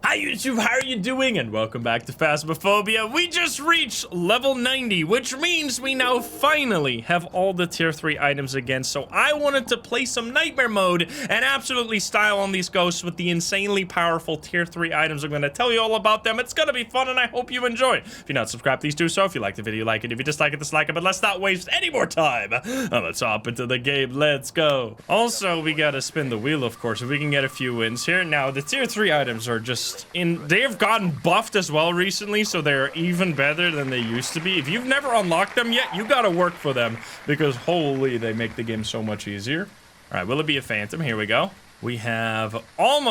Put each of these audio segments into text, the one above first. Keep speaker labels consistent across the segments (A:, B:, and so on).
A: Hi YouTube, how are you doing? And welcome back to Phasmophobia. We just reached level 90, which means we now finally have all the tier 3 items again. So I wanted to play some nightmare mode and absolutely style on these ghosts with the insanely powerful tier 3 items. I'm going to tell you all about them. It's going to be fun and I hope you enjoy. If you're not subscribed, please do so. If you like the video, like it. If you dislike it, dislike it. But let's not waste any more time. Let's hop into the game. Let's go. Also, we got to spin the wheel, of course, if we can get a few wins here. Now, the tier 3 items are just they've gotten buffed as well recently, so they're even better than they used to be. If you've never unlocked them yet, you gotta work for them because holy, they make the game so much easier. All right, will it be a phantom? Here we go. We have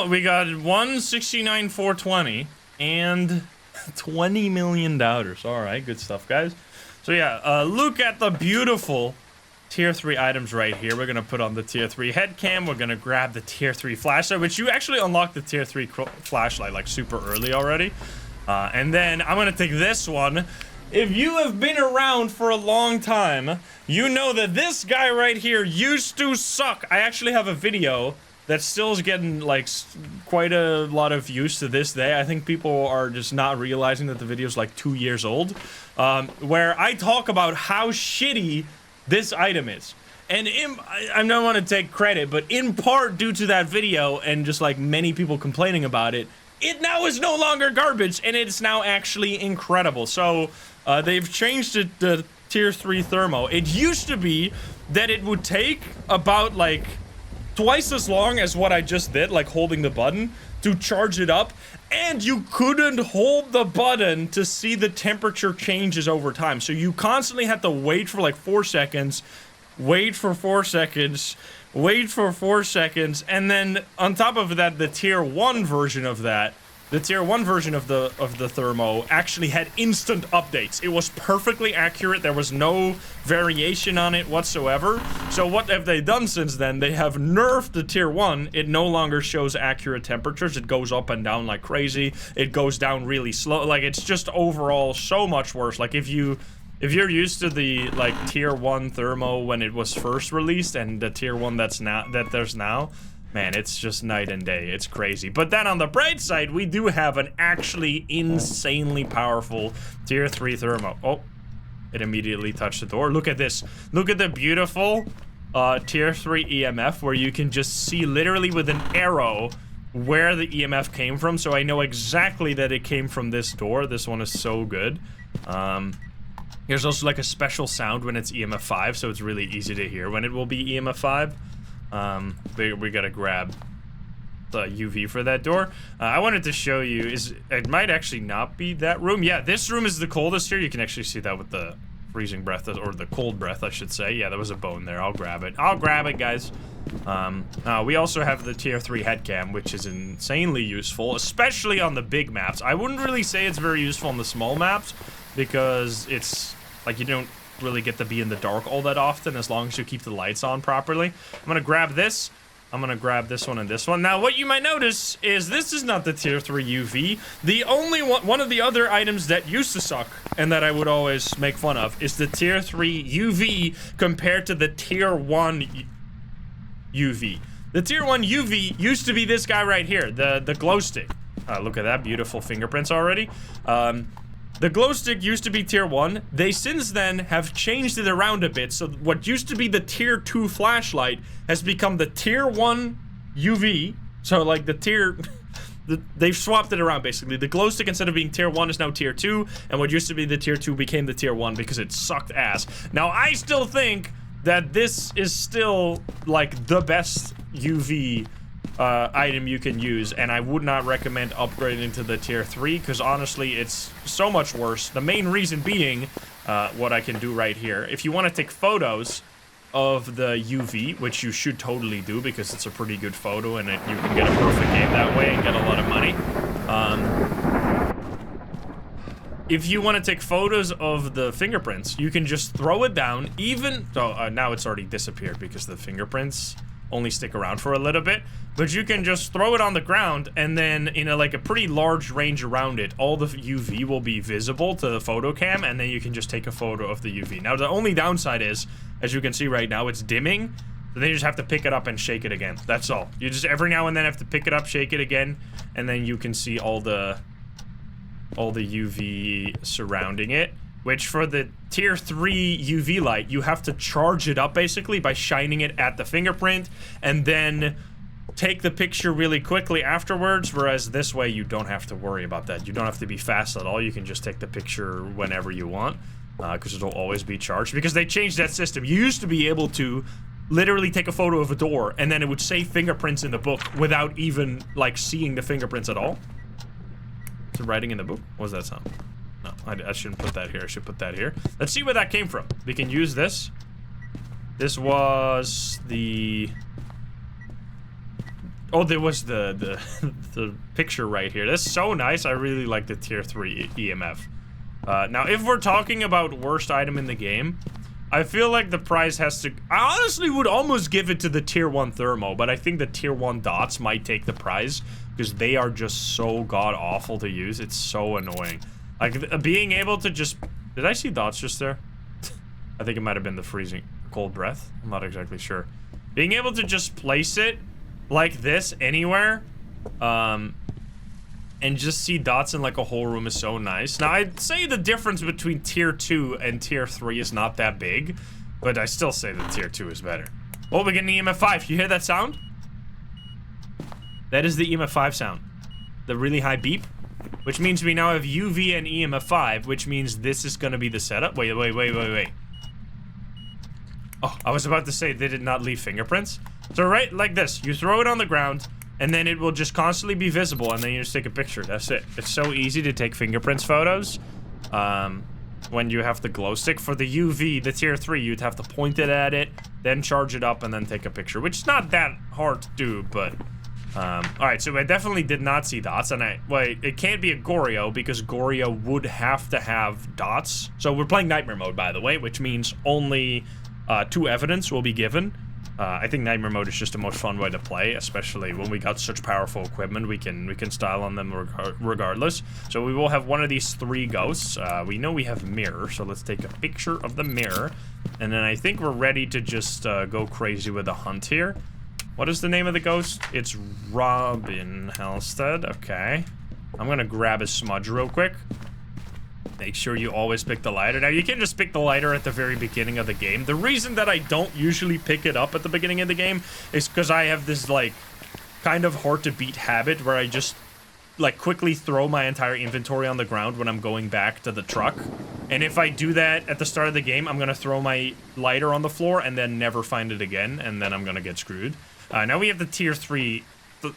A: we got 169 420 and $20 million. All right, good stuff, guys. So yeah, look at the beautiful tier 3 items right here. We're gonna put on the tier 3 head cam. We're gonna grab the tier 3 flashlight, which you actually unlocked the tier 3 flashlight like super early already. And then I'm gonna take this one. If you have been around for a long time, you know that this guy right here used to suck. I actually have a video that still is getting like quite a lot of views to this day. I think people are just not realizing that the video is like 2 years old, where I talk about how shitty this item is. And I don't want to take credit, but in part due to that video and just like many people complaining about it, it now is no longer garbage and it's now actually incredible. So they've changed it to tier 3 thermo. It used to be that it would take about like twice as long as what I just did, like holding the button to charge it up, and you couldn't hold the button to see the temperature changes over time. So you constantly had to wait for like 4 seconds, wait for 4 seconds, wait for 4 seconds, and then on top of that, the tier 1 version of that, the tier 1 version of the thermo actually had instant updates. It was perfectly accurate. There was no variation on it whatsoever. So what have they done since then? They have nerfed the tier 1. It no longer shows accurate temperatures. It goes up and down like crazy. It goes down really slow. Like, it's just overall so much worse. Like, if you're used to the like tier 1 thermo when it was first released and the tier 1 there's now, man, it's just night and day. It's crazy. But then on the bright side, we do have an actually insanely powerful tier 3 thermo. Oh, it immediately touched the door. Look at this. Look at the beautiful tier 3 EMF where you can just see literally with an arrow where the EMF came from. So I know exactly that it came from this door. This one is so good. There's also like a special sound when it's EMF 5, so it's really easy to hear when it will be EMF 5. We gotta grab the UV for that door. I wanted to show you, it might actually not be that room. Yeah, this room is the coldest here. You can actually see that with the freezing breath, or the cold breath, I should say. Yeah, there was a bone there. I'll grab it. I'll grab it, guys. We also have the tier 3 head cam, which is insanely useful, especially on the big maps. I wouldn't really say it's very useful on the small maps because it's like you don't really get to be in the dark all that often as long as you keep the lights on properly. I'm gonna grab this. I'm gonna grab this one and this one. Now, what you might notice is this is not the tier 3 UV. The only one of the other items that used to suck and that I would always make fun of is the tier 3 UV compared to the tier 1 UV. The tier 1 UV used to be this guy right here, the glow stick. Look at that, beautiful fingerprints already. The glow stick used to be tier 1. They since then have changed it around a bit. So what used to be the tier 2 flashlight has become the tier 1 UV. So like the tier, they've swapped it around basically. The glow stick instead of being tier 1 is now tier 2. And what used to be the tier 2 became the tier 1 because it sucked ass. Now I still think that this is still like the best UV item you can use, and I would not recommend upgrading to the tier 3 because honestly it's so much worse. The main reason being what I can do right here. If you want to take photos of the UV, which you should totally do because it's a pretty good photo and you can get a perfect game that way and get a lot of money. If you want to take photos of the fingerprints, you can just throw it down, now it's already disappeared because the fingerprints only stick around for a little bit, but you can just throw it on the ground and then in a pretty large range around it, all the UV will be visible to the photo cam, and then you can just take a photo of the UV. Now the only downside is, as you can see right now, it's dimming, So then you just have to pick it up and shake it again. That's all. You just every now and then have to pick it up, shake it again, and then you can see all the UV surrounding it. Which for the tier 3 UV light, you have to charge it up basically by shining it at the fingerprint and then take the picture really quickly afterwards, whereas this way you don't have to worry about that. You don't have to be fast at all. You can just take the picture whenever you want, because it'll always be charged. Because they changed that system. You used to be able to literally take a photo of a door and then it would say fingerprints in the book without even, like, seeing the fingerprints at all. Is it writing in the book? What was that sound? No, I shouldn't put that here. I should put that here. Let's see where that came from. We can use this. This was the... Oh, there was the picture right here. That's so nice. I really like the tier 3 EMF. Now, if we're talking about worst item in the game, I feel like the prize has to... I honestly would almost give it to the tier 1 thermo, but I think the tier 1 dots might take the prize because they are just so god-awful to use. It's so annoying. Like, being able to just... Did I see dots just there? I think it might have been the freezing cold breath. I'm not exactly sure. Being able to just place it like this anywhere, and just see dots in like a whole room is so nice. Now, I'd say the difference between tier 2 and tier 3 is not that big, but I still say that tier 2 is better. Oh, we get an EMF 5. You hear that sound? That is the EMF 5 sound. The really high beep, which means we now have UV and EMF 5, which means this is gonna be the setup. Wait. Oh, I was about to say they did not leave fingerprints. So right like this, you throw it on the ground, and then it will just constantly be visible, and then you just take a picture. That's it. It's so easy to take fingerprints photos. When you have the glow stick. For the UV, the tier 3, you'd have to point it at it, then charge it up, and then take a picture, which is not that hard to do, but... Alright, so I definitely did not see dots, and it can't be a Goryo, because Goryo would have to have dots. So we're playing Nightmare mode, by the way, which means only 2 evidence will be given. I think Nightmare mode is just the most fun way to play, especially when we got such powerful equipment. We can style on them regardless. So we will have one of these 3 ghosts. We know we have mirror, so let's take a picture of the mirror. And then I think we're ready to just go crazy with the hunt here. What is the name of the ghost? It's Robin Halstead. Okay. I'm gonna grab his smudge real quick. Make sure you always pick the lighter. Now, you can just pick the lighter at the very beginning of the game. The reason that I don't usually pick it up at the beginning of the game is because I have this, like, kind of hard-to-beat habit where I just, like, quickly throw my entire inventory on the ground when I'm going back to the truck. And if I do that at the start of the game, I'm gonna throw my lighter on the floor and then never find it again, and then I'm gonna get screwed. Now we have the tier 3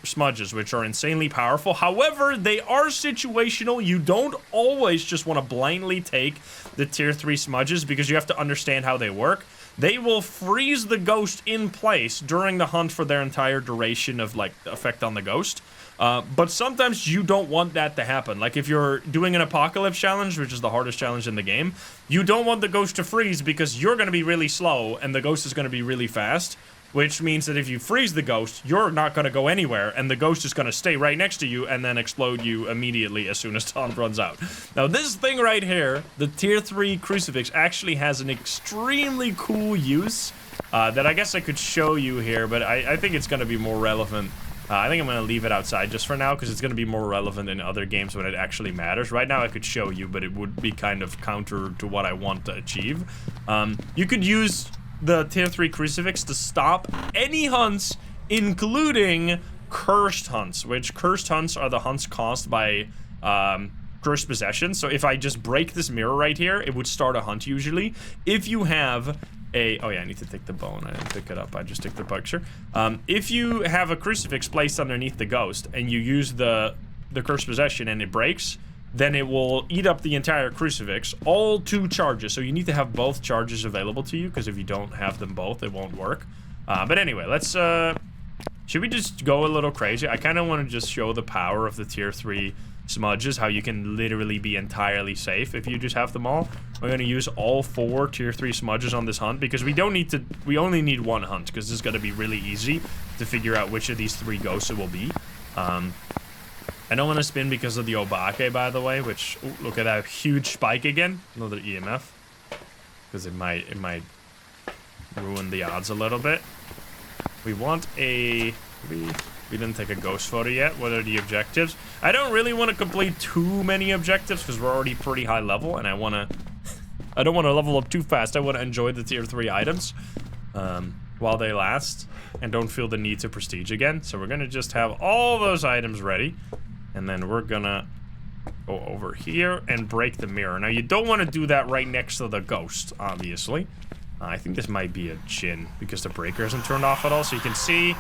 A: smudges, which are insanely powerful. However, they are situational. You don't always just want to blindly take the tier 3 smudges because you have to understand how they work. They will freeze the ghost in place during the hunt for their entire duration of, like, effect on the ghost. But sometimes you don't want that to happen. Like, if you're doing an apocalypse challenge, which is the hardest challenge in the game, you don't want the ghost to freeze because you're going to be really slow and the ghost is going to be really fast. Which means that if you freeze the ghost, you're not going to go anywhere, and the ghost is going to stay right next to you and then explode you immediately as soon as time runs out. Now, this thing right here, the tier 3 crucifix, actually has an extremely cool use that I guess I could show you here, but I think it's going to be more relevant. I think I'm going to leave it outside just for now, because it's going to be more relevant in other games when it actually matters. Right now, I could show you, but it would be kind of counter to what I want to achieve. You could use the tier 3 crucifix to stop any hunts, including cursed hunts, which cursed hunts are the hunts caused by cursed possession. So if I just break this mirror right here, it would start a hunt usually. If you have a... Oh yeah, I need to take the bone. I didn't pick it up. I just took the picture. If you have a crucifix placed underneath the ghost and you use the cursed possession and it breaks, then it will eat up the entire crucifix, all 2 charges. So you need to have both charges available to you, because if you don't have them both, it won't work. But anyway, let's, should we just go a little crazy? I kind of want to just show the power of the tier 3 smudges, how you can literally be entirely safe if you just have them all. We're going to use all 4 tier 3 smudges on this hunt, because we don't need to, we only need 1 hunt, because this is going to be really easy to figure out which of these 3 ghosts it will be. I don't want to spin because of the Obake, by the way, which, ooh, look at that huge spike again. Another EMF. Because it might ruin the odds a little bit. We want a... We didn't take a ghost photo yet. What are the objectives? I don't really want to complete too many objectives because we're already pretty high level, and I want to... I don't want to level up too fast. I want to enjoy the tier 3 items while they last and don't feel the need to prestige again. So we're going to just have all those items ready, and then we're going to go over here and break the mirror. Now, you don't want to do that right next to the ghost, obviously. I think this might be a Jinn because the breaker isn't turned off at all. So you can see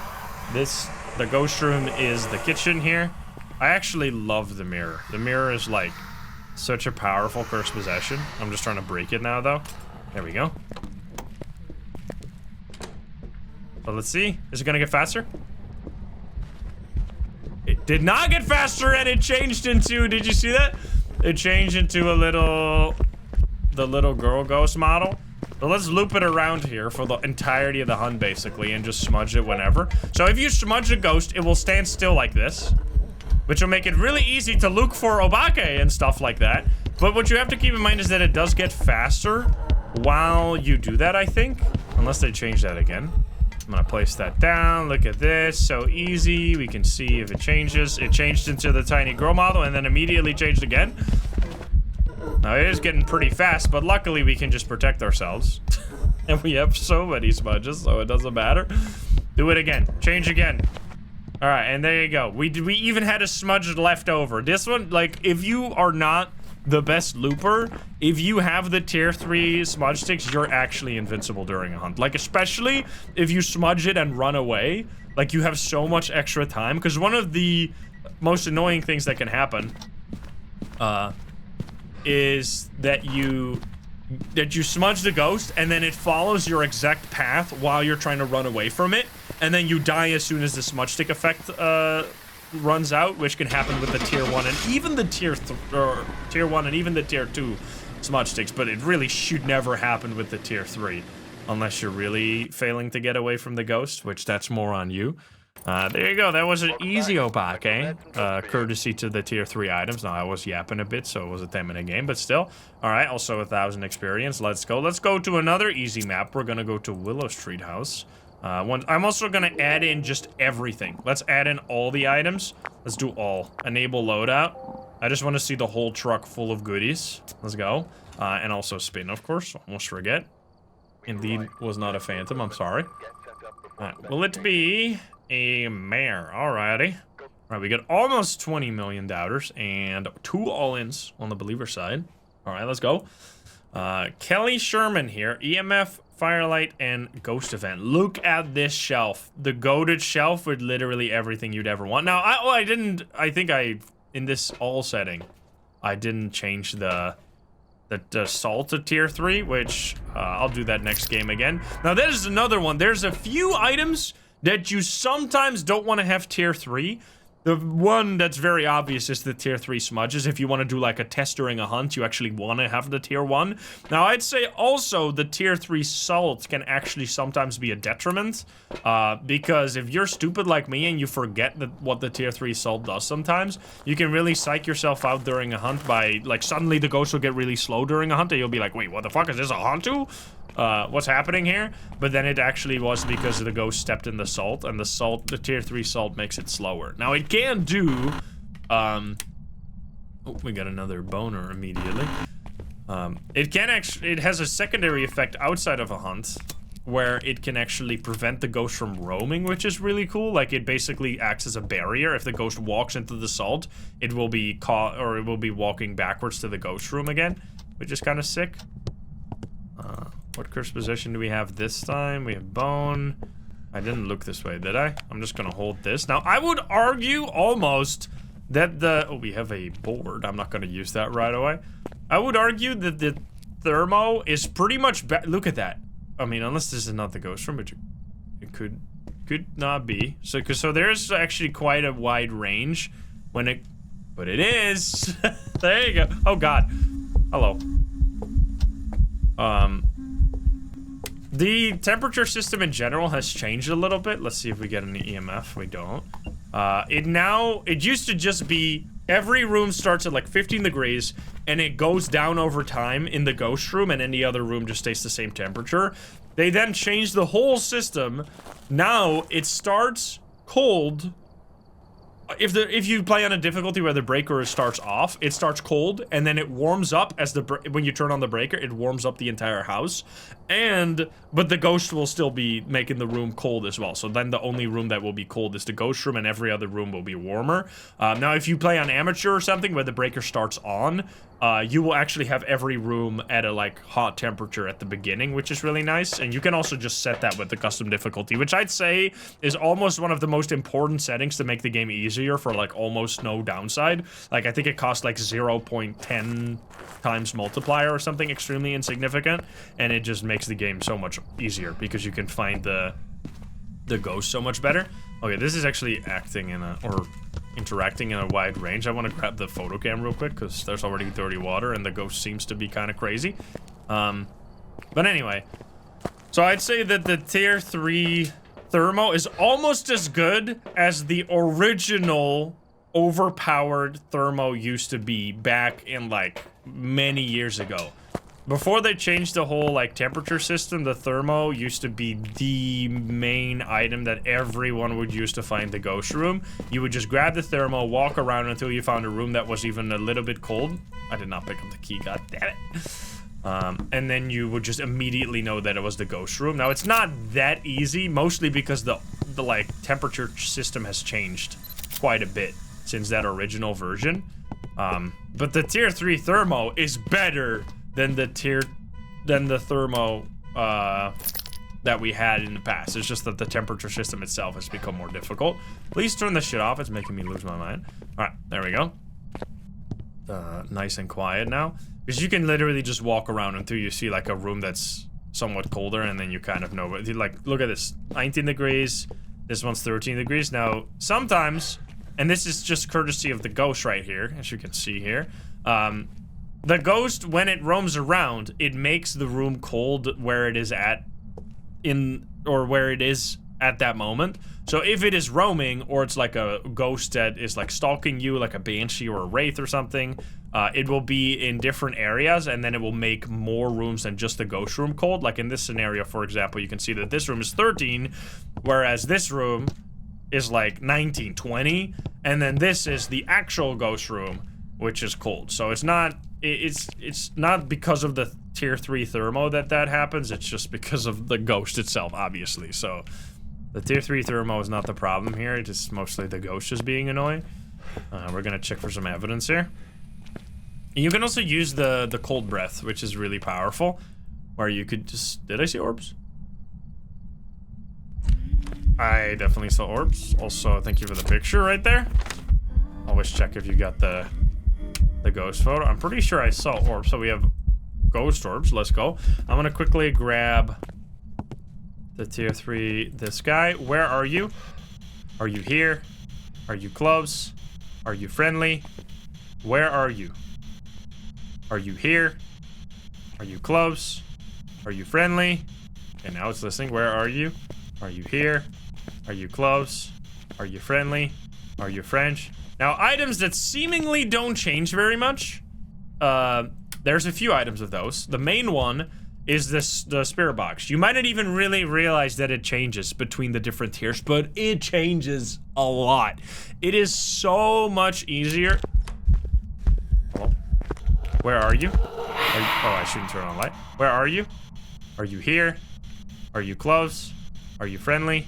A: this, the ghost room is the kitchen here. I actually love the mirror. The mirror is like such a powerful cursed possession. I'm just trying to break it now, though. There we go. So let's see. Is it gonna get faster? It did not get faster, and it changed into, did you see that? It changed into a little, the little girl ghost model. So let's loop it around here for the entirety of the hunt, basically, and just smudge it whenever. So if you smudge a ghost, it will stand still like this, which will make it really easy to look for obake and stuff like that. But what you have to keep in mind is that it does get faster while you do that, I think. Unless they change that again. I'm gonna place that down. Look at this. So easy. We can see if it changes. It changed into the tiny girl model and then immediately changed again. Now it is getting pretty fast, but luckily we can just protect ourselves. And we have so many smudges, so it doesn't matter. Do it again. Change again. All right, and there you go. We even had a smudge left over. This one, like, if you are not the best looper, if you have the tier 3 smudge sticks, you're actually invincible during a hunt. Like, especially if you smudge it and run away, like, you have so much extra time. Because one of the most annoying things that can happen is that you smudge the ghost and then it follows your exact path while you're trying to run away from it, and then you die as soon as the smudge stick effect runs out, which can happen with the tier 1 and even the tier 1 and even the tier 2 smudge sticks, but it really should never happen with the tier 3 unless you're really failing to get away from the ghost, which that's more on you. There you go. That was an easy obake, courtesy to the tier 3 items. Now, I was yapping a bit, so it was a 10-minute game, but still. All right, also 1,000 experience. Let's go. Let's go to another easy map. We're going to go to Willow Street House. I'm also going to add in just everything. Let's add in all the items. Let's do all. Enable loadout. I just want to see the whole truck full of goodies. Let's go. And also spin, of course. Almost forget. Indeed was not a phantom. I'm sorry. All right, will it be a mare? Alrighty. All right, we got almost 20 million doubters and 2 all-ins on the believer side. All right, let's go. Kelly Sherman here. EMF, Firelight, and Ghost Event. Look at this shelf. The goated shelf with literally everything you'd ever want. Now, in this all setting, I didn't change the salt to tier 3, which I'll do that next game again. Now, there's another one. There's a few items that you sometimes don't want to have tier 3. The one that's very obvious is the tier 3 smudges. If you want to do like a test during a hunt, you actually want to have the tier 1. Now, I'd say also the tier 3 salt can actually sometimes be a detriment. Because if you're stupid like me and you forget what the tier 3 salt does sometimes, you can really psych yourself out during a hunt by, like, suddenly the ghost will get really slow during a hunt and you'll be like, wait, what the fuck, is this a hunt too? What's happening here? But then it actually was because the ghost stepped in the salt, and the tier 3 salt makes it slower. Now it can do, oh, we got another boner immediately. It has a secondary effect outside of a hunt, where it can actually prevent the ghost from roaming, which is really cool. Like, it basically acts as a barrier. If the ghost walks into the salt, it will be caught, or it will be walking backwards to the ghost room again, which is kind of sick. What cursed possession do we have this time? We have bone. I didn't look this way, did I? I'm just gonna hold this. Now, I would argue almost that oh, we have a board. I'm not gonna use that right away. I would argue that the thermo is pretty much look at that. I mean, unless this is not the ghost room, which it could not be. So there's actually quite a wide range when it, but it is. There you go. Oh God. Hello. The temperature system in general has changed a little bit. Let's see if we get any EMF. We don't. It used to just be every room starts at like 15 degrees, and it goes down over time in the ghost room, and any other room just stays the same temperature. They then changed the whole system. Now it starts cold. If you play on a difficulty where the breaker starts off, it starts cold, and then it warms up as when you turn on the breaker, it warms up the entire house. But the ghost will still be making the room cold as well. So then the only room that will be cold is the ghost room, and every other room will be warmer. Now, if you play on amateur or something where the breaker starts on, you will actually have every room at a like hot temperature at the beginning, which is really nice. And you can also just set that with the custom difficulty, which I'd say is almost one of the most important settings to make the game easier for like almost no downside. Like I think it costs like 0.10 times multiplier or something extremely insignificant, and it just makes the game so much easier because you can find the ghost so much better. Okay, this is actually acting in a, or interacting in a wide range. I want to grab the photo cam real quick because there's already dirty water and the ghost seems to be kind of crazy. But anyway, so I'd say that the tier 3 thermo is almost as good as the original overpowered thermo used to be back in like many years ago. Before they changed the whole like temperature system, the thermo used to be the main item that everyone would use to find the ghost room. You would just grab the thermo, walk around until you found a room that was even a little bit cold. I did not pick up the key, god damn it. And then you would just immediately know that it was the ghost room. Now it's not that easy, mostly because the like temperature system has changed quite a bit since that original version. But the tier 3 thermo is better than the thermo that we had in the past. It's just that the temperature system itself has become more difficult. Please turn this shit off. It's making me lose my mind. All right, there we go. Nice and quiet now, because you can literally just walk around until you see like a room that's somewhat colder, and then you kind of know. Like, look at this, 19 degrees. This one's 13 degrees. Now, sometimes, and this is just courtesy of the ghost right here, as you can see here. The ghost, when it roams around, it makes the room cold where it is at where it is at that moment. So if it is roaming, or it's like a ghost that is like stalking you, like a Banshee or a Wraith or something, it will be in different areas, and then it will make more rooms than just the ghost room cold. Like in this scenario, for example, you can see that this room is 13, whereas this room is like 19, 20, and then this is the actual ghost room, which is cold. So it's not because of the tier 3 thermo that happens. It's just because of the ghost itself, obviously. So the tier 3 thermo is not the problem here. It's just mostly the ghost just being annoying. We're gonna check for some evidence here. You can also use the cold breath, which is really powerful, where you could just... Did I see orbs? I definitely saw orbs. Also, thank you for the picture right there. Always check if you got the ghost photo. I'm pretty sure I saw orbs, so we have ghost orbs. Let's go. I'm gonna quickly grab the tier 3, this guy. Where are you? Are you here? Are you close? Are you friendly? Where are you? Are you here? Are you close? Are you friendly? Okay, now it's listening. Where are you? Are you here? Are you close? Are you friendly? Are you French? Now, items that seemingly don't change very much. There's a few items of those. The main one is the spirit box. You might not even really realize that it changes between the different tiers, but it changes a lot. It is so much easier. Hello? Where are you? Oh, I shouldn't turn on light. Where are you? Are you here? Are you close? Are you friendly?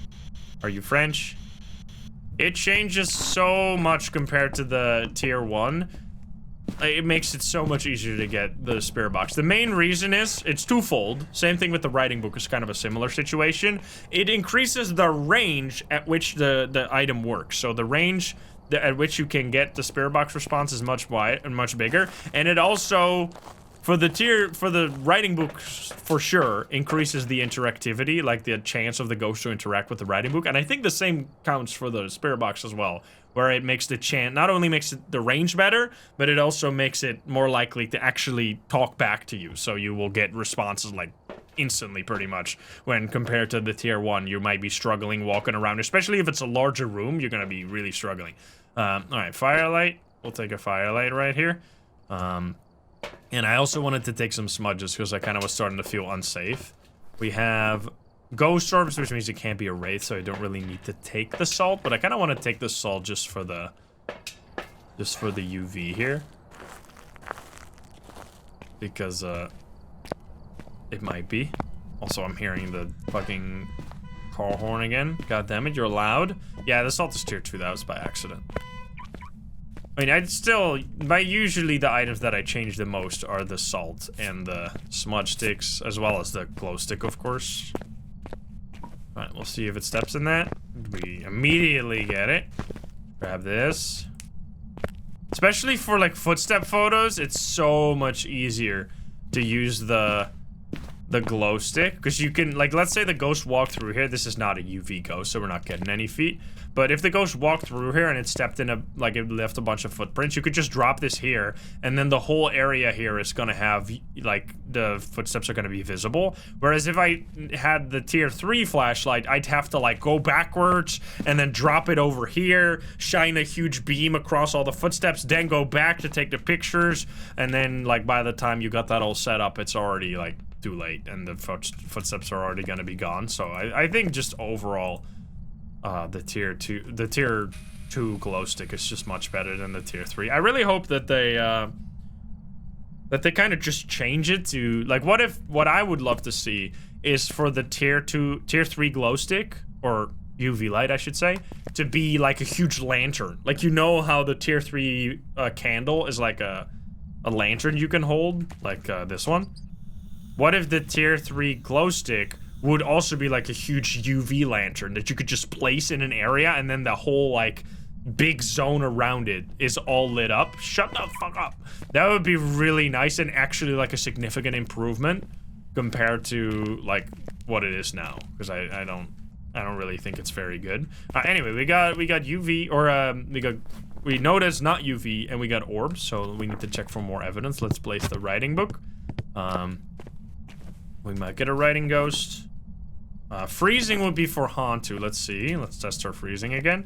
A: Are you French? It changes so much compared to the tier 1. It makes it so much easier to get the spirit box. The main reason is, it's twofold. Same thing with the writing book, is kind of a similar situation. It increases the range at which the item works. So the range at which you can get the spirit box response is much wide and much bigger. And it also, for the writing book, for sure, increases the interactivity, like the chance of the ghost to interact with the writing book. And I think the same counts for the spirit box as well, where it makes the chance, not only makes the range better, but it also makes it more likely to actually talk back to you. So you will get responses like instantly, pretty much, when compared to the tier 1, you might be struggling walking around, especially if it's a larger room, you're gonna be really struggling. All right, firelight. we'll take a firelight right here. And I also wanted to take some smudges because I kind of was starting to feel unsafe. We have ghost orbs, which means it can't be a wraith, so I don't really need to take the salt, but I kind of want to take the salt just for the UV here. Because, it might be. Also, I'm hearing the fucking car horn again. God damn it, you're loud. Yeah, the salt is tier 2, that was by accident. I mean, I'd still, usually the items that I change the most are the salt and the smudge sticks, as well as the glow stick, of course. Alright, we'll see if it steps in that. We immediately get it. Grab this. Especially for, like, footstep photos, it's so much easier to use the glow stick, because you can, like, let's say the ghost walked through here. This is not a UV ghost, so we're not getting any feet. But if the ghost walked through here and it stepped in like, it left a bunch of footprints, you could just drop this here, and then the whole area here is gonna have, like, the footsteps are gonna be visible. Whereas if I had the tier 3 flashlight, I'd have to, like, go backwards and then drop it over here, shine a huge beam across all the footsteps, then go back to take the pictures, and then, like, by the time you got that all set up, it's already, like, too late, and the footsteps are already gonna be gone. So I think just overall, the tier 2 glow stick is just much better than the tier 3. I really hope that they kind of just change it to, like, what I would love to see is for the tier 3 glow stick, or UV light I should say, to be like a huge lantern. Like, you know how the tier 3 candle is like a lantern you can hold, like this one? What if the tier 3 glow stick would also be like a huge UV lantern that you could just place in an area, and then the whole, like, big zone around it is all lit up? Shut the fuck up. That would be really nice, and actually, like, a significant improvement compared to, like, what it is now. Because I don't really think it's very good. Anyway, we got UV, or we know that's not UV, and we got orbs, so we need to check for more evidence. Let's place the writing book. We might get a writing ghost. Freezing would be for Hantu. Let's see. Let's test our freezing again.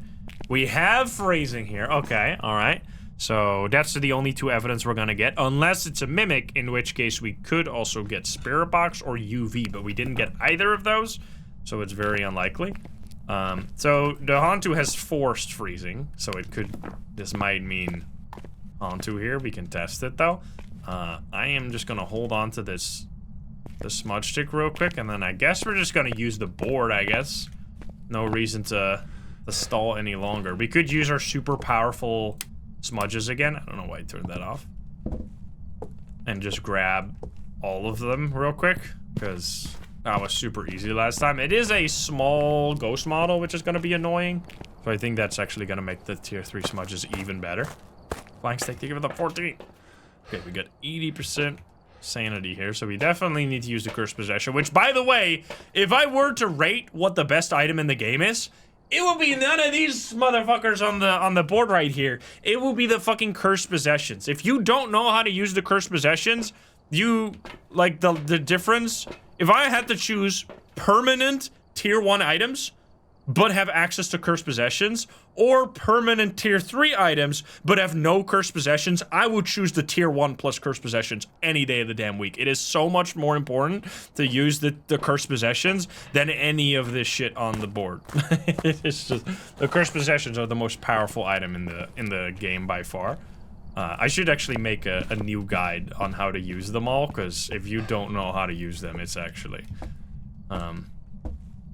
A: We have freezing here. Okay, alright. So that's the only 2 evidence we're gonna get. Unless it's a mimic, in which case we could also get Spirit Box or UV, but we didn't get either of those, so it's very unlikely. So the Hantu has forced freezing, so this might mean Hantu here. We can test it though. I am just gonna hold on to the smudge stick real quick, and then I guess we're just gonna use the board, I guess. No reason to stall any longer. We could use our super powerful smudges again. I don't know why I turned that off. And just grab all of them real quick, because that was super easy last time. It is a small ghost model, which is gonna be annoying. So I think that's actually gonna make the tier 3 smudges even better. Flying stick to give it a 14. Okay, we got 80% sanity here, so we definitely need to use the Cursed Possession, which, by the way, if I were to rate what the best item in the game is, it will be none of these motherfuckers on the board right here. It will be the fucking Cursed Possessions. If you don't know how to use the Cursed Possessions, you, like, the difference, if I had to choose permanent tier 1 items, but have access to Cursed Possessions, or permanent tier 3 items, but have no Cursed Possessions, I would choose the tier 1 plus Cursed Possessions any day of the damn week. It is so much more important to use the Cursed Possessions than any of this shit on the board. It's just, the Cursed Possessions are the most powerful item in the game by far. I should actually make a new guide on how to use them all, because if you don't know how to use them, it's actually,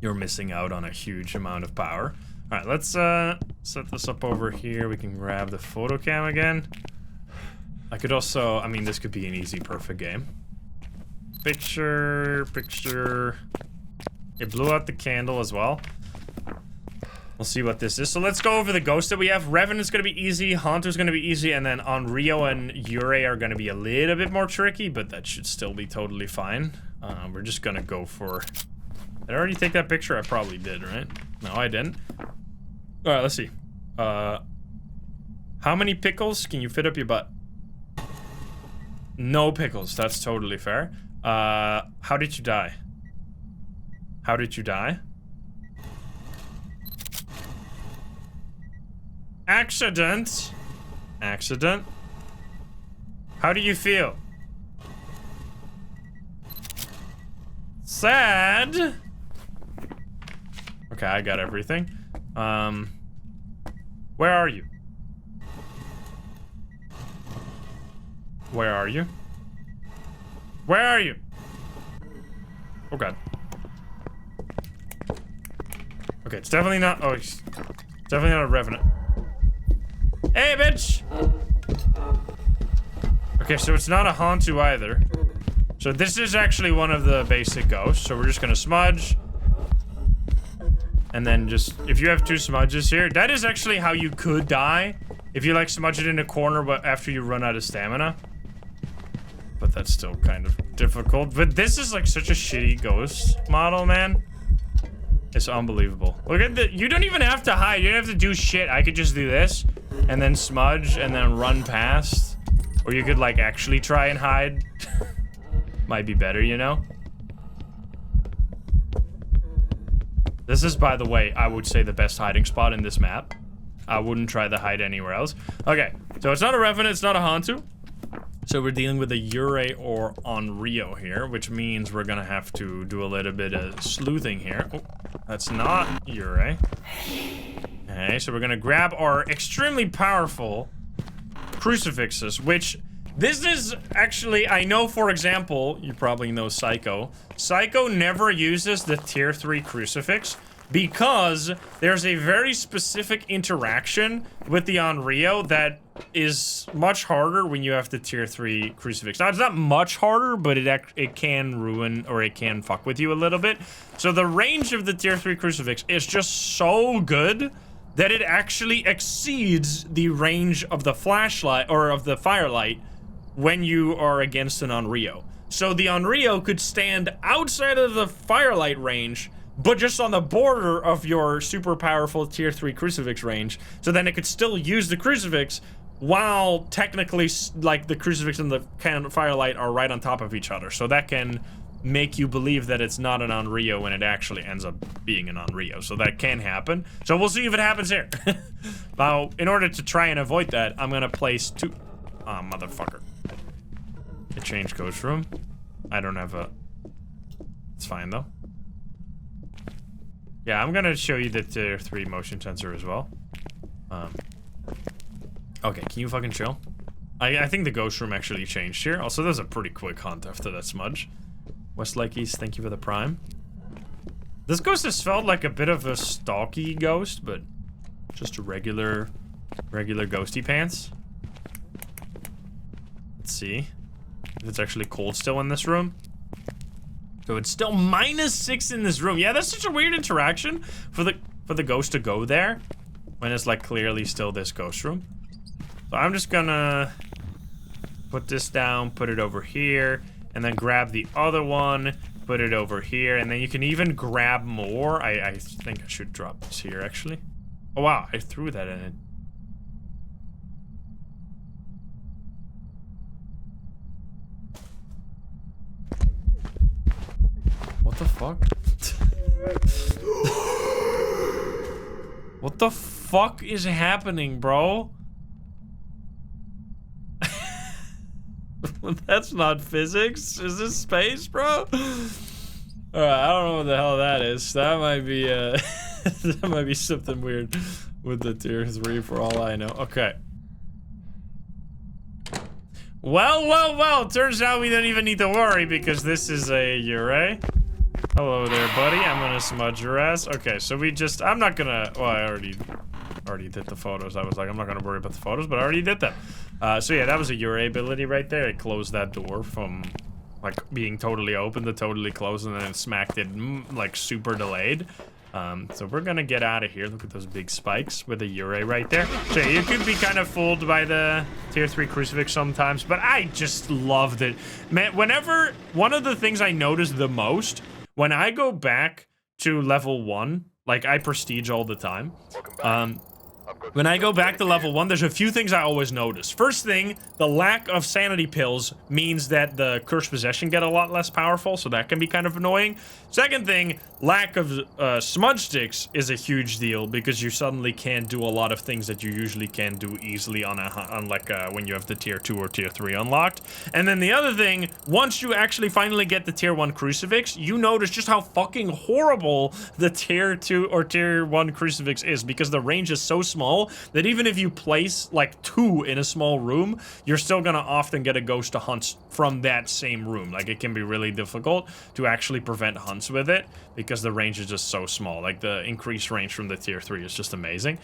A: you're missing out on a huge amount of power. Alright, let's set this up over here. We can grab the photo cam again. I could also, I mean, this could be an easy perfect game. Picture. It blew out the candle as well. We'll see what this is. So let's go over the ghosts that we have. Revenant's gonna be easy, Haunter's gonna be easy, and then Onryo and Yurei are gonna be a little bit more tricky, but that should still be totally fine. We're just gonna go for... Did I already take that picture? I probably did, right? No, I didn't. Alright, let's see. How many pickles can you fit up your butt? No pickles, that's totally fair. How did you die? How did you die? Accident. Accident. How do you feel? Sad. Okay, I got everything. Where are you? Where are you? Where are you? Oh god. Okay, it's definitely not. Oh, it's definitely not a revenant. Hey, bitch! Okay, so it's not a Hantu either. So this is actually one of the basic ghosts. So we're just gonna smudge. And then just, if you have 2 smudges here, that is actually how you could die. If you like smudge it in a corner, but after you run out of stamina. But that's still kind of difficult. But this is like such a shitty ghost model, man. It's unbelievable. Look at the, you don't even have to hide. You don't have to do shit. I could just do this and then smudge and then run past. Or you could like actually try and hide. Might be better, you know? This is, by the way, I would say the best hiding spot in this map. I wouldn't try to hide anywhere else. Okay, so it's not a Revenant, it's not a Hantu. So we're dealing with a Yurei or Onryo here, which means we're gonna have to do a little bit of sleuthing here. Oh, that's not Yurei. Okay, so we're gonna grab our extremely powerful crucifixes, which this is actually, I know, for example, you probably know Psycho. Psycho never uses the tier 3 crucifix because there's a very specific interaction with the Onryo that is much harder when you have the tier 3 crucifix. Now, it's not much harder, but it can ruin or it can fuck with you a little bit. So the range of the tier 3 crucifix is just so good that it actually exceeds the range of the flashlight or of the firelight when you are against an Onryo. So the Onryo could stand outside of the firelight range, but just on the border of your super powerful tier 3 crucifix range. So then it could still use the crucifix while technically like the crucifix and the firelight are right on top of each other. So that can make you believe that it's not an Onryo when it actually ends up being an Onryo. So that can happen. So we'll see if it happens here. Now, in order to try and avoid that, I'm gonna place 2... Ah, oh, motherfucker. I changed ghost room. I don't have a... It's fine, though. Yeah, I'm gonna show you the tier 3 motion sensor as well. Okay, can you fucking chill? I think the ghost room actually changed here. Also, there's a pretty quick hunt after that smudge. Westlake East, thank you for the prime. This ghost has felt like a bit of a stalky ghost, but just a regular ghosty pants. Let's see if it's actually cold still in this room. So it's still -6 in this room. Yeah, that's such a weird interaction for the ghost to go there when it's like clearly still this ghost room. So I'm just gonna put this down, put it over here, and then grab the other one, put it over here, and then you can even grab more. I think I should drop this here actually. Oh wow, I threw that in it. What the fuck? What the fuck is happening, bro? That's not physics. Is this space, bro? Alright, I don't know what the hell that is. That might be that might be something weird with the tier 3 for all I know. Okay. Well, turns out we don't even need to worry because this is a Yurei. Hello there, buddy. I'm gonna smudge your ass. Okay, so we just, I'm not gonna, well, I already did the photos. I was like, I'm not gonna worry about the photos, but I already did them. So yeah, that was a Yurei ability right there. It closed that door from, like, being totally open to totally closed, and then it smacked it, like, super delayed. So we're gonna get out of here. Look at those big spikes with a Yurei right there. So yeah, you could be kind of fooled by the tier 3 crucifix sometimes, but I just loved it. Man, whenever, one of the things I noticed the most, when I go back to level 1, like I prestige all the time, When I go back to level 1, there's a few things I always notice. First thing, the lack of sanity pills means that the cursed possession get a lot less powerful, so that can be kind of annoying. Second thing, lack of smudge sticks is a huge deal because you suddenly can't do a lot of things that you usually can do easily on when you have the tier 2 or tier 3 unlocked. And then the other thing, once you actually finally get the tier 1 crucifix, you notice just how fucking horrible the tier 2 or tier 1 crucifix is because the range is so small that even if you place like 2 in a small room, you're still gonna often get a ghost to hunt from that same room. Like, it can be really difficult to actually prevent hunts with it because the range is just so small. Like, the increased range from the tier 3 is just amazing.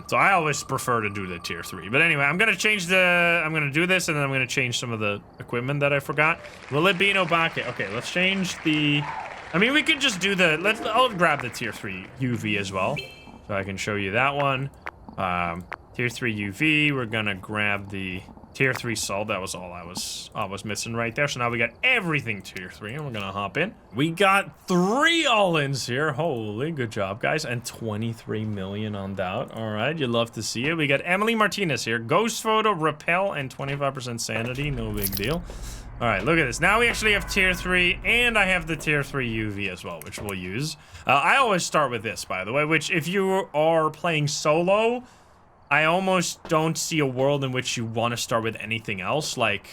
A: So I always prefer to do the tier 3. But anyway, I'm gonna do this, and then I'm gonna change some of the equipment that I forgot. Will it be an Obake? Okay, let's change the... I mean, we could just do the... I'll grab the tier 3 UV as well, so I can show you that one. Tier 3 UV, we're gonna grab the tier 3 salt. That was all I was missing right there. So now we got everything tier 3, and we're gonna hop in. We got 3 all-ins here. Holy, good job, guys. And 23 million on doubt. All right, you love to see it. We got Emily Martinez here. Ghost photo, repel, and 25% sanity. No big deal. All right, look at this. Now we actually have tier 3, and I have the tier 3 UV as well, which we'll use. I always start with this, by the way, which if you are playing solo, I almost don't see a world in which you want to start with anything else. Like,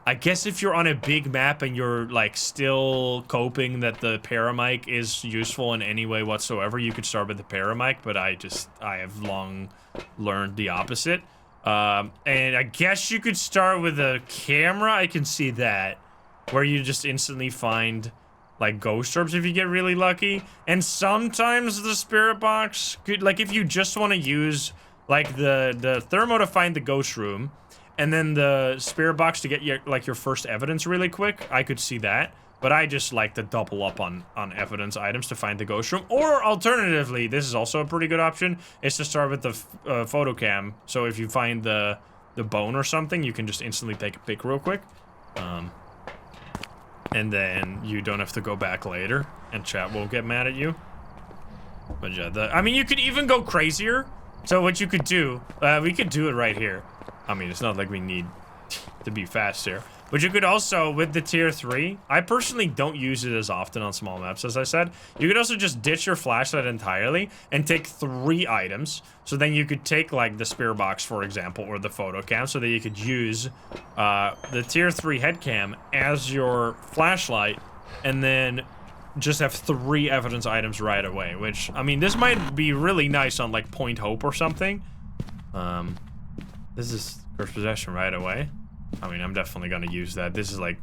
A: I guess if you're on a big map and you're, like, still coping that the paramic is useful in any way whatsoever, you could start with the paramic, but I have long learned the opposite. And I guess you could start with a camera. I can see that, where you just instantly find like ghost orbs if you get really lucky. And sometimes the spirit box could, like, if you just want to use like the thermo to find the ghost room, and then the spirit box to get your first evidence really quick, I could see that. But I just like to double up on evidence items to find the ghost room. Or alternatively, this is also a pretty good option, is to start with the photo cam. So if you find the bone or something, you can just instantly take a pic real quick. And then you don't have to go back later, and chat won't get mad at you. But yeah, I mean, you could even go crazier. So what you could do, we could do it right here. I mean, it's not like we need to be fast here. But you could also, with the tier 3, I personally don't use it as often on small maps, as I said. You could also just ditch your flashlight entirely and take 3 items. So then you could take, like, the spear box, for example, or the photo cam, so that you could use the tier 3 head cam as your flashlight, and then just have 3 evidence items right away, which, I mean, this might be really nice on, like, Point Hope or something. This is Cursed Possession right away. I mean, I'm definitely gonna use that. This is like,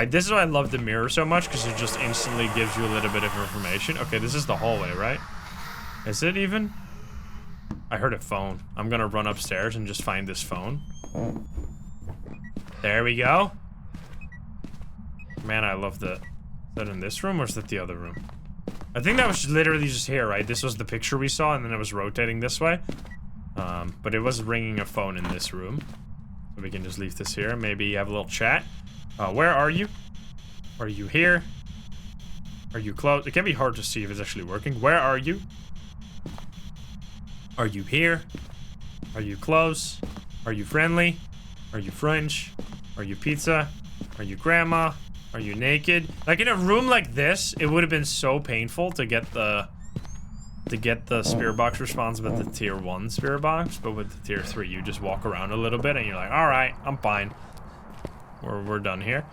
A: this is why I love the mirror so much, because it just instantly gives you a little bit of information. Okay, this is the hallway, right? Is it even? I heard a phone. I'm gonna run upstairs and just find this phone. There we go. Man, I love the... Is that in this room, or is that the other room? I think that was literally just here, right? This was the picture we saw, and then it was rotating this way. But it was ringing a phone in this room. So we can just leave this here. Maybe have a little chat. Where are you? Are you here? Are you close? It can be hard to see if it's actually working. Where are you? Are you here? Are you close? Are you friendly? Are you French? Are you pizza? Are you grandma? Are you naked? Like, in a room like this, it would have been so painful to get the spirit box response with the tier 1 spirit box, but with the tier 3, you just walk around a little bit and you're like, all right, I'm fine. We're done here.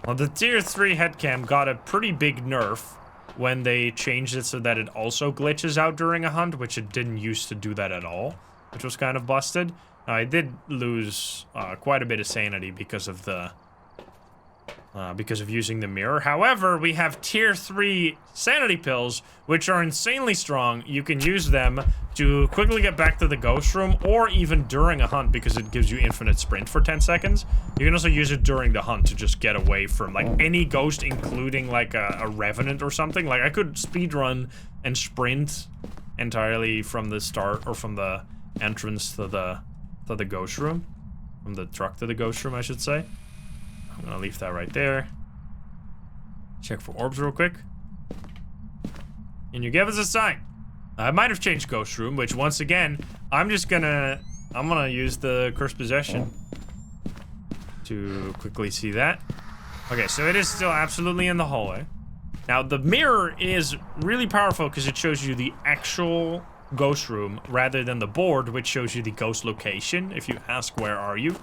A: Well, the tier 3 headcam got a pretty big nerf when they changed it so that it also glitches out during a hunt, which it didn't used to do that at all, which was kind of busted. Now, I did lose quite a bit of sanity because of the using the mirror. However, we have tier 3 sanity pills, which are insanely strong. You can use them to quickly get back to the ghost room, or even during a hunt, because it gives you infinite sprint for 10 seconds. You can also use it during the hunt to just get away from, like, any ghost, including, like, a revenant or something. Like, I could speedrun and sprint entirely from the start, or from the entrance to the ghost room. From the truck to the ghost room, I should say. I'm gonna leave that right there. Check for orbs real quick. Can you give us a sign? I might have changed ghost room, which once again, I'm gonna use the cursed possession to quickly see that. Okay, so it is still absolutely in the hallway. Now the mirror is really powerful because it shows you the actual ghost room rather than the board, which shows you the ghost location. If you ask where are you,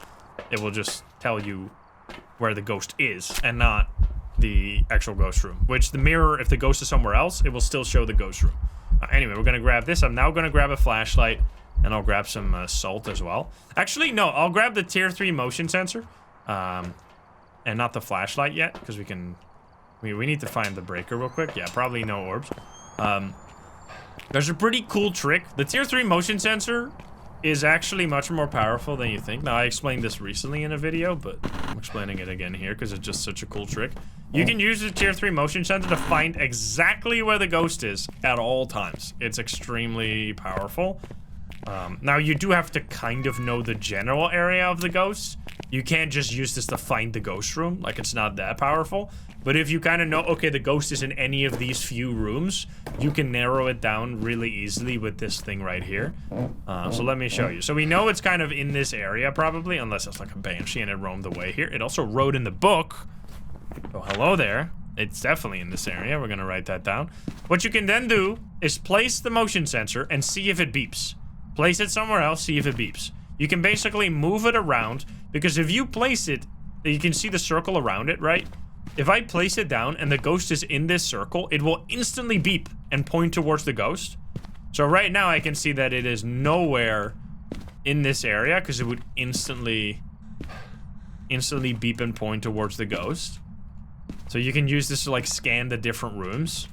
A: it will just tell you where the ghost is and not the actual ghost room, which the mirror, if the ghost is somewhere else, it will still show the ghost room. Anyway, we're gonna grab this. I'm now gonna grab a flashlight, and I'll grab some salt as well. Actually, no, I'll grab the tier 3 motion sensor, and not the flashlight yet, because we need to find the breaker real quick. Yeah, probably no orbs. There's a pretty cool trick. The tier 3 motion sensor is actually much more powerful than you think. Now, I explained this recently in a video, but I'm explaining it again here because it's just such a cool trick. You can use the tier 3 motion sensor to find exactly where the ghost is at all times. It's extremely powerful. Now, you do have to kind of know the general area of the ghost. You can't just use this to find the ghost room. Like, it's not that powerful. But if you kind of know, okay, the ghost is in any of these few rooms, you can narrow it down really easily with this thing right here. So let me show you. So we know it's kind of in this area, probably, unless it's like a Banshee and it roamed away here. It also wrote in the book. Oh, hello there. It's definitely in this area. We're gonna write that down. What you can then do is place the motion sensor and see if it beeps. Place it somewhere else, see if it beeps. You can basically move it around, because if you place it, you can see the circle around it, right? If I place it down and the ghost is in this circle, it will instantly beep and point towards the ghost. So right now I can see that it is nowhere in this area because it would instantly beep and point towards the ghost. So you can use this to like scan the different rooms.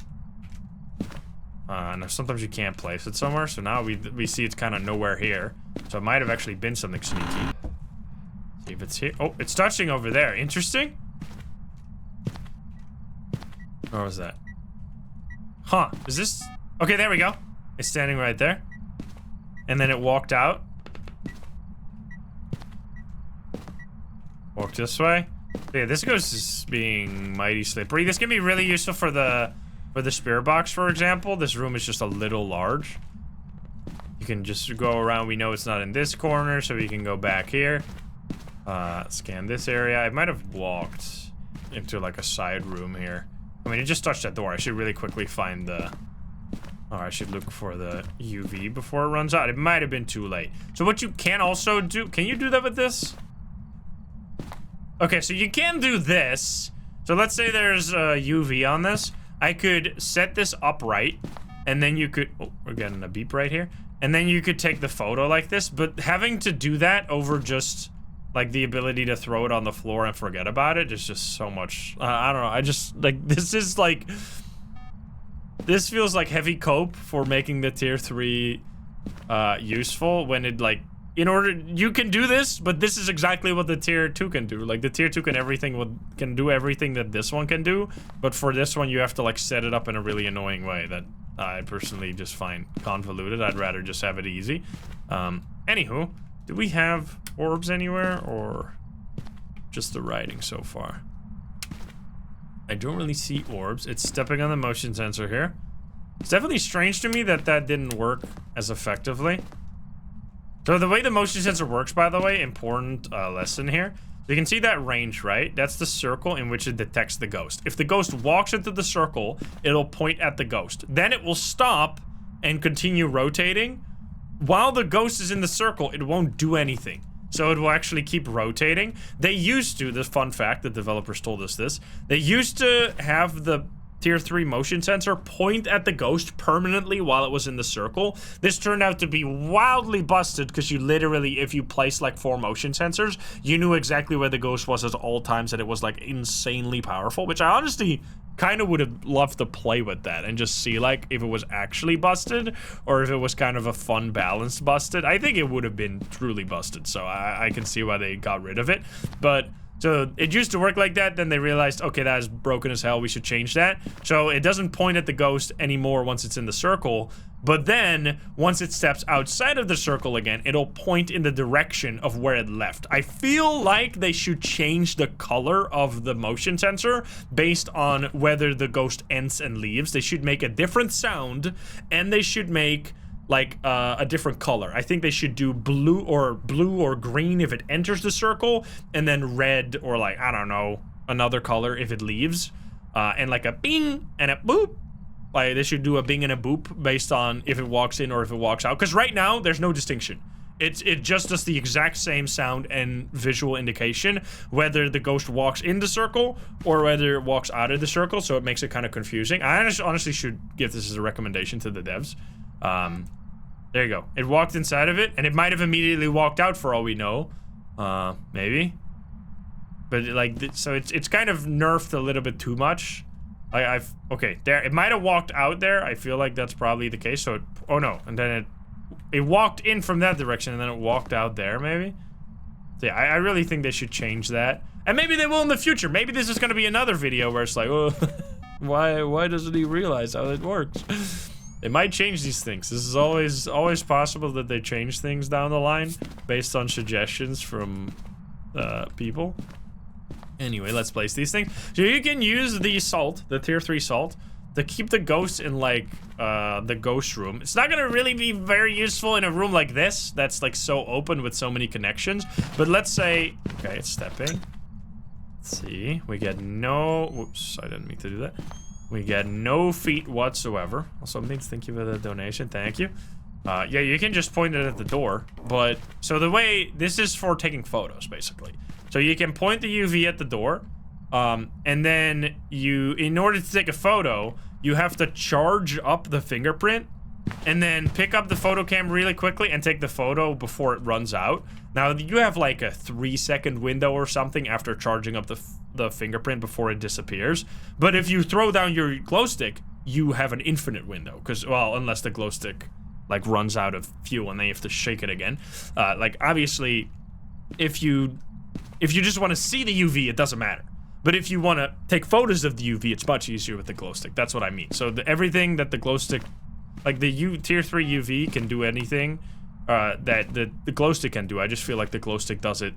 A: Now sometimes you can't place it somewhere, so now we see it's kind of nowhere here. So it might have actually been something sneaky. See if it's here. Oh, it's touching over there. Interesting. Where was that? Huh, is this? Okay, there we go. It's standing right there. And then it walked out. Walk this way. Yeah, this ghost is being mighty slippery. This can be really useful for the spirit box, for example. This room is just a little large. You can just go around. We know it's not in this corner, so we can go back here. Scan this area. I might have walked into like a side room here. I mean, it just touched that door. I should really quickly find the... Or I should look for the UV before it runs out. It might have been too late. So what you can also do... Can you do that with this? Okay, so you can do this. So let's say there's a UV on this. I could set this upright, and then you could... Oh, we're getting a beep right here. And then you could take the photo like this, but having to do that over just... like the ability to throw it on the floor and forget about it is just so much. I don't know. I just like this is like this feels like heavy cope for making the tier 3 useful when it like in order you can do this, but this is exactly what the tier 2 can do. Like the tier 2 can do everything that this one can do, but for this one you have to like set it up in a really annoying way that I personally just find convoluted. I'd rather just have it easy. Anywho. Do we have orbs anywhere, or just the writing so far? I don't really see orbs. It's stepping on the motion sensor here. It's definitely strange to me that that didn't work as effectively. So the way the motion sensor works, by the way, important lesson here. You can see that range, right? That's the circle in which it detects the ghost. If the ghost walks into the circle, it'll point at the ghost. Then it will stop and continue rotating. While the ghost is in the circle, it won't do anything. So it will actually keep rotating. They used to, this fun fact, the developers told us this, they used to have the tier 3 motion sensor point at the ghost permanently while it was in the circle. This turned out to be wildly busted because you literally, if you place like 4 motion sensors, you knew exactly where the ghost was at all times, and it was like insanely powerful, which I honestly kind of would have loved to play with that and just see like if it was actually busted or if it was kind of a fun balanced busted. I think it would have been truly busted, so I can see why they got rid of it. But So it used to work like that, then they realized, okay, that is broken as hell, we should change that. So it doesn't point at the ghost anymore once it's in the circle, but then once it steps outside of the circle again, it'll point in the direction of where it left. I feel like they should change the color of the motion sensor based on whether the ghost ends and leaves. They should make a different sound, and they should make like a different color. I think they should do blue or green if it enters the circle, and then red or like, I don't know, another color if it leaves, and like a bing and a boop. Like they should do a bing and a boop based on if it walks in or if it walks out. Because right now there's no distinction. It just does the exact same sound and visual indication whether the ghost walks in the circle or whether it walks out of the circle. So it makes it kind of confusing. I honestly should give this as a recommendation to the devs. There you go. It walked inside of it, and it might have immediately walked out for all we know. Maybe. But like, so it's kind of nerfed a little bit too much. Okay, there, it might have walked out there. I feel like that's probably the case. So oh no, and then it walked in from that direction, and then it walked out there, maybe. So yeah, I really think they should change that. And maybe they will in the future. Maybe this is gonna be another video where it's like, oh, why doesn't he realize how it works? They might change these things. This is always possible that they change things down the line based on suggestions from people. Anyway, let's place these things. So you can use the salt, the tier 3 salt, to keep the ghosts in like the ghost room. It's not gonna really be very useful in a room like this that's like so open with so many connections. But let's say, okay, it's stepping. Let's see, we get no, whoops, I didn't mean to do that. We get no feet whatsoever. Also, thank you for the donation. Thank you. Yeah, you can just point it at the door. But, so the way, this is for taking photos, basically. So you can point the UV at the door. And then in order to take a photo, you have to charge up the fingerprint. And then pick up the photo cam really quickly and take the photo before it runs out. Now, you have like a 3-second window or something after charging up the fingerprint before it disappears. But if you throw down your glow stick, you have an infinite window. Because, well, unless the glow stick like runs out of fuel and then you have to shake it again. Like, obviously, if you just want to see the UV, it doesn't matter. But if you want to take photos of the UV, it's much easier with the glow stick. That's what I mean. So everything that the glow stick, like the tier 3 UV can do anything that the glow stick can do. I just feel like the glow stick does it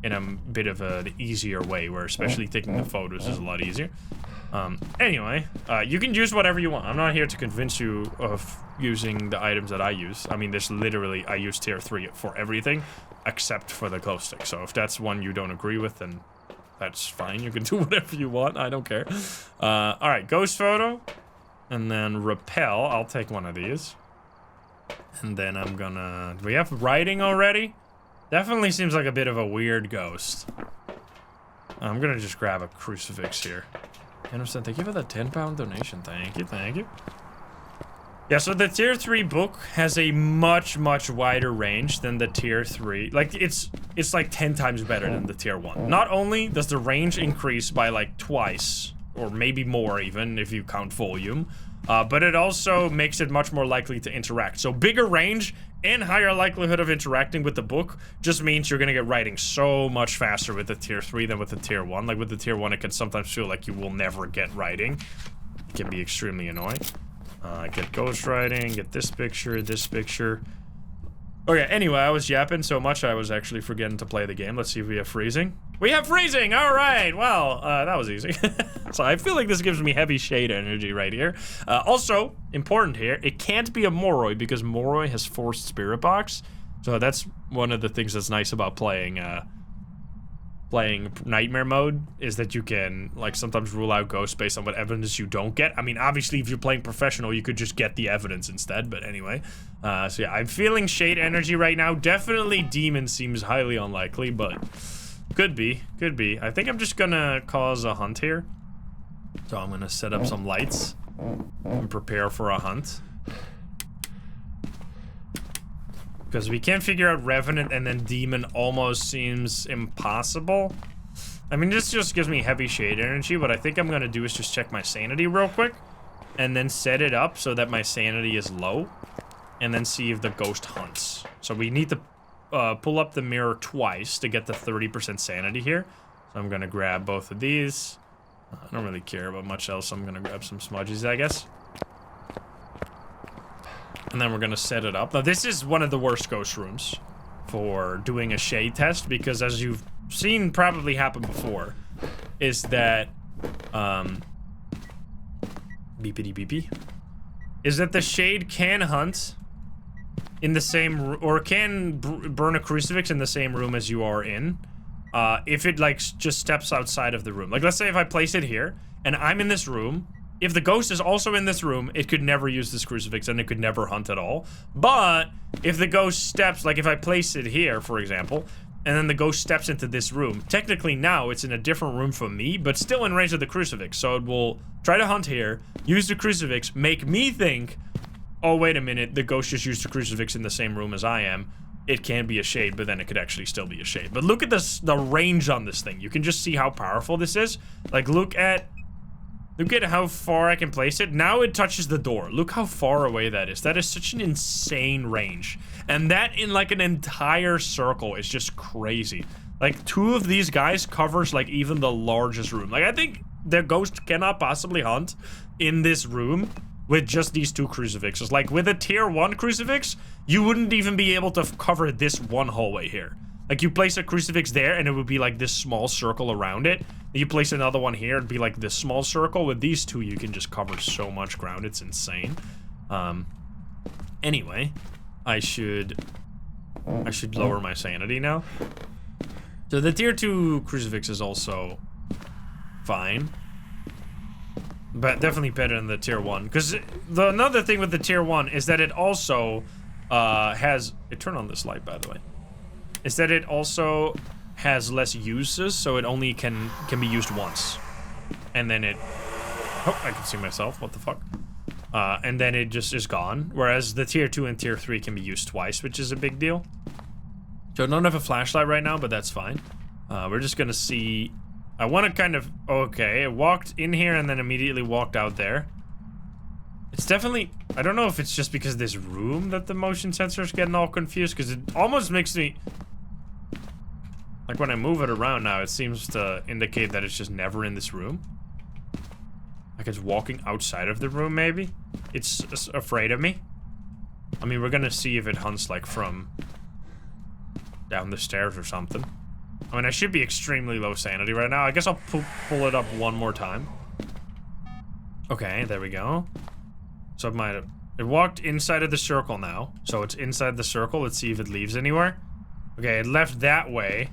A: in a bit of an easier way, where especially taking the photos is a lot easier. Anyway, you can use whatever you want. I'm not here to convince you of using the items that I use. I mean, there's literally, I use tier 3 for everything except for the glow stick. So if that's one you don't agree with, then that's fine. You can do whatever you want. I don't care. All right, ghost photo. And then repel, I'll take one of these. And then I'm gonna, do we have writing already? Definitely seems like a bit of a weird ghost. I'm gonna just grab a crucifix here. Anderson, thank you for the 10-pound donation. Thank you, thank you. Yeah, so the tier 3 book has a much wider range than the tier 3. Like, it's like 10 times better than the tier 1. Not only does the range increase by like twice, or maybe more even if you count volume, but it also makes it much more likely to interact. So bigger range and higher likelihood of interacting with the book just means you're gonna get writing so much faster with the tier 3 than with the tier 1. Like with the tier 1, it can sometimes feel like you will never get writing. It can be extremely annoying. Get ghost writing, get this picture, this picture. Okay, anyway, I was yapping so much I was actually forgetting to play the game. Let's see if we have freezing. We have freezing! Alright, well, that was easy. So I feel like this gives me heavy shade energy right here. Also, important here, it can't be a Moroi because Moroi has forced Spirit Box. So that's one of the things that's nice about playing Nightmare mode, is that you can, like, sometimes rule out ghosts based on what evidence you don't get. I mean, obviously, if you're playing professional, you could just get the evidence instead, but anyway. So yeah, I'm feeling shade energy right now. Definitely demon seems highly unlikely, but could be, could be. I think I'm just gonna cause a hunt here. So I'm gonna set up some lights and prepare for a hunt. Because we can't figure out Revenant and then Demon almost seems impossible. I mean, this just gives me heavy shade energy. What I think I'm gonna do is just check my sanity real quick. And then set it up so that my sanity is low. And then see if the ghost hunts. So we need to pull up the mirror twice to get the 30% sanity here. So I'm gonna grab both of these. I don't really care about much else. I'm gonna grab some smudges, I guess. And then we're gonna set it up. Now, this is one of the worst ghost rooms for doing a shade test, because as you've seen probably happen before, is that, beepity beepy, is that the shade can hunt in the same, or can burn a crucifix in the same room as you are in, if it, like, just steps outside of the room. Like, let's say if I place it here, and I'm in this room, if the ghost is also in this room, it could never use this crucifix, and it could never hunt at all. But, if the ghost steps, like if I place it here, for example, and then the ghost steps into this room, technically now it's in a different room from me, but still in range of the crucifix. So it will try to hunt here, use the crucifix, make me think, oh, wait a minute, the ghost just used the crucifix in the same room as I am. It can be a shade, but then it could actually still be a shade. But look at this, the range on this thing. You can just see how powerful this is. Like, look at how far I can place it. Now it touches the door. Look how far away that is. That is such an insane range. And that in, like, an entire circle is just crazy. Like, 2 of these guys covers, like, even the largest room. Like, I think the ghost cannot possibly hunt in this room with just these 2 crucifixes. Like, with a tier 1 crucifix, you wouldn't even be able to cover this one hallway here. Like, you place a crucifix there, and it would be like this small circle around it. You place another one here, it'd be like this small circle. With these 2, you can just cover so much ground. It's insane. Anyway, I should lower my sanity now. So the tier 2 crucifix is also fine, but definitely better than the tier 1. Because another thing with the tier 1 is that it also has... turn on this light, by the way. Is that it also has less uses, so it only can be used once. And then it... oh, I can see myself. What the fuck? And then it just is gone. Whereas the tier 2 and tier 3 can be used twice, which is a big deal. So I don't have a flashlight right now, but that's fine. We're just gonna see... I want to kind of... okay, it walked in here and then immediately walked out there. It's definitely... I don't know if it's just because of this room that the motion sensor is getting all confused, because it almost makes me... like, when I move it around now, it seems to indicate that it's just never in this room. Like, it's walking outside of the room, maybe? It's afraid of me. I mean, we're gonna see if it hunts, like, from down the stairs or something. I mean, I should be extremely low sanity right now. I guess I'll pull it up one more time. Okay, there we go. So it might have... it walked inside of the circle now. So it's inside the circle. Let's see if it leaves anywhere. Okay, it left that way.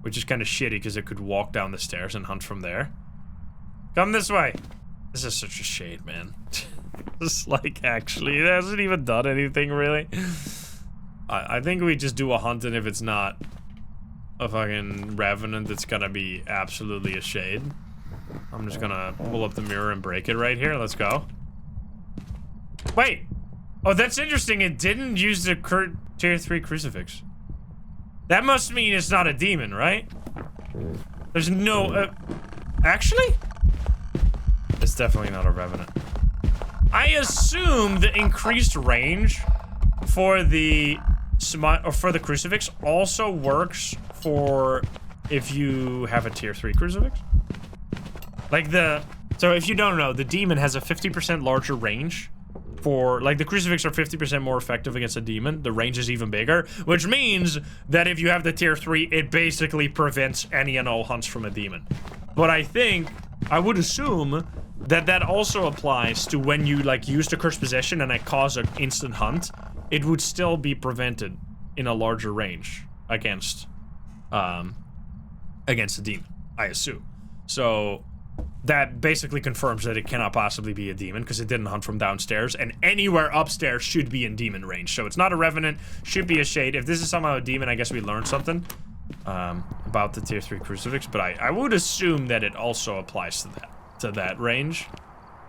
A: Which is kind of shitty because it could walk down the stairs and hunt from there. Come this way. This is such a shade, man. It's like, actually, it hasn't even done anything, really. I think we just do a hunt, and if it's not a fucking revenant, it's gonna be absolutely a shade. I'm just gonna pull up the mirror and break it right here. Let's go. Wait. Oh, that's interesting. It didn't use the tier 3 crucifix. That must mean it's not a demon, right? There's no... actually? It's definitely not a revenant. I assume the increased range for the crucifix also works for if you have a tier 3 crucifix. Like so if you don't know, the demon has a 50% larger range for, like, the crucifix are 50% more effective against a demon. The range is even bigger, which means that if you have the tier 3, it basically prevents any and all hunts from a demon. But I would assume that also applies to when you, like, use the cursed possession and it cause an instant hunt. It would still be prevented in a larger range against a demon, I assume. So that basically confirms that it cannot possibly be a demon because it didn't hunt from downstairs, and anywhere upstairs should be in demon range. So it's not a revenant, should be a shade. If this is somehow a demon, I guess we learned something about the tier 3 crucifix, but I would assume that it also applies to that range.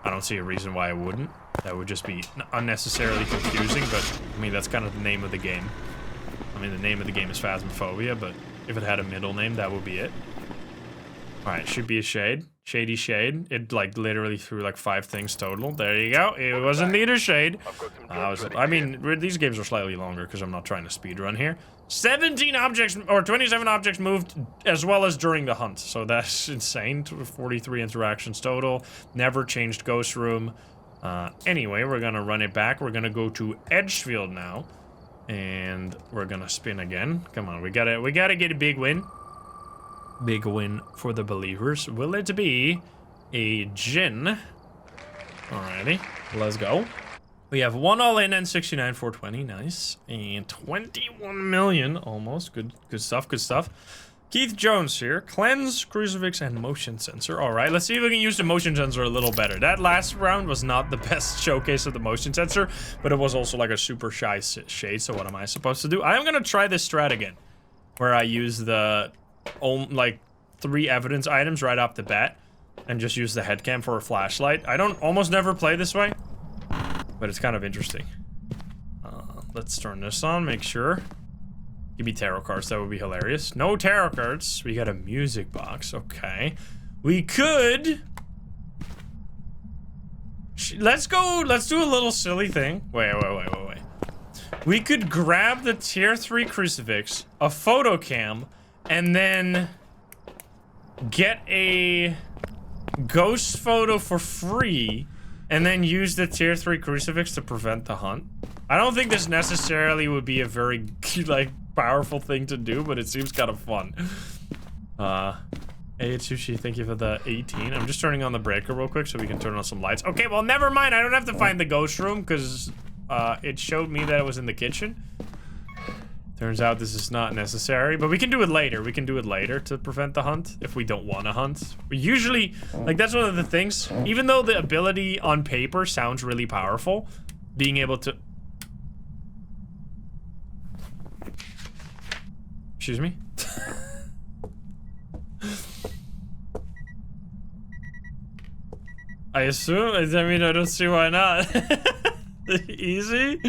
A: I don't see a reason why it wouldn't. That would just be unnecessarily confusing, but I mean, that's kind of the name of the game. I mean, the name of the game is Phasmophobia, but if it had a middle name, that would be it. Alright, should be a shade. Shady shade. It like literally threw like 5 things total. There you go. It was indeed a shade. I mean, these games are slightly longer because I'm not trying to speedrun here. 17 objects or 27 objects moved as well as during the hunt. So that's insane. 43 interactions total. Never changed ghost room. Anyway, we're gonna run it back. We're gonna go to Edgefield now. And we're gonna spin again. Come on, we gotta get a big win. Big win for the believers. Will it be a gin? Alrighty, let's go. We have 1 all-in and 69,420, nice. And 21 million, almost. Good stuff, good stuff. Keith Jones here. Cleanse, crucifix, and motion sensor. Alright, let's see if we can use the motion sensor a little better. That last round was not the best showcase of the motion sensor, but it was also like a super shy shade, so what am I supposed to do? I am gonna try this strat again, where I use the, like, 3 evidence items right off the bat, and just use the headcam for a flashlight. I don't almost never play this way, but it's kind of interesting. Let's turn this on, make sure. Give me tarot cards, that would be hilarious. No tarot cards. We got a music box, okay. We could... Let's do a little silly thing. Wait. We could grab the tier 3 crucifix, a photo cam, and then get a ghost photo for free, and then use the tier 3 crucifix to prevent the hunt. I don't think this necessarily would be a very, like, powerful thing to do, but it seems kind of fun. Hey, it's Sushi, thank you for the 18. I'm just turning on the breaker real quick so we can turn on some lights. Okay, well, never mind. I don't have to find the ghost room because it showed me that it was in the kitchen. Turns out this is not necessary, but we can do it later. We can do it later to prevent the hunt if we don't want to hunt. We usually, like, that's one of the things. Even though the ability on paper sounds really powerful, being able to... Excuse me? I assume? I mean, I don't see why not. Easy?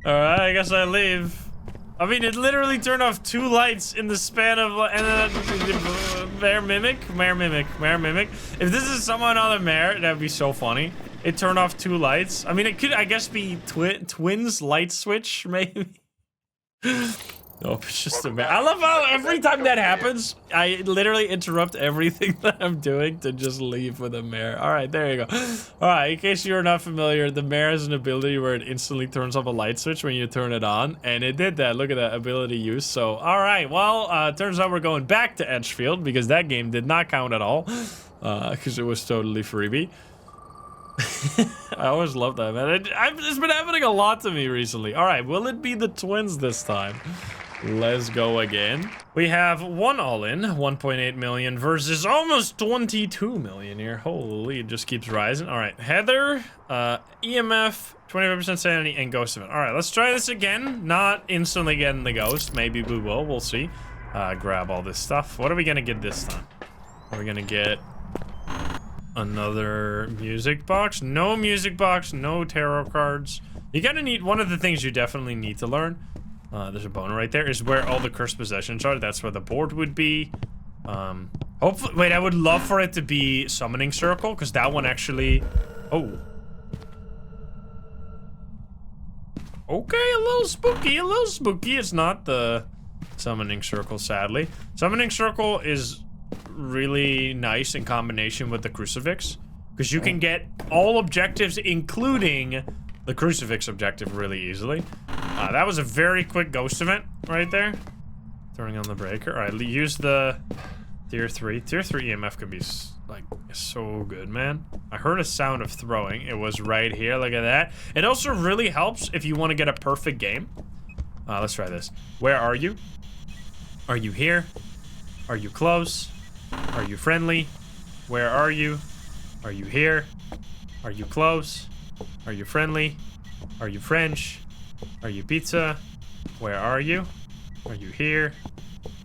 A: Alright, I guess I leave. I mean, it literally turned off 2 lights in the span of... Mare Mimic? If this is someone on the Mare, that'd be so funny. It turned off 2 lights. I mean, it could, I guess, be twins light switch, maybe? Nope, it's just a Mare. I love how every time that happens, I literally interrupt everything that I'm doing to just leave with a Mare. Alright, there you go. Alright, in case you're not familiar, the Mare has an ability where it instantly turns off a light switch when you turn it on, and it did that. Look at that ability use. So, alright, well, turns out we're going back to Edgefield, because that game did not count at all, because it was totally freebie. I always love that, man. It's been happening a lot to me recently. Alright, will it be the twins this time? Let's go again. We have 1 all-in, 1.8 million versus almost 22 million here. Holy, it just keeps rising. All right, Heather, EMF, 25% sanity, and ghost event. All right, let's try this again. Not instantly getting the ghost. Maybe we will. We'll see. Grab all this stuff. What are we gonna get this time? Are we gonna get another music box? No music box, no tarot cards. You gotta need, one of the things you definitely need to learn, there's a boner right there, is where all the cursed possessions are. That's where the board would be. Hopefully, wait, I would love for it to be summoning circle, because that one actually, oh. Okay, a little spooky. It's not the summoning circle, sadly. Summoning circle is really nice in combination with the crucifix, because you can get all objectives, including the crucifix objective, really easily. That was a very quick ghost event right there. Turning on the breaker. All right, use the tier 3. Tier 3 EMF could be like so good, man. I heard a sound of throwing. It was right here. Look at that. It also really helps if you want to get a perfect game. Let's try this. Where are you? Are you here? Are you close? Are you friendly? Where are you? Are you here? Are you close? Are you friendly? Are you French? Are you pizza? Where are you? Are you here?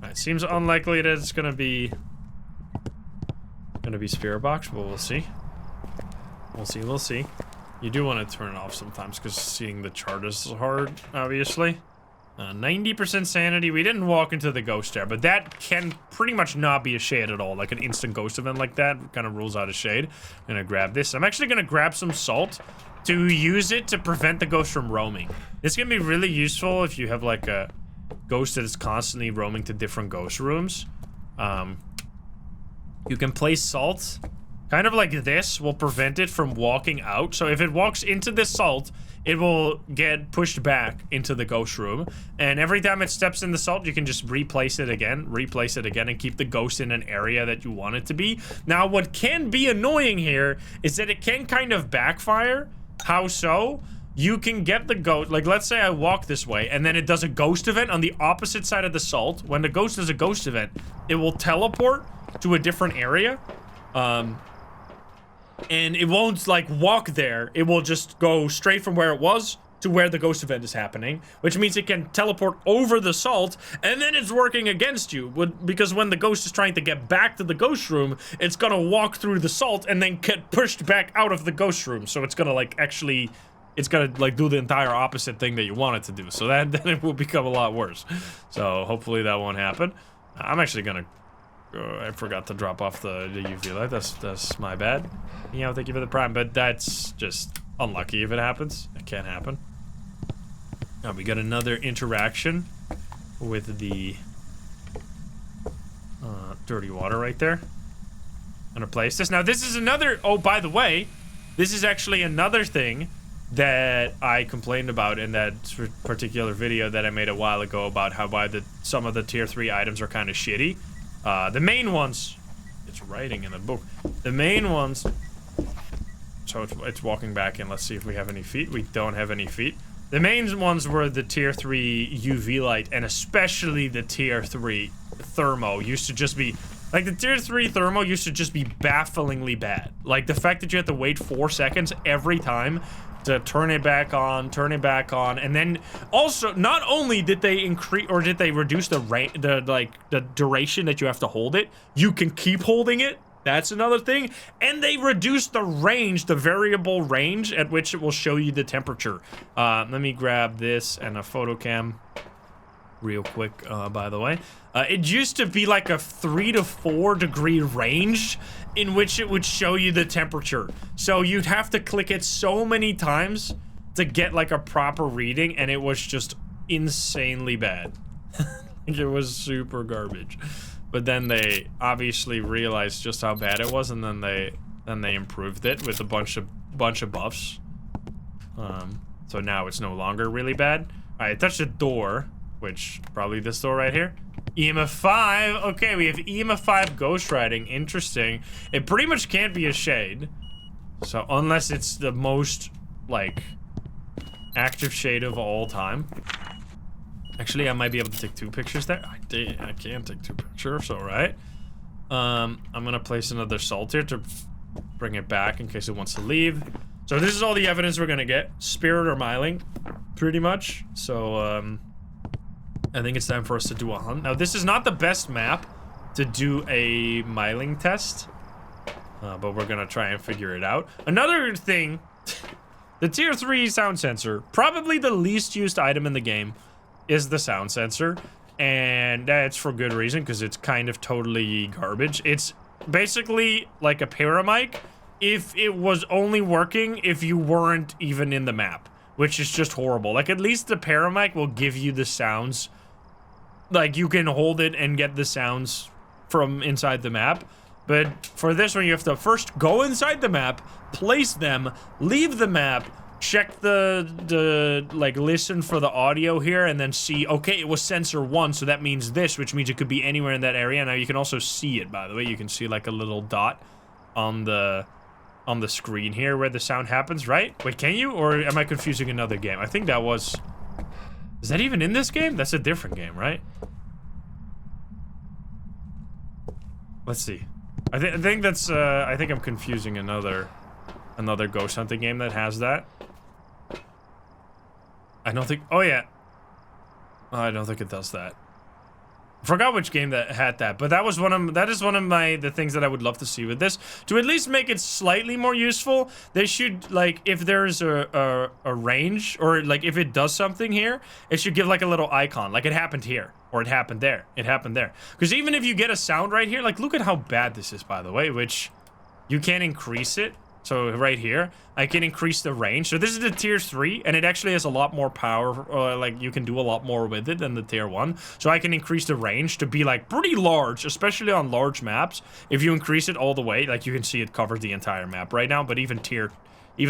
A: It seems unlikely that it's gonna be spirit box, but we'll see. We'll see. You do want to turn it off sometimes because seeing the chart is hard, obviously. 90% sanity. We didn't walk into the ghost there, but that can pretty much not be a shade at all. Like an instant ghost event like that kind of rules out a shade. I'm gonna grab this. I'm actually gonna grab some salt to use it to prevent the ghost from roaming. It's gonna be really useful if you have like a ghost that is constantly roaming to different ghost rooms. You can place salt, kind of like this, will prevent it from walking out. So if it walks into this salt, it will get pushed back into the ghost room. And every time it steps in the salt, you can just replace it again, and keep the ghost in an area that you want it to be. Now, what can be annoying here is that it can kind of backfire. How so? You can get the ghost, like let's say I walk this way and then it does a ghost event on the opposite side of the salt. When the ghost does a ghost event, it will teleport to a different area. And it won't like walk there. It will just go straight from where it was to where the ghost event is happening, which means it can teleport over the salt, and then it's working against you. Because when the ghost is trying to get back to the ghost room, it's gonna walk through the salt and then get pushed back out of the ghost room. So it's gonna like actually, it's gonna like do the entire opposite thing that you want it to do. So then it will become a lot worse. So hopefully that won't happen. I'm actually gonna, I forgot to drop off the UV light. That's my bad. Yeah, thank you for the prime, but that's just unlucky if it happens. It can't happen. Now we got another interaction with the dirty water right there. I'm gonna place this. Now this is another, oh, by the way, this is actually another thing that I complained about in that particular video that I made a while ago about how some of the tier 3 items are kind of shitty. The main ones, it's writing in the book. The main ones, so it's walking back in. Let's see if we have any feet. We don't have any feet. The main ones were the tier 3 UV light, and especially the tier 3 thermo used to just be, like the tier 3 thermo used to just be bafflingly bad. Like the fact that you had to wait 4 seconds every time to turn it back on, and then also not only did they increase or did they reduce the duration that you have to hold it, you can keep holding it. That's another thing. And they reduced the range, the variable range at which it will show you the temperature. Let me grab this and a photo cam real quick, by the way. It used to be like a 3 to 4 degree range in which it would show you the temperature. So you'd have to click it so many times to get like a proper reading, and it was just insanely bad. It was super garbage. But then they obviously realized just how bad it was, and then they improved it with a bunch of buffs. So now it's no longer really bad. All right, I touched the door, which probably this door right here. EMF 5. Okay, we have EMF 5 ghost riding. Interesting. It pretty much can't be a shade. So unless it's the most like active shade of all time. Actually, I might be able to take 2 pictures there. I can't take 2 pictures, all right. I'm gonna place another salt here to bring it back in case it wants to leave. So this is all the evidence we're gonna get. Spirit or myling, pretty much. So, I think it's time for us to do a hunt. Now, this is not the best map to do a myling test, but we're gonna try and figure it out. Another thing, the tier 3 sound sensor, probably the least used item in the game, is the sound sensor, and that's for good reason, because it's kind of totally garbage. It's basically like a paramic if it was only working if you weren't even in the map, which is just horrible. Like, at least the paramic will give you the sounds, like you can hold it and get the sounds from inside the map. But for this one, you have to first go inside the map, place them, leave the map, check the like listen for the audio here, and then see, okay, it was sensor 1, so that means this, which means it could be anywhere in that area. Now you can also see it, by the way. You can see like a little dot on the screen here where the sound happens, right? Wait, can you? Or am I confusing another game? I think that was, is that even in this game? That's a different game, right? Let's see. I think that's I think I'm confusing another ghost hunting game that has that. I don't think, oh yeah. I don't think it does that. Forgot which game that had that, but that is one of the things that I would love to see with this. To at least make it slightly more useful, they should, like, if there's a range, or like if it does something here, it should give like a little icon, like it happened here, or it happened there, it happened there. Because even if you get a sound right here, like look at how bad this is, by the way, which you can increase it. So right here, I can increase the range. So this is the tier 3, and it actually has a lot more power. Like you can do a lot more with it than the tier 1. So I can increase the range to be like pretty large, especially on large maps. If you increase it all the way, like you can see it covers the entire map right now. But even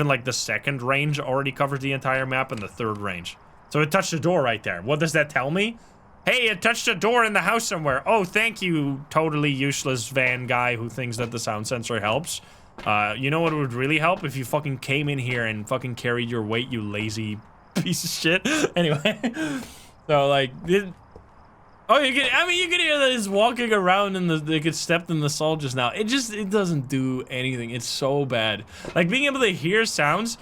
A: like the second range already covers the entire map, and the third range. So it touched the door right there. What does that tell me? Hey, it touched a door in the house somewhere. Oh, thank you, totally useless van guy who thinks that the sound sensor helps. You know what would really help? If you fucking came in here and fucking carried your weight, you lazy piece of shit. Anyway, so like, oh, you can hear that it's walking around and they get stepped in the salt just now. It doesn't do anything. It's so bad. Like being able to hear sounds,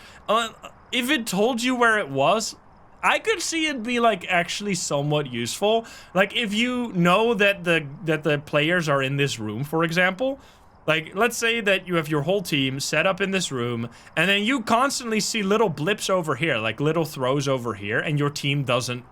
A: if it told you where it was, I could see it be like actually somewhat useful. Like if you know that the players are in this room, for example. Like, let's say that you have your whole team set up in this room, and then you constantly see little blips over here, like little throws over here, and your team doesn't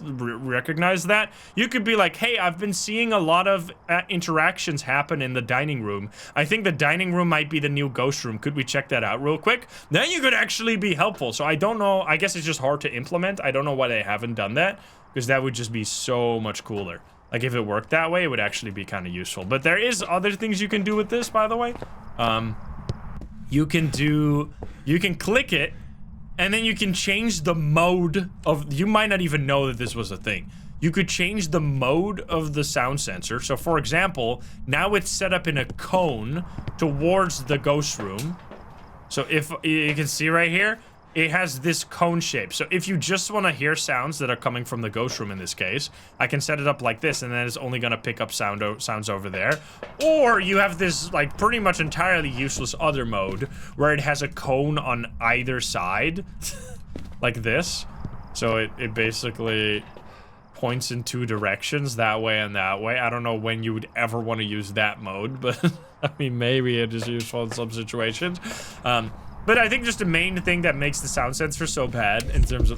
A: recognize that. You could be like, hey, I've been seeing a lot of interactions happen in the dining room. I think the dining room might be the new ghost room. Could we check that out real quick? Then you could actually be helpful. So I don't know. I guess it's just hard to implement. I don't know why they haven't done that, because that would just be so much cooler. Like, if it worked that way, it would actually be kind of useful. But there is other things you can do with this, by the way. You can click it, and then you can change the mode of, you might not even know that this was a thing. You could change the mode of the sound sensor. So, for example, now it's set up in a cone towards the ghost room. So, if you can see right here, it has this cone shape. So if you just want to hear sounds that are coming from the ghost room in this case, I can set it up like this, and then it's only going to pick up sounds over there. Or you have this like pretty much entirely useless other mode where it has a cone on either side like this. So it basically points in two directions, that way and that way. I don't know when you would ever want to use that mode, but I mean, maybe it is useful in some situations. But I think just the main thing that makes the sound sensor so bad in terms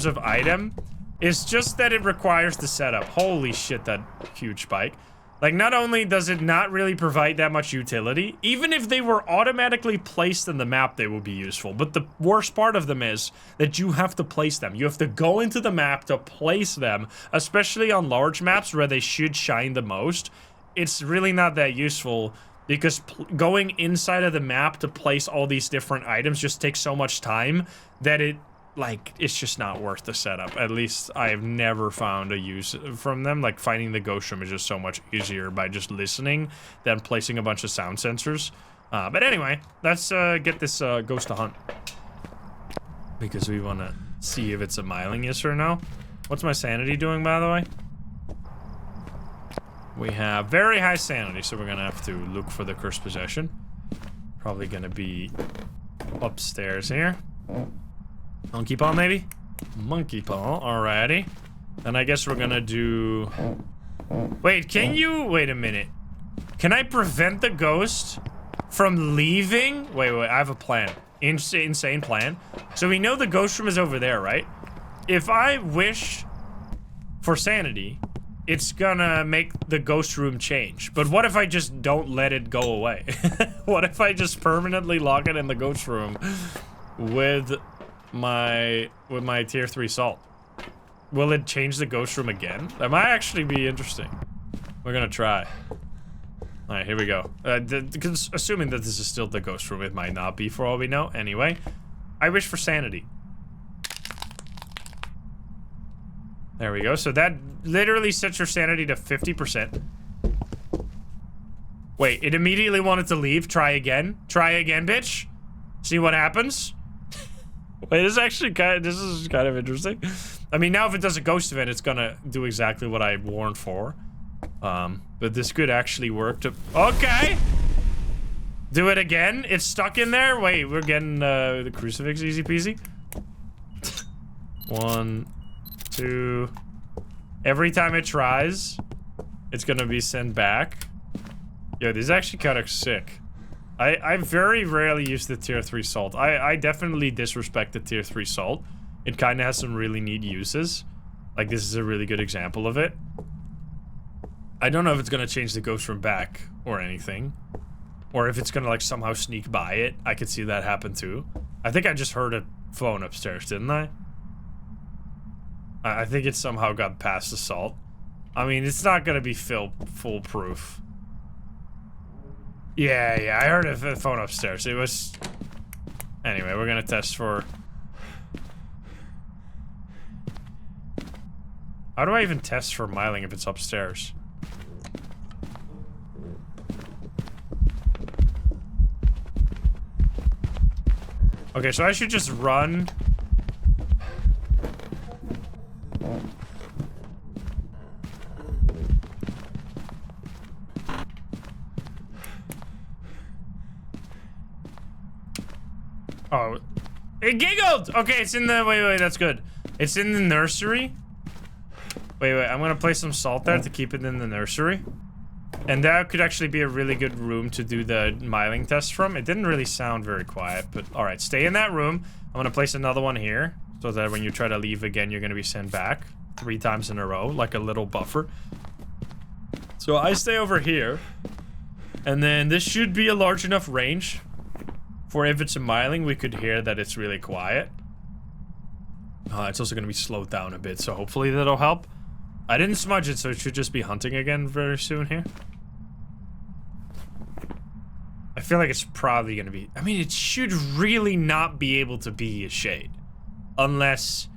A: of item is just that it requires the setup. Holy shit, that huge spike. Like, not only does it not really provide that much utility, even if they were automatically placed in the map, they would be useful. But the worst part of them is that you have to place them. You have to go into the map to place them, especially on large maps where they should shine the most. It's really not that useful, because going inside of the map to place all these different items just takes so much time that it's just not worth the setup. At least I have never found a use from them. Like, finding the ghost room is just so much easier by just listening than placing a bunch of sound sensors. But anyway, let's get this ghost to hunt, because we want to see if it's a miling, yes or no. What's my sanity doing, by the way? We have very high sanity, so we're gonna have to look for the cursed possession. Probably gonna be upstairs here. Monkey paw, maybe? Monkey paw, alrighty. And I guess we're gonna do... Wait, can you... Wait a minute. Can I prevent the ghost from leaving? Wait, I have a plan. Insane plan. So we know the ghost room is over there, right? If I wish for sanity, it's gonna make the ghost room change. But what if I just don't let it go away? What if I just permanently lock it in the ghost room with my tier 3 salt? Will it change the ghost room again? That might actually be interesting. We're gonna try. Alright, here we go. Assuming that this is still the ghost room, it might not be for all we know. Anyway, I wish for sanity. There we go. So that literally sets your sanity to 50%. Wait, it immediately wanted to leave. Try again. Try again, bitch. See what happens. Wait, this is kind of interesting. I mean, now if it does a ghost event, it's gonna do exactly what I warned for. But this could actually work to... Okay! Do it again. It's stuck in there. Wait, we're getting the crucifix easy peasy. 1, 2, Every time it tries, it's gonna be sent back. Yo, this is actually kind of sick. I very rarely use the tier 3 salt. I definitely disrespect the tier 3 salt. It kind of has some really neat uses. Like, this is a really good example of it. I don't know if it's gonna change the ghost from back or anything. Or if it's gonna, like, somehow sneak by it. I could see that happen, too. I think I just heard a phone upstairs, didn't I? I think it somehow got past the salt. I mean, it's not gonna be foolproof. Yeah, I heard a phone upstairs. It was... Anyway, we're gonna test for... How do I even test for myling if it's upstairs? Okay, so I should just run. Oh, it giggled! Okay, it's in the, wait, that's good. It's in the nursery. Wait, I'm gonna place some salt there to keep it in the nursery. And that could actually be a really good room to do the myling test from. It didn't really sound very quiet, but alright, stay in that room. I'm gonna place another one here, so that when you try to leave again, you're gonna be sent back 3 times in a row, like a little buffer. So I stay over here, and then this should be a large enough range for if it's a myling, we could hear that it's really quiet. It's also gonna be slowed down a bit, so hopefully that'll help. I didn't smudge it, so it should just be hunting again very soon here. I feel like it's probably gonna be... I mean, it should really not be able to be a shade. Unless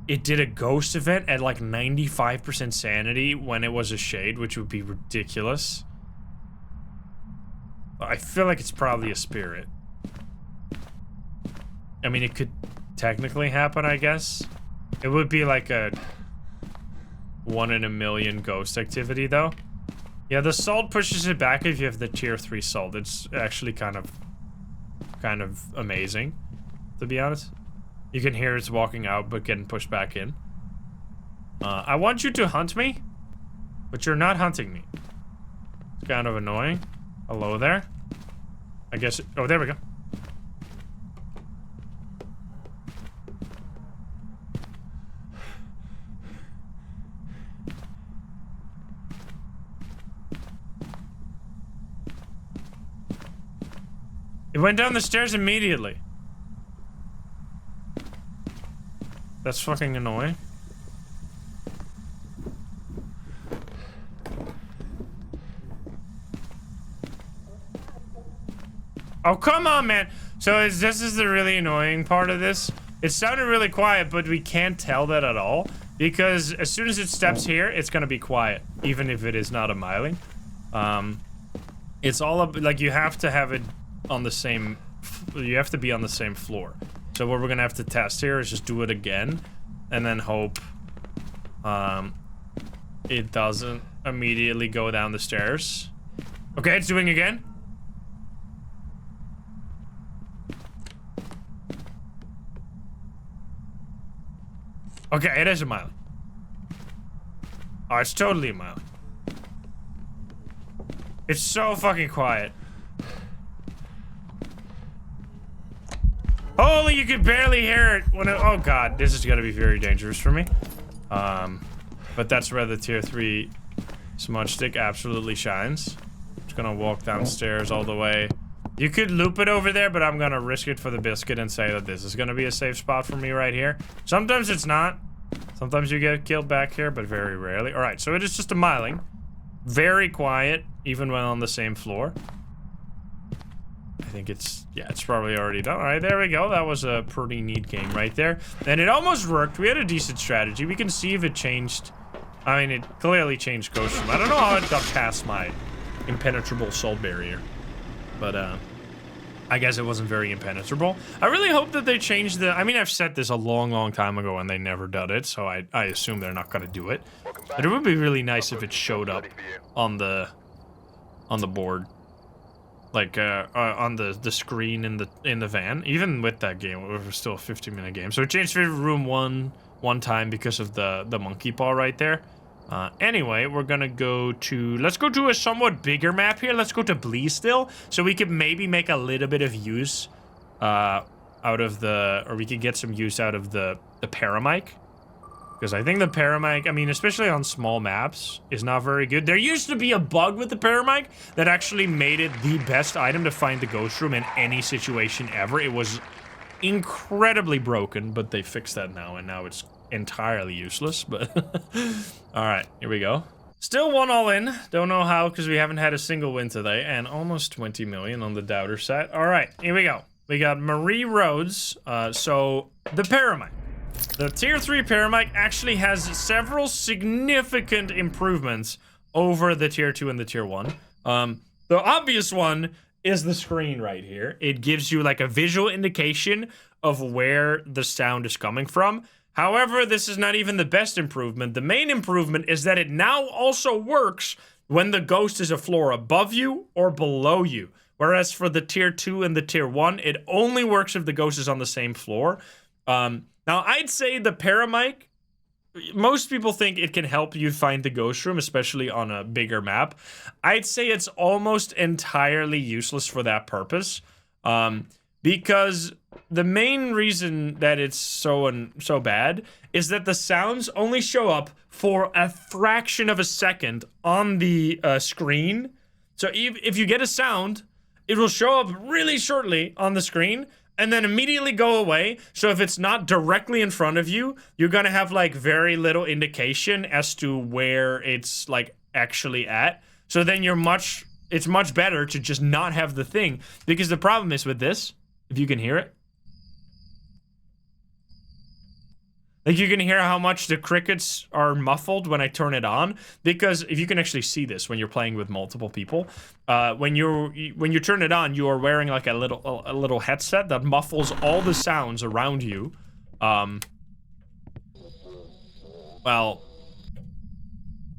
A: it did a ghost event at like 95% sanity when it was a shade, which would be ridiculous. I feel like it's probably a spirit. I mean, it could technically happen, I guess. It would be like a 1 in a million ghost activity, though. Yeah, the salt pushes it back if you have the tier 3 salt. It's actually kind of amazing, to be honest. You can hear it's walking out, but getting pushed back in. I want you to hunt me, but you're not hunting me. It's kind of annoying. Hello there. I guess... Oh, there we go. It went down the stairs immediately. That's fucking annoying. Oh, come on, man. So this is the really annoying part of this. It sounded really quiet, but we can't tell that at all. Because as soon as it steps here, it's gonna be quiet. Even if it is not a myling. It's all up, like, you have to have it on the same, you have to be on the same floor. So what we're gonna have to test here is just do it again, and then hope it doesn't immediately go down the stairs. Okay, it's doing again. Okay, it is a myling. Oh, it's totally a myling. It's so fucking quiet. Holy, you can barely hear it when it, oh god, this is gonna be very dangerous for me. But that's where the tier 3 smudge stick absolutely shines. Just gonna walk downstairs all the way. You could loop it over there, but I'm gonna risk it for the biscuit and say that this is gonna be a safe spot for me right here. Sometimes it's not. Sometimes you get killed back here, but very rarely. Alright, so it is just a myling. Very quiet, even when on the same floor. I think it's, yeah, it's probably already done. All right, there we go. That was a pretty neat game right there. And it almost worked. We had a decent strategy. We can see if it changed. I mean, it clearly changed ghost room. I don't know how it got past my impenetrable salt barrier. But, I guess it wasn't very impenetrable. I really hope that they changed the, I mean, I've said this a long time ago and they never did it, so I assume they're not gonna do it. But it would be really nice if it showed up on the board. Like, on the screen in the van. Even with that game, it was still a 50-minute game. So it changed favorite room 1, one time because of the monkey paw right there. Anyway, we're gonna go to, let's go to a somewhat bigger map here. Let's go to Bleasdale, so we could maybe make a little bit of use out of the, or we could get some use out of the paramic. Because I think the paramic, I mean, especially on small maps, is not very good. There used to be a bug with the paramic that actually made it the best item to find the ghost room in any situation ever. It was incredibly broken, but they fixed that now, and now it's entirely useless, but all right, here we go. Still 1 all in. Don't know how, because we haven't had a single win today, and almost 20 million on the doubter set. All right, here we go. We got Marie Rhodes. So the paramic. The tier 3 paramic actually has several significant improvements over the tier 2 and the tier 1. The obvious one is the screen right here. It gives you like a visual indication of where the sound is coming from. However, this is not even the best improvement. The main improvement is that it now also works when the ghost is a floor above you or below you. Whereas for the tier 2 and the tier 1, it only works if the ghost is on the same floor. Now, I'd say the paramic, most people think it can help you find the ghost room, especially on a bigger map. I'd say it's almost entirely useless for that purpose. Because the main reason that it's so bad is that the sounds only show up for a fraction of a second on the screen. So if you get a sound, it will show up really shortly on the screen and then immediately go away. So if it's not directly in front of you, you're gonna have like very little indication as to where it's like actually at. So then it's much better to just not have the thing, because the problem is with this, if you can hear it. Like, you can hear how much the crickets are muffled when I turn it on, because if you can actually see this when you're playing with multiple people, when you turn it on, you are wearing like a little headset that muffles all the sounds around you. Well,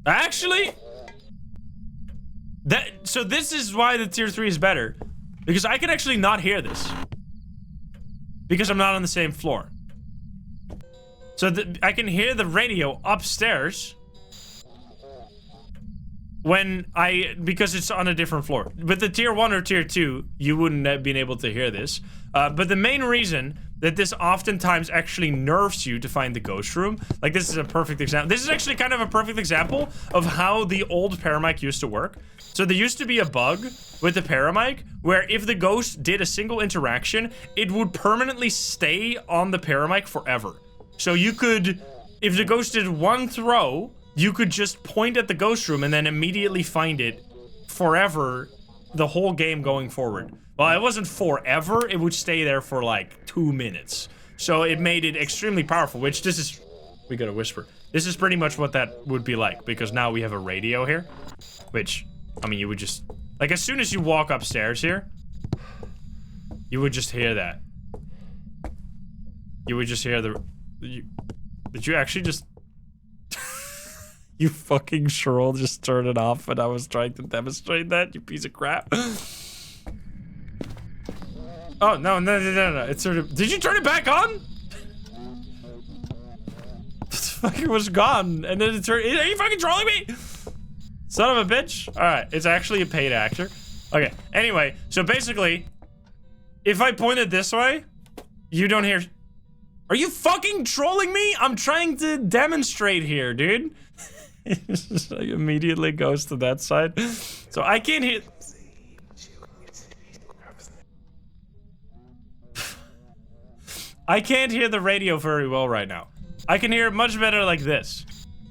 A: actually, so this is why the tier 3 is better, because I can actually not hear this. Because I'm not on the same floor. So I can hear the radio upstairs because it's on a different floor. With the tier 1 or tier 2, you wouldn't have been able to hear this. But the main reason that this oftentimes actually nerfs you to find the ghost room, like this is a perfect example. This is actually kind of a perfect example of how the old paramic used to work. So there used to be a bug with the paramic where if the ghost did a single interaction, it would permanently stay on the paramic forever. So you could, if the ghost did one throw, you could just point at the ghost room and then immediately find it forever, the whole game going forward. Well, it wasn't forever, it would stay there for like 2 minutes. So it made it extremely powerful, which this is, we gotta whisper. This is pretty much what that would be like, because now we have a radio here, which, I mean, you would just, like as soon as you walk upstairs here, you would just hear that. You would just hear the, did you actually just... You fucking sure just turn it off when I was trying to demonstrate that, you piece of crap. Oh, no, it's sort of... Did you turn it back on? It fucking was gone, and then it turned... Are you fucking trolling me? Son of a bitch. Alright, it's actually a paid actor. Okay, anyway, so basically, if I point it this way, you don't hear... Are you fucking trolling me? I'm trying to demonstrate here, dude. It just like immediately goes to that side. So I can't hear... I can't hear the radio very well right now. I can hear it much better like this.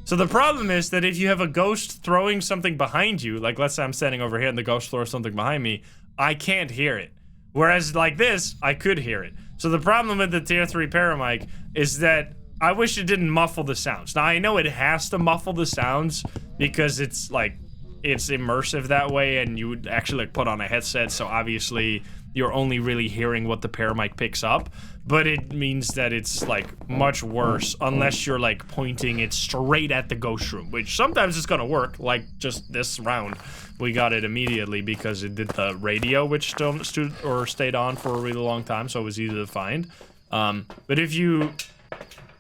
A: So the problem is that if you have a ghost throwing something behind you, like let's say I'm standing over here and the ghost throws something behind me, I can't hear it. Whereas like this, I could hear it. So the problem with the tier 3 paramic is that I wish it didn't muffle the sounds. Now I know it has to muffle the sounds because it's like, it's immersive that way and you would actually like put on a headset, so obviously you're only really hearing what the paramic picks up, but it means that it's like much worse unless you're like pointing it straight at the ghost room, which sometimes it's gonna work, like just this round. We got it immediately because it did the radio, which stayed on for a really long time, so it was easy to find. But if you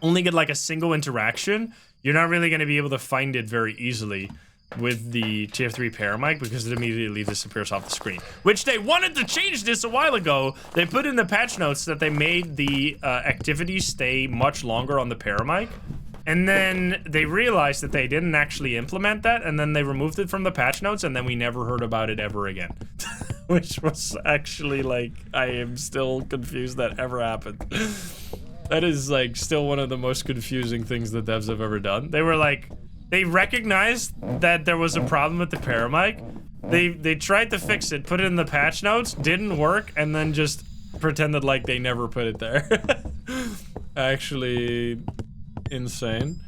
A: only get like a single interaction, you're not really going to be able to find it very easily with the tier 3 paramic because it immediately disappears off the screen. Which they wanted to change this a while ago. They put in the patch notes that they made the activities stay much longer on the paramic. And then they realized that they didn't actually implement that, and then they removed it from the patch notes, and then we never heard about it ever again. Which was actually, like, I am still confused that ever happened. That is, like, still one of the most confusing things that devs have ever done. They were like, they recognized that there was a problem with the paramic. They tried to fix it, put it in the patch notes, didn't work, and then just pretended like they never put it there. Actually, insane.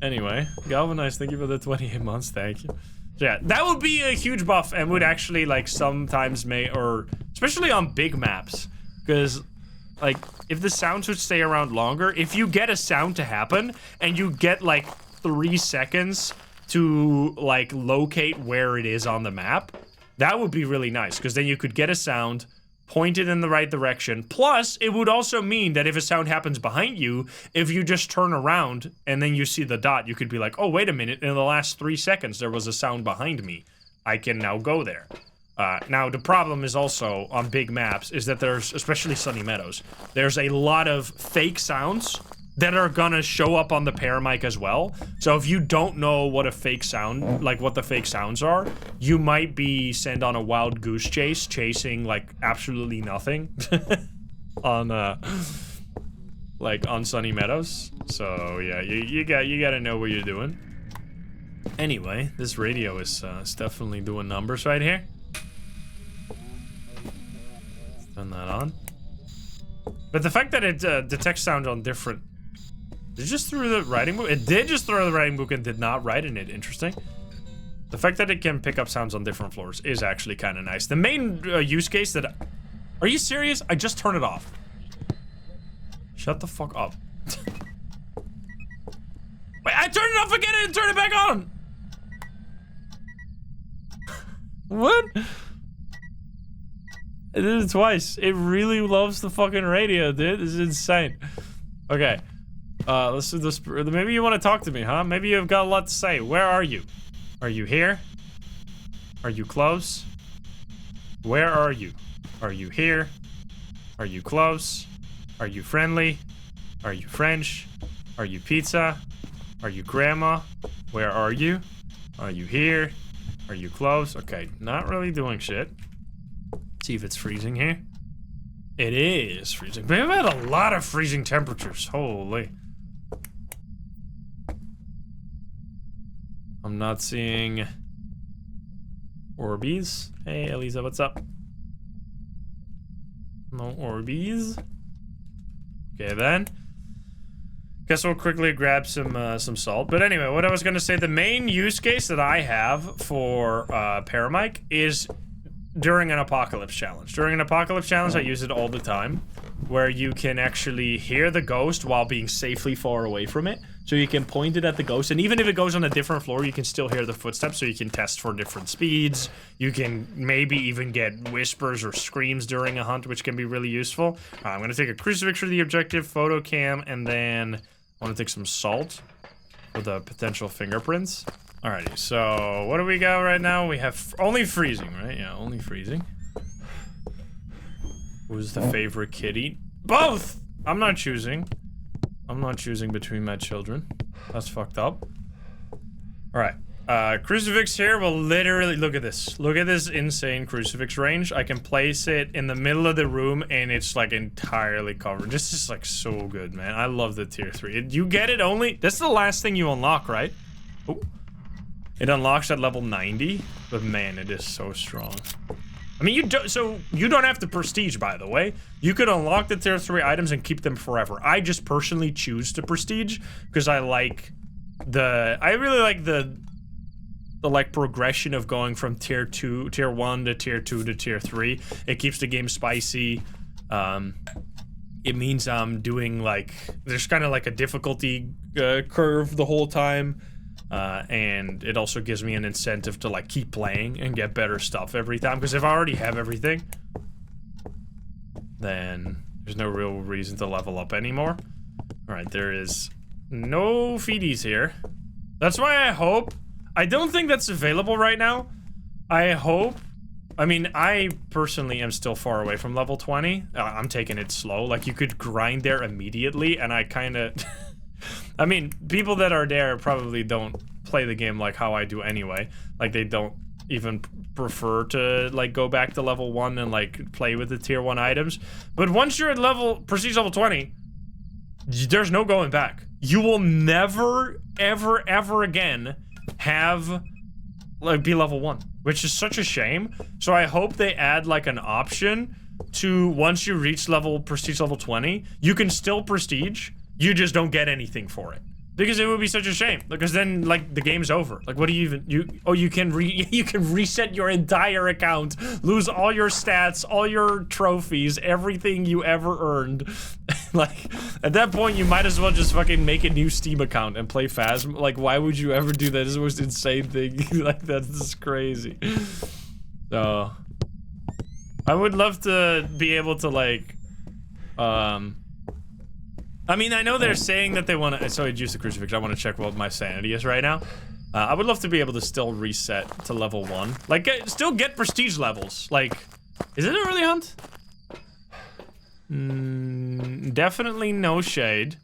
A: Anyway, Galvanized, thank you for the 28 months, thank you. So yeah, that would be a huge buff and would actually, like, sometimes or especially on big maps, because, like, if the sounds would stay around longer, if you get a sound to happen and you get, like, 3 seconds to, like, locate where it is on the map, that would be really nice, because then you could get a sound, point it in the right direction, plus it would also mean that if a sound happens behind you, if you just turn around and then you see the dot, you could be like, oh, wait a minute, in the last 3 seconds there was a sound behind me. I can now go there. Now, the problem is also, on big maps, is that there's, especially Sunny Meadows, there's a lot of fake sounds that are gonna show up on the paramic as well. So if you don't know what a fake sound, like what the fake sounds are, you might be sent on a wild goose chase, chasing like absolutely nothing on like on Sunny Meadows. So yeah, you gotta know what you're doing. Anyway, this radio is definitely doing numbers right here. Let's turn that on. But the fact that it detects sound on different... It just threw the writing book. It did just throw the writing book and did not write in it. Interesting. The fact that it can pick up sounds on different floors is actually kind of nice. The main use case that... Are you serious? I just turned it off. Shut the fuck up. Wait, I turned it off again and turned it back on. What? I did it twice. It really loves the fucking radio, dude. This is insane. Okay. Let's do this. Maybe you want to talk to me, huh? Maybe you've got a lot to say. Where are you? Are you here? Are you close? Where are you? Are you here? Are you close? Are you friendly? Are you French? Are you pizza? Are you grandma? Where are you? Are you here? Are you close? Okay, not really doing shit. See if it's freezing here. It is freezing. We've had a lot of freezing temperatures. Holy. I'm not seeing Orbeez. Hey, Elisa, what's up? No Orbeez. Okay, then. Guess we'll quickly grab some salt. But anyway, what I was gonna say, the main use case that I have for paramic is during an apocalypse challenge. During an apocalypse challenge, I use it all the time, where you can actually hear the ghost while being safely far away from it. So you can point it at the ghost, and even if it goes on a different floor, you can still hear the footsteps, so you can test for different speeds. You can maybe even get whispers or screams during a hunt, which can be really useful. I'm gonna take a crucifix for the objective, photo cam, and then I wanna take some salt for the potential fingerprints. Alrighty, so what do we got right now? We have only freezing, right? Yeah, only freezing. Who's the favorite kitty? Both! I'm not choosing. I'm not choosing between my children. That's fucked up. Alright. Crucifix here will literally... Look at this. Look at this insane crucifix range. I can place it in the middle of the room and it's like entirely covered. This is like so good, man. I love the tier 3. You get it only... That's the last thing you unlock, right? Oh. It unlocks at level 90, but man, it is so strong. I mean, you don't have to prestige, by the way. You could unlock the tier 3 items and keep them forever. I just personally choose to prestige because I like I really like the like progression of going from tier 1 to tier 2 to tier 3. It keeps the game spicy. It means I'm doing like, there's kind of like a difficulty curve the whole time. And it also gives me an incentive to like keep playing and get better stuff every time, because if I already have everything, then there's no real reason to level up anymore. All right, there is No feedies here. That's why I hope. I don't think that's available right now. I hope. I mean, I personally am still far away from level 20. I'm taking it slow. Like, you could grind there immediately, and I kind of... I mean, people that are there probably don't play the game like how I do anyway. Like, they don't even prefer to, like, go back to level 1 and, like, play with the tier 1 items. But once you're at prestige level 20, there's no going back. You will never, ever, ever again have, like, be level 1, which is such a shame. So I hope they add, like, an option to, once you reach prestige level 20, you can still prestige, you just don't get anything for it. Because it would be such a shame. Because then, like, the game's over. Like, what do you even, you can reset your entire account, lose all your stats, all your trophies, everything you ever earned. Like, at that point, you might as well just fucking make a new Steam account and play Phasm. Like, why would you ever do that? It's the most insane thing. Like, that's just crazy. So, I would love to be able to, like, I mean, I know they're saying that they want to. So I use the crucifix. I want to check what my sanity is right now. I would love to be able to still reset to level 1. Like, still get prestige levels. Like, is it a early hunt? Definitely no shade.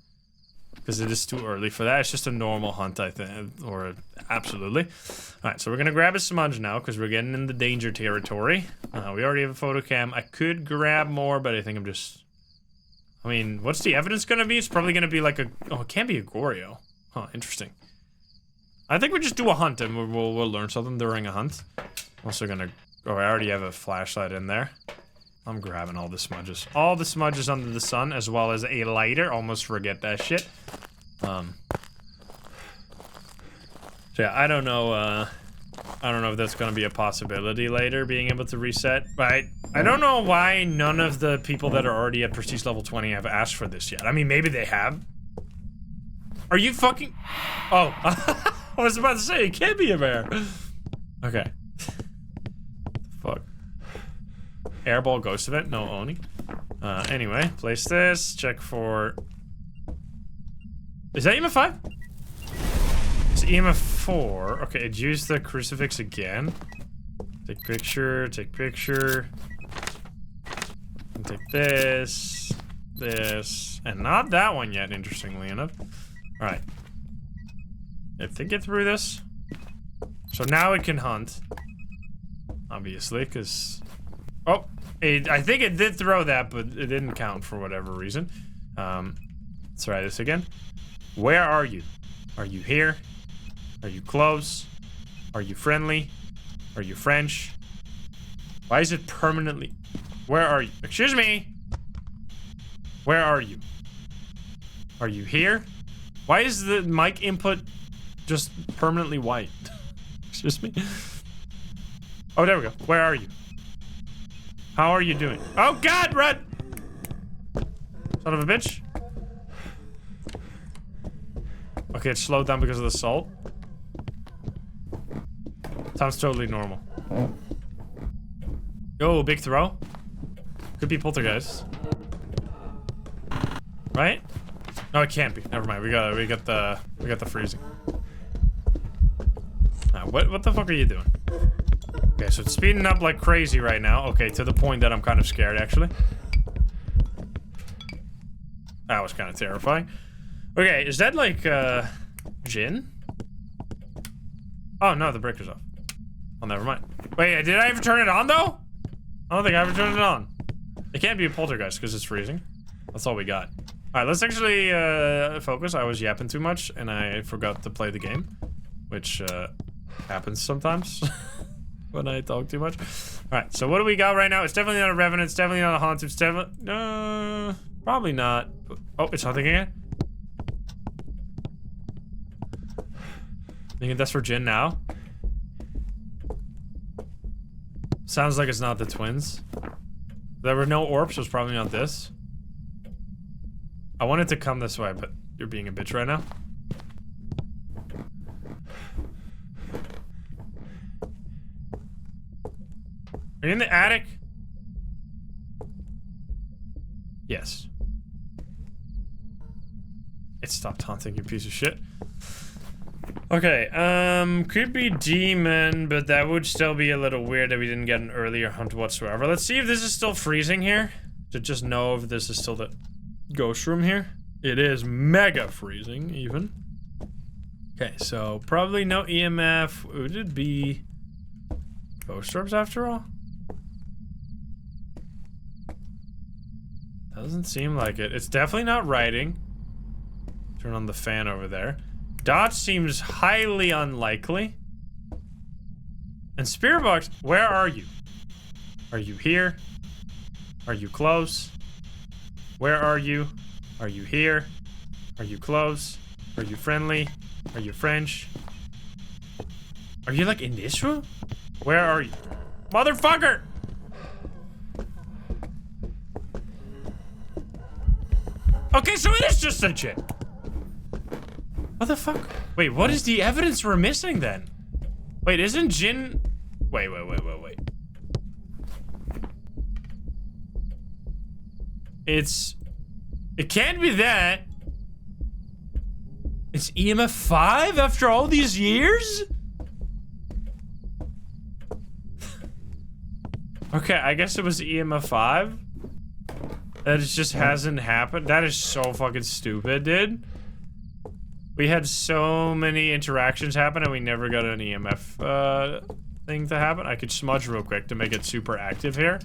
A: Because it is too early for that. It's just a normal hunt, I think. Or, absolutely. Alright, so we're going to grab a smudge now. Because we're getting in the danger territory. We already have a photo cam. I could grab more, but I think I'm just... I mean, what's the evidence gonna be? It's probably gonna be like a... Oh, it can't be a Goryo. Huh, interesting. I think we just do a hunt and we'll learn something during a hunt. Also gonna... Oh, I already have a flashlight in there. I'm grabbing all the smudges. All the smudges under the sun, as well as a lighter. Almost forget that shit. So yeah, I don't know if that's gonna be a possibility later, being able to reset. But I don't know why none of the people that are already at prestige level 20 have asked for this yet. I mean, maybe they have. Are you fucking... Oh, I was about to say, it can't be a bear. Okay. Fuck. Airball ghost event, no Oni. Anyway, place this, check for... Is that EMF 5? It's EMF 4. Okay, it used the crucifix again. Take picture, take picture. And take this, and not that one yet, interestingly enough. Alright. If they get through this. So now it can hunt. Obviously, because... Oh, I think it did throw that, but it didn't count for whatever reason. Let's try this again. Where are you? Are you here? Are you close? Are you friendly? Are you French? Why is it permanently... Where are you? Excuse me! Where are you? Are you here? Why is the mic input just permanently white? Excuse me? Oh, there we go. Where are you? How are you doing? Oh god, run! Son of a bitch. Okay, it's slowed down because of the salt. Sounds totally normal. Yo, big throw. Could be poltergeist. Right? No, it can't be. Never mind. We got the freezing. Now, what the fuck are you doing? Okay, so it's speeding up like crazy right now. Okay, to the point that I'm kind of scared, actually. That was kind of terrifying. Okay, is that like, Jinn? Oh, no, the breaker's off. Oh, never mind. Wait, did I ever turn it on, though? I don't think I ever turned it on. It can't be a poltergeist because it's freezing. That's all we got. Alright, let's actually, focus. I was yapping too much, and I forgot to play the game. Which, happens sometimes. When I talk too much. Alright, so what do we got right now? It's definitely not a Revenant. It's definitely not a Haunt. It's definitely... probably not. Oh, it's hunting again? Thinking that's for Jinn now? Sounds like it's not the twins. There were no orbs, so it's probably not this. I wanted to come this way, but you're being a bitch right now. Are you in the attic? Yes. It stopped haunting, you piece of shit. Okay, could be demon, but that would still be a little weird that we didn't get an earlier hunt whatsoever. Let's see if this is still freezing here, to just know if this is still the ghost room here. It is mega freezing, even. Okay, so probably no EMF. Would it be ghost orbs after all? Doesn't seem like it. It's definitely not writing. Turn on the fan over there. Dot seems highly unlikely. And Spirit Box, where are you? Are you here? Are you close? Where are you? Are you here? Are you close? Are you friendly? Are you French? Are you like in this room? Where are you? Motherfucker! Okay, so it is just a Jinn. What the fuck? Wait, what is the evidence we're missing then? Wait, isn't Jinn... Wait. It can't be that. It's EMF 5 after all these years? Okay, I guess it was EMF 5. That just hasn't happened. That is so fucking stupid, dude. We had so many interactions happen and we never got an EMF thing to happen. I could smudge real quick to make it super active here.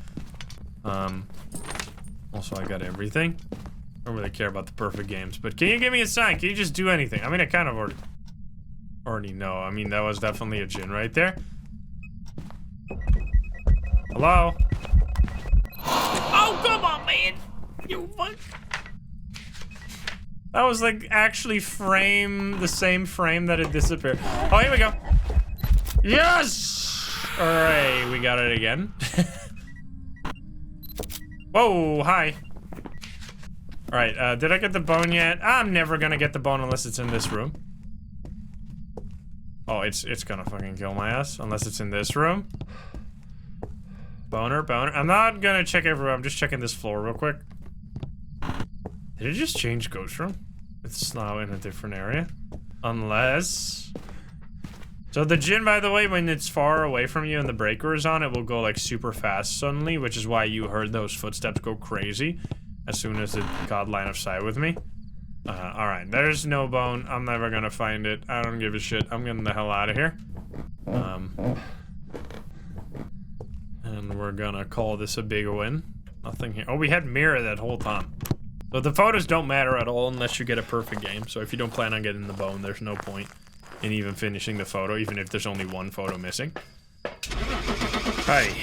A: Also, I got everything. I don't really care about the perfect games, but can you give me a sign? Can you just do anything? I mean, I kind of already know. I mean, that was definitely a Jinn right there. Hello? Oh, come on, man! You fuck. That was like actually the same frame that it disappeared. Oh, here we go. Yes! Alright, we got it again. Whoa, hi. Alright, did I get the bone yet? I'm never gonna get the bone unless it's in this room. Oh, it's gonna fucking kill my ass unless it's in this room. Boner. I'm not gonna check everywhere, I'm just checking this floor real quick. Did it just change ghost room? It's now in a different area. Unless... So the Jinn, by the way, when it's far away from you and the breaker is on, it will go like super fast suddenly, which is why you heard those footsteps go crazy as soon as it got line of sight with me. Alright, there's no bone. I'm never gonna find it. I don't give a shit. I'm getting the hell out of here. And we're gonna call this a big win. Nothing here. Oh, we had mirror that whole time. So the photos don't matter at all unless you get a perfect game. So if you don't plan on getting the bone, there's no point in even finishing the photo, even if there's only one photo missing. Hi.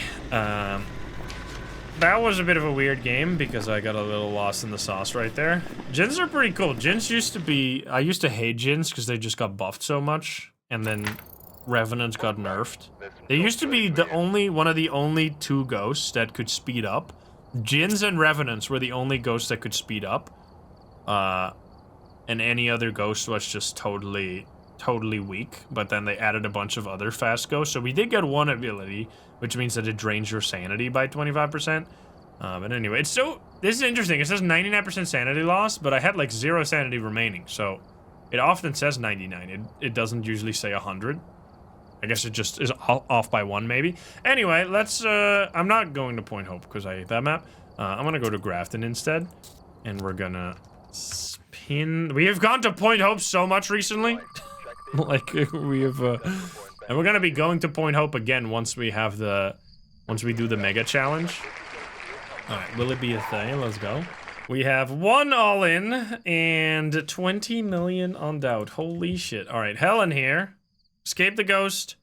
A: That was a bit of a weird game because I got a little lost in the sauce right there. Jinns are pretty cool. Jinns used to be... I used to hate Jinns because they just got buffed so much. And then Revenants got nerfed. They used to be one of the only two ghosts that could speed up. Jinns and Revenants were the only ghosts that could speed up. And any other ghost was just totally weak. But then they added a bunch of other fast ghosts. So we did get one ability, which means that it drains your sanity by 25%. But anyway, this is interesting. It says 99% sanity loss, but I had like 0 sanity remaining. So it often says 99. It doesn't usually say 100. I guess it just is off by 1, maybe. Anyway, let's, I'm not going to Point Hope because I hate that map. I'm gonna go to Grafton instead. And we're gonna spin... We have gone to Point Hope so much recently. Like, we have, and we're gonna be going to Point Hope again once we have once we do the Mega Challenge. Alright, will it be a thing? Let's go. We have 1 all-in and 20 million on doubt. Holy shit. Alright, Helen here. Escape the ghost,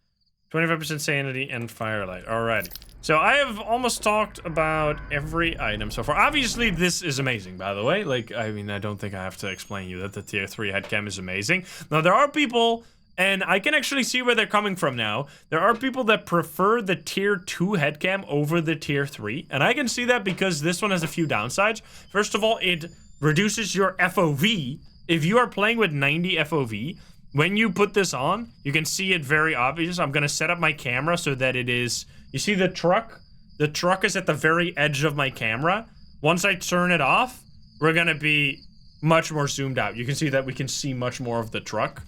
A: 25% sanity, and firelight. Alrighty. So I have almost talked about every item so far. Obviously, this is amazing, by the way. Like, I mean, I don't think I have to explain you that the tier 3 headcam is amazing. Now, there are people, and I can actually see where they're coming from now. There are people that prefer the tier 2 headcam over the tier 3. And I can see that because this one has a few downsides. First of all, it reduces your FOV. If you are playing with 90 FOV, when you put this on, you can see it very obvious. I'm gonna set up my camera so that it is... You see the truck? The truck is at the very edge of my camera. Once I turn it off, we're gonna be much more zoomed out. You can see that we can see much more of the truck.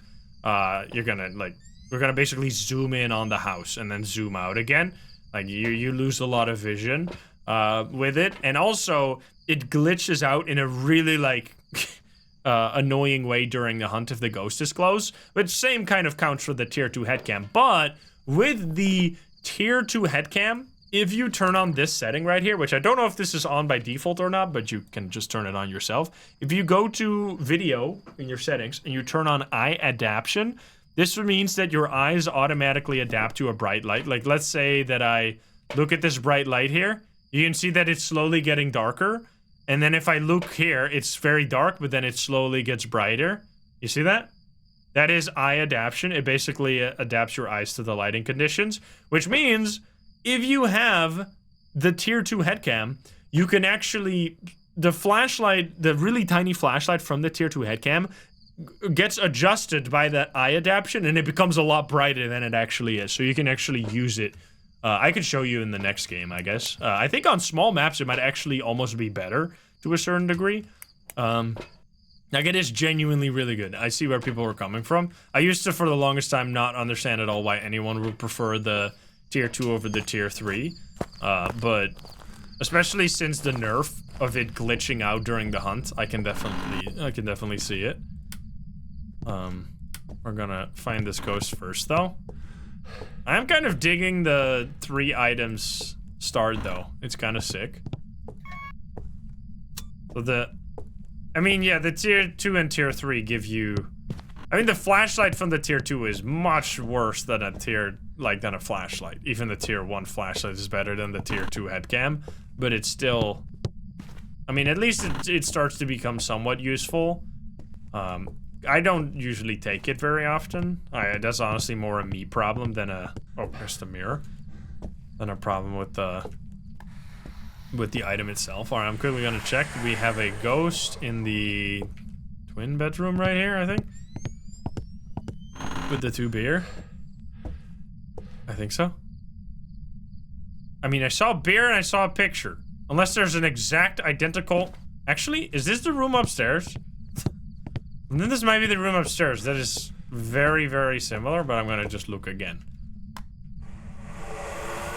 A: We're gonna basically zoom in on the house and then zoom out again. Like you lose a lot of vision with it, and also it glitches out in a really like annoying way during the hunt if the ghost is close. But same kind of counts for the tier 2 headcam. But with the tier 2 headcam, if you turn on this setting right here, which I don't know if this is on by default or not, but you can just turn it on yourself. If you go to video in your settings and you turn on eye adaptation, this means that your eyes automatically adapt to a bright light. Like, let's say that I look at this bright light here. You can see that it's slowly getting darker. And then if I look here, it's very dark, but then it slowly gets brighter. You see that? That is eye adaptation. It basically adapts your eyes to the lighting conditions, which means if you have the tier 2 headcam, you can actually, the flashlight, the really tiny flashlight from the tier 2 headcam gets adjusted by that eye adaptation, and it becomes a lot brighter than it actually is. So you can actually use it. I could show you in the next game, I guess. I think on small maps, it might actually almost be better to a certain degree. Like, it is genuinely really good. I see where people were coming from. I used to, for the longest time, not understand at all why anyone would prefer the tier 2 over the tier 3. But especially since the nerf of it glitching out during the hunt, I can definitely see it. We're gonna find this ghost first, though. I'm kind of digging the 3 items start, though. It's kind of sick. So I mean, yeah, the tier 2 and tier 3 give you... I mean, the flashlight from the tier 2 is much worse than a flashlight. Even the tier 1 flashlight is better than the tier 2 headcam, but it's still... I mean, at least it starts to become somewhat useful. I don't usually take it very often. That's honestly more a me problem than a... Oh, there's the mirror. Than a problem with the item itself. Alright, I'm quickly gonna check. We have a ghost in the twin bedroom right here, I think. With the 2 beer. I think so. I mean, I saw beer and I saw a picture. Unless there's an exact identical... Actually, is this the room upstairs? And then this might be the room upstairs. That is very, very similar, but I'm gonna just look again.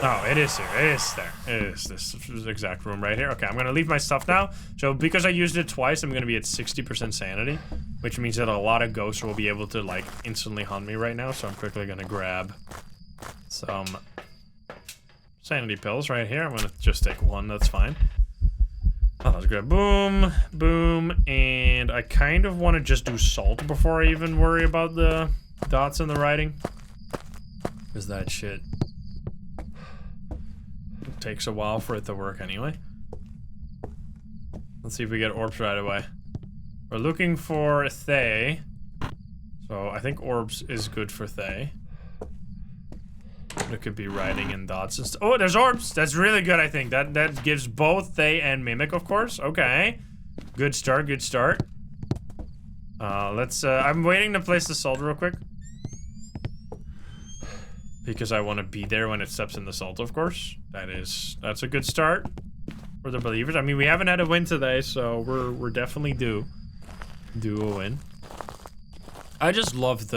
A: Oh, it is here. It is there. It is this exact room right here. Okay, I'm gonna leave my stuff now. So because I used it twice, I'm gonna be at 60% sanity, which means that a lot of ghosts will be able to like instantly hunt me right now. So I'm quickly gonna grab some sanity pills right here. I'm gonna just take 1. That's fine. Oh, let's grab boom, boom, and I kind of want to just do salt before I even worry about the dots in the writing. Because that shit takes a while for it to work anyway. Let's see if we get orbs right away. We're looking for Thay. So I think orbs is good for Thay. It could be writing and dots and stuff. Oh, there's orbs. That's really good, I think. That gives both Thay and Mimic, of course. Okay. Good start, good start. I'm waiting to place the salt real quick. Because I want to be there when it steps in the salt, of course. That's a good start for the believers. I mean, we haven't had a win today, so we're definitely due a win. I just love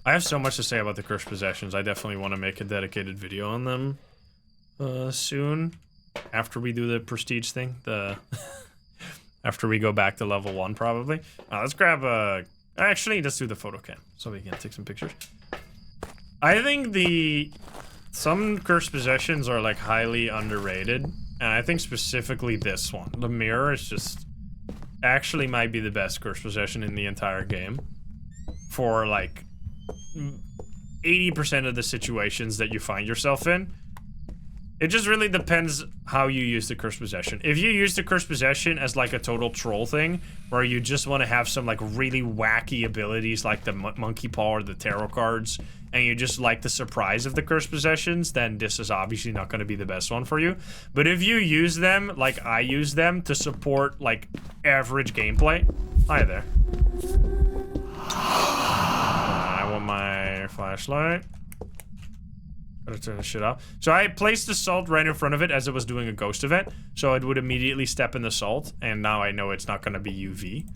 A: I have so much to say about the cursed possessions. I definitely want to make a dedicated video on them soon. After we do the prestige thing. After we go back to level 1, probably. Let's grab actually, let's do the photo cam so we can take some pictures. I think some cursed possessions are like highly underrated. And I think specifically this one. The mirror is just... actually might be the best cursed possession in the entire game. For like... 80% of the situations that you find yourself in. It just really depends how you use the cursed possession. If you use the cursed possession as like a total troll thing, where you just want to have some like really wacky abilities like the monkey paw or the tarot cards, and you just like the surprise of the cursed possessions, then this is obviously not going to be the best one for you. But if you use them like I use them to support like average gameplay. Hi there. I want my flashlight. Gotta turn this shit off. So I placed the salt right in front of it as it was doing a ghost event, so it would immediately step in the salt, and now I know it's not gonna be UV.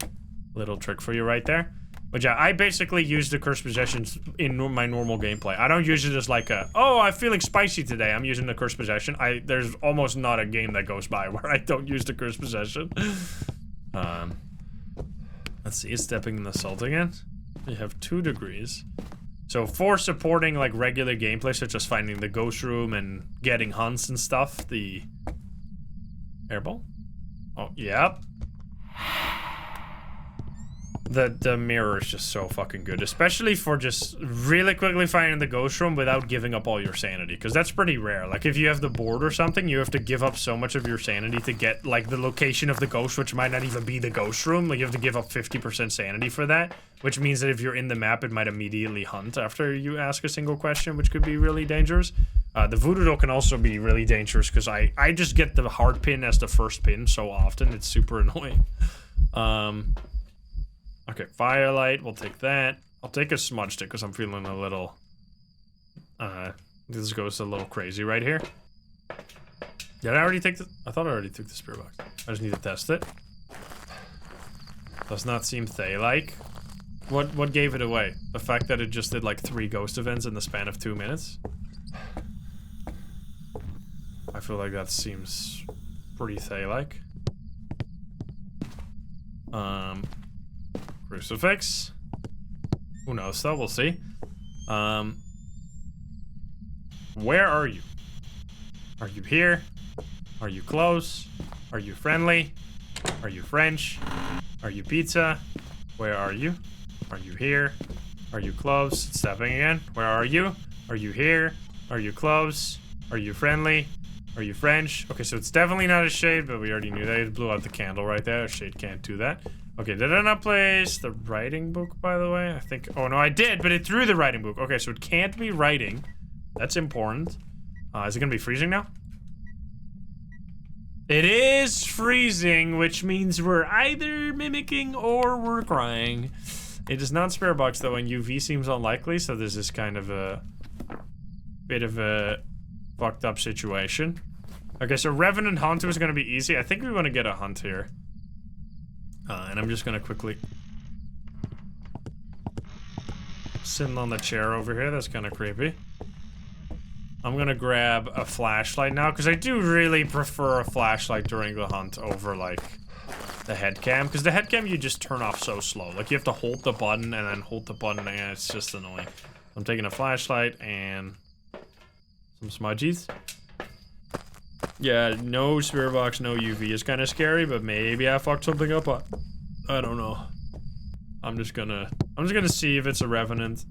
A: Little trick for you right there. But yeah, I basically use the cursed possessions in my normal gameplay. I don't use it as like a, oh, I'm feeling spicy today, I'm using the cursed possession. There's almost not a game that goes by where I don't use the cursed possession. Let's see, it's stepping in the salt again. We have 2 degrees. So for supporting like regular gameplay, such as finding the ghost room and getting hunts and stuff, the airball? Oh, yep. The mirror is just so fucking good, especially for just really quickly finding the ghost room without giving up all your sanity, because that's pretty rare. Like if you have the board or something, you have to give up so much of your sanity to get like the location of the ghost, which might not even be the ghost room. Like you have to give up 50% sanity for that, which means that if you're in the map, it might immediately hunt after you ask a single question, which could be really dangerous. The voodoo doll can also be really dangerous because I just get the hard pin as the first pin so often, it's super annoying. Okay, firelight, we'll take that. I'll take a smudge stick because I'm feeling a little, this goes a little crazy right here. Did I already take the, I thought I already took the spirit box. I just need to test it. Does not seem Thay-like. What gave it away? The fact that it just did like 3 ghost events in the span of 2 minutes? I feel like that seems pretty Thay-like. Crucifix. Who knows though, we'll see. Where are you? Are you here? Are you close? Are you friendly? Are you French? Are you pizza? Where are you? Are you here? Are you close? Stepping again. Where are you? Are you here? Are you close? Are you friendly? Are you French? Okay, so it's definitely not a shade, but we already knew that. It blew out the candle right there. A shade can't do that. Okay, did I not place the writing book, by the way? I think, oh no, I did, but it threw the writing book. Okay, so it can't be writing. That's important. Is it gonna be freezing now? It is freezing, which means we're either mimicking or we're crying. It is not spirit box though, and UV seems unlikely, so this is kind of a bit of a fucked up situation. Okay, so Revenant Hunt is gonna be easy. I think we want to get a hunt here. And I'm just gonna quickly sitting on the chair over here. That's kind of creepy. I'm gonna grab a flashlight now because I do really prefer a flashlight during the hunt over like the head cam, because the head cam you just turn off so slow. Like you have to hold the button and then hold the button, and it's just annoying. I'm taking a flashlight and some smudgies. Yeah, no spirit box, no UV is kind of scary, but maybe I fucked something up. I don't know. I'm just gonna see if it's a Revenant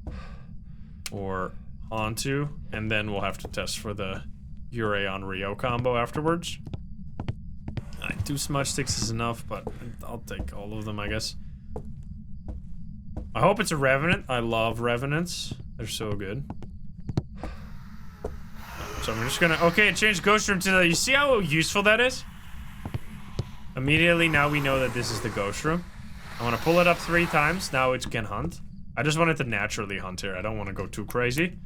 A: or Hantu, and then we'll have to test for the Ure on Rio combo afterwards. 2 smudge sticks is enough, but I'll take all of them, I guess. I hope it's a Revenant. I love Revenants. They're so good. So I'm just gonna, okay, it changed Ghost Room to the, you see how useful that is? Immediately now we know that this is the Ghost Room. I wanna pull it up 3 times, now it can hunt. I just want it to naturally hunt here, I don't wanna go too crazy.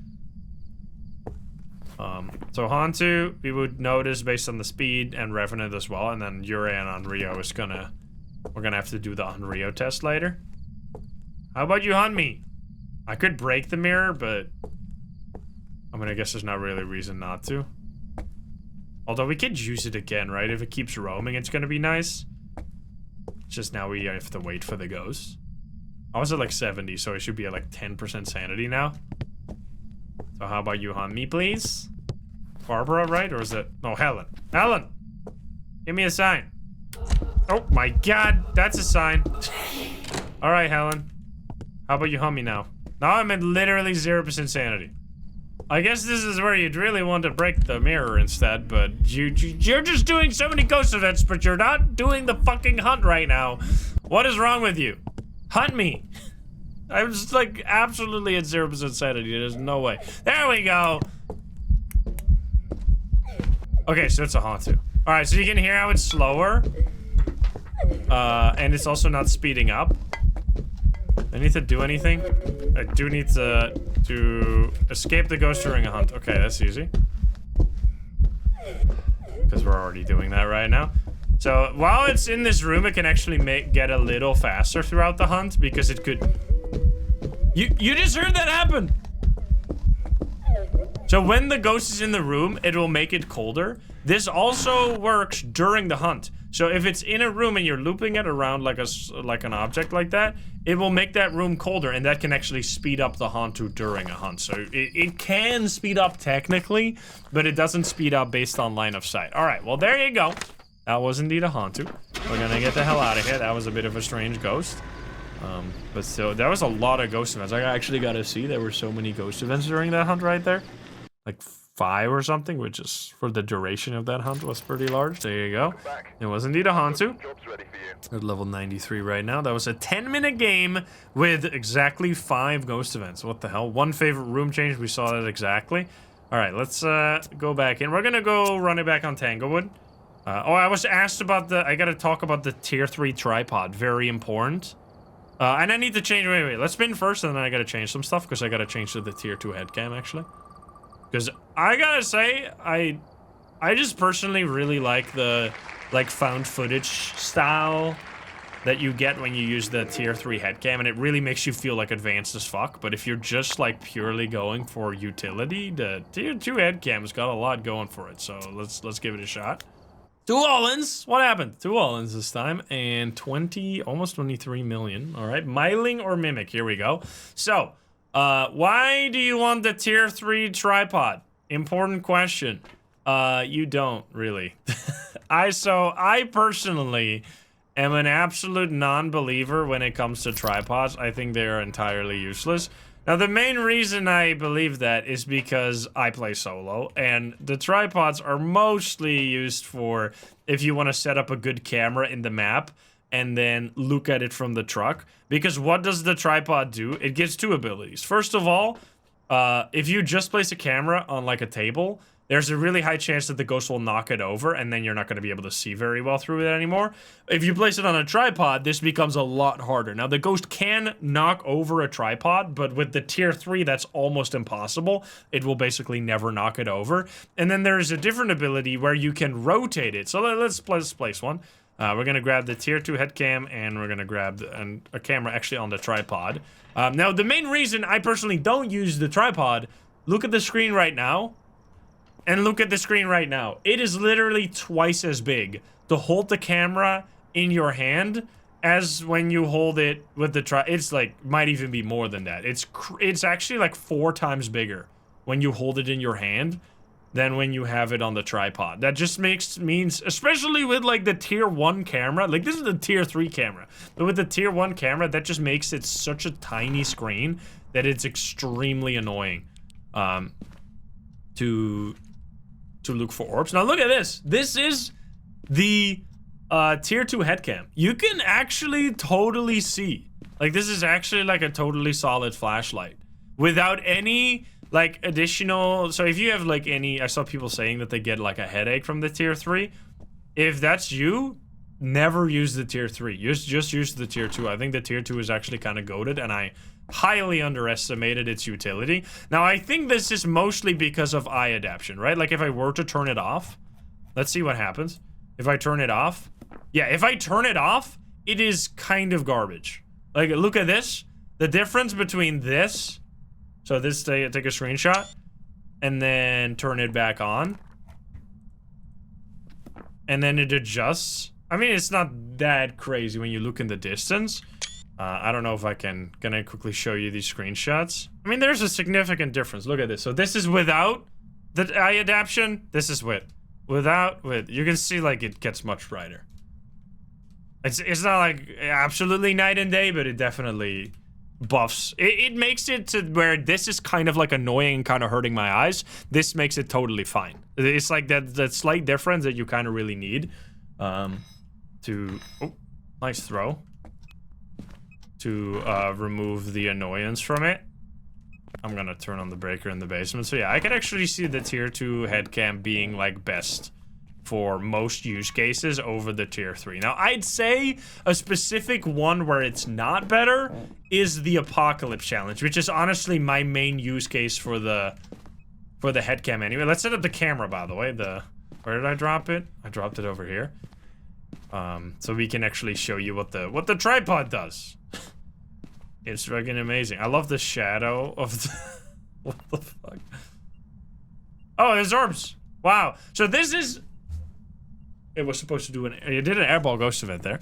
A: So Hantu, we would notice based on the speed, and Revenant as well, and then Ure and Onryo is gonna, we're gonna have to do the Onryo test later. How about you hunt me? I could break the mirror, but I mean, I guess there's not really a reason not to. Although we could use it again, right? If it keeps roaming, it's gonna be nice. It's just now we have to wait for the ghost. I was at like 70, so I should be at like 10% sanity now. So how about you hunt me, please? Barbara, right? Or is it? No, Helen. Helen! Give me a sign. Oh my god, that's a sign. Alright, Helen. How about you hunt me now? Now I'm at literally 0% sanity. I guess this is where you'd really want to break the mirror instead, but you're just doing so many ghost events, but you're not doing the fucking hunt right now. What is wrong with you? Hunt me. I'm just like absolutely at 0% sanity. There's no way. There we go. Okay, so it's a Hantu. All right, so you can hear how it's slower. And it's also not speeding up. I need to do anything. I do need to to escape the ghost during a hunt. Okay, that's easy. Because we're already doing that right now. So while it's in this room, it can actually get a little faster throughout the hunt because it could... You just heard that happen! So when the ghost is in the room, it will make it colder. This also works during the hunt. So if it's in a room and you're looping it around like an object like that, it will make that room colder, and that can actually speed up the Hantu during a hunt. So it can speed up technically, but it doesn't speed up based on line of sight. All right, well, there you go. That was indeed a Hantu. We're gonna get the hell out of here. That was a bit of a strange ghost. But still, there was a lot of ghost events. I actually got to see there were so many ghost events during that hunt right there. Like 5 or something, which is, for the duration of that hunt, was pretty large. There you go. It was indeed a Hantu. At level 93 right now. That was a 10-minute game with exactly 5 ghost events. What the hell? 1 favorite room change. We saw that exactly. All right, let's go back in. We're going to go run it back on Tanglewood. Oh, I was asked about the... I got to talk about the tier 3 tripod. Very important. And I need to change... Wait. Let's spin first, and then I got to change some stuff, because I got to change to the tier 2 headcam, actually. Because I gotta say, I just personally really like the, found footage style that you get when you use the tier 3 headcam, and it really makes you feel, advanced as fuck. But if you're just, purely going for utility, the tier 2 headcam's got a lot going for it. So let's give it a shot. 2 all-ins. What happened? 2 all-ins this time, and almost 23 million. All right, Myling or Mimic? Here we go. So... why do you want the tier 3 tripod? Important question. You don't, really. I personally am an absolute non-believer when it comes to tripods. I think they are entirely useless. Now, the main reason I believe that is because I play solo, and the tripods are mostly used for if you want to set up a good camera in the map, and then look at it from the truck. Because what does the tripod do? It gets 2 abilities. First of all, if you just place a camera on a table, there's a really high chance that the ghost will knock it over, and then you're not going to be able to see very well through it anymore. If you place it on a tripod, this becomes a lot harder. Now, the ghost can knock over a tripod, but with the tier 3, that's almost impossible. It will basically never knock it over. And then there's a different ability where you can rotate it. So let's place one. We're going to grab the tier 2 headcam, and we're going to grab a camera actually on the tripod. Now, the main reason I personally don't use the tripod, look at the screen right now, and look at the screen right now. It is literally twice as big to hold the camera in your hand as when you hold it with the tripod. It's might even be more than that. It's actually 4 times bigger when you hold it in your hand than when you have it on the tripod. That just means, especially with the tier 1 camera, this is the tier 3 camera, but with the tier 1 camera, that just makes it such a tiny screen that it's extremely annoying to look for orbs. Now look at this. This is the tier 2 headcam. You can actually totally see. This is actually a totally solid flashlight without any additional. So if you have I saw people saying that they get a headache from the tier 3. If that's you, never use the tier 3. Just use the tier 2. I think the tier 2 is actually kind of goated, and I highly underestimated its utility. Now, I think this is mostly because of eye adaptation, right? If I were to turn it off, let's see what happens. If I turn it off, yeah, if I turn it off, it is kind of garbage. Look at this. The difference between this. So this, take a screenshot, and then turn it back on. And then it adjusts. I mean, it's not that crazy when you look in the distance. I don't know if gonna quickly show you these screenshots. I mean, there's a significant difference. Look at this. So this is without the eye adaptation. This is with. You can see, it gets much brighter. It's not, absolutely night and day, but it definitely buffs. It makes it to where this is kind of annoying and kind of hurting my eyes. This makes it totally fine. It's that slight difference that you kind of really need to nice throw to remove the annoyance from it. I'm gonna turn on the breaker in the basement. So yeah, I can actually see the tier 2 headcam being best for most use cases over the tier 3. Now, I'd say a specific one where it's not better is the Apocalypse Challenge, which is honestly my main use case for the headcam anyway. Let's set up the camera, by the way. Where did I drop it? I dropped it over here. So we can actually show you what the tripod does. It's fucking amazing. I love the shadow of the... What the fuck? Oh, there's orbs. Wow. So this is... It was supposed to do it did an airball ghost event there.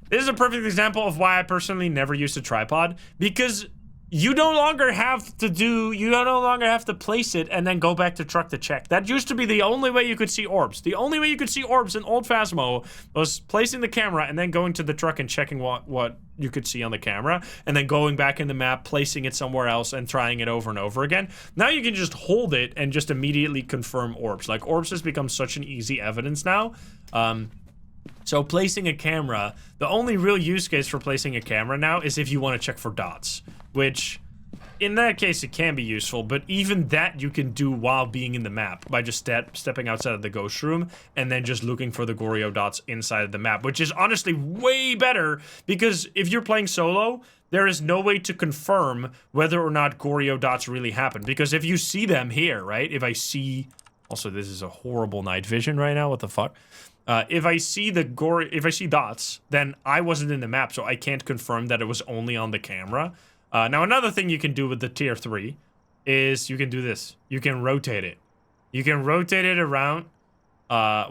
A: This is a perfect example of why I personally never used a tripod, because you no longer have to place it and then go back to truck to check. That used to be the only way you could see orbs. The only way you could see orbs in old Phasmo was placing the camera and then going to the truck and checking what you could see on the camera, and then going back in the map, placing it somewhere else, and trying it over and over again. Now you can just hold it and just immediately confirm orbs. Like, orbs has become such an easy evidence now. So placing a camera, the only real use case for placing a camera now is if you want to check for dots, which in that case it can be useful, but even that you can do while being in the map by just stepping outside of the ghost room and then just looking for the Goryo dots inside of the map, which is honestly way better, because if you're playing solo, there is no way to confirm whether or not Goryo dots really happen, because if you see them here, right, if I see... Also, this is a horrible night vision right now, what the fuck? If I see dots, then I wasn't in the map, so I can't confirm that it was only on the camera. Now, another thing you can do with the tier 3 is you can do this. You can rotate it. You can rotate it around,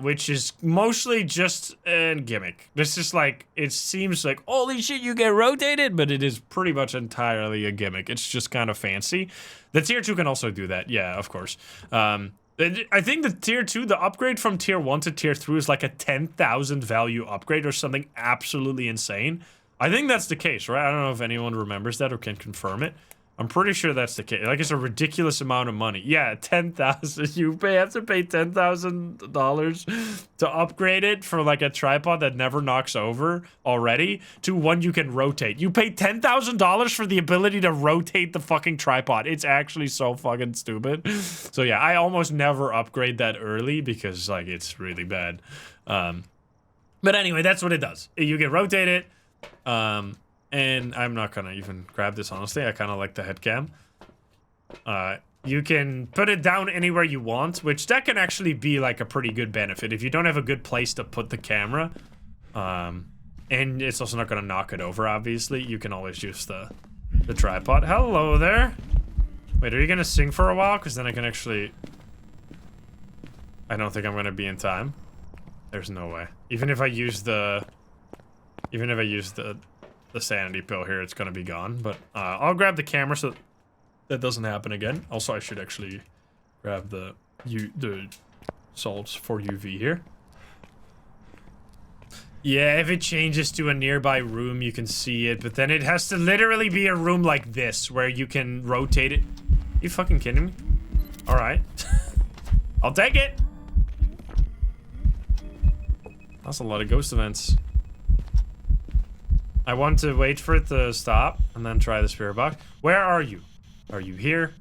A: which is mostly just a gimmick. This is like, it seems like, holy shit, you get rotated, but it is pretty much entirely a gimmick. It's just kind of fancy. The tier 2 can also do that. Yeah, of course. I think the tier 2, the upgrade from tier 1 to tier 3 is like a 10,000 value upgrade or something absolutely insane. I think that's the case, right? I don't know if anyone remembers that or can confirm it. I'm pretty sure that's the case. Like, it's a ridiculous amount of money. Yeah, 10,000. You have to pay $10,000 to upgrade it for like a tripod that never knocks over already to one you can rotate. You pay $10,000 for the ability to rotate the fucking tripod. It's actually so fucking stupid. So yeah, I almost never upgrade that early because like it's really bad. But anyway, that's what it does. You can rotate it. And I'm not gonna even grab this, honestly. I kind of like the head cam. You can put it down anywhere you want, which that can actually be like a pretty good benefit if you don't have a good place to put the camera. And it's also not gonna knock it over, obviously. You can always use the tripod. Hello there. Wait, are you gonna sing for a while? Because then I can actually... I don't think I'm gonna be in time. There's no way. Even if I use the sanity pill here, it's gonna be gone. But I'll grab the camera so that doesn't happen again. Also, I should actually grab the salts for UV here. Yeah, if it changes to a nearby room, you can see it, but then it has to literally be a room like this where you can rotate it. You fucking kidding me? All right. I'll take it. That's a lot of ghost events. I want to wait for it to stop and then try the spirit box. Where are you? Are you here?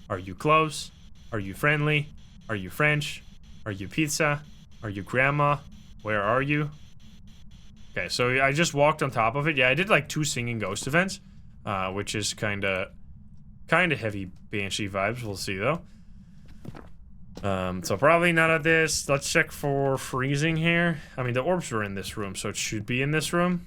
A: Are you close? Are you friendly? Are you French? Are you pizza? Are you grandma? Where are you? Okay, so I just walked on top of it. Yeah, I did like 2 singing ghost events, which is kind of heavy Banshee vibes. We'll see though. So probably none of this. Let's check for freezing here. I mean, the orbs were in this room, so it should be in this room.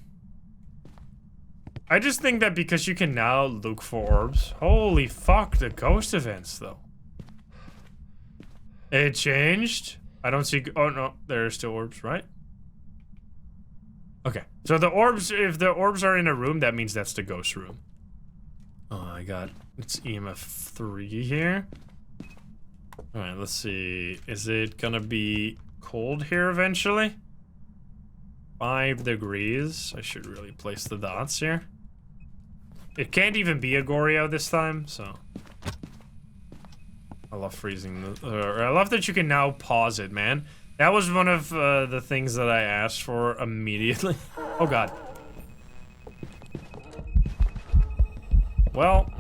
A: I just think that because you can now look for orbs. Holy fuck, the ghost events, though. It changed? I don't see... Oh, no. There are still orbs, right? Okay. So the orbs... If the orbs are in a room, that means that's the ghost room. Oh, I got... It's EMF 3 here. Alright, let's see. Is it gonna be cold here eventually? 5 degrees. I should really place the dots here. It can't even be a Goryo this time, so... I love freezing the... I love that you can now pause it, man. That was one of the things that I asked for immediately. Oh god. Well...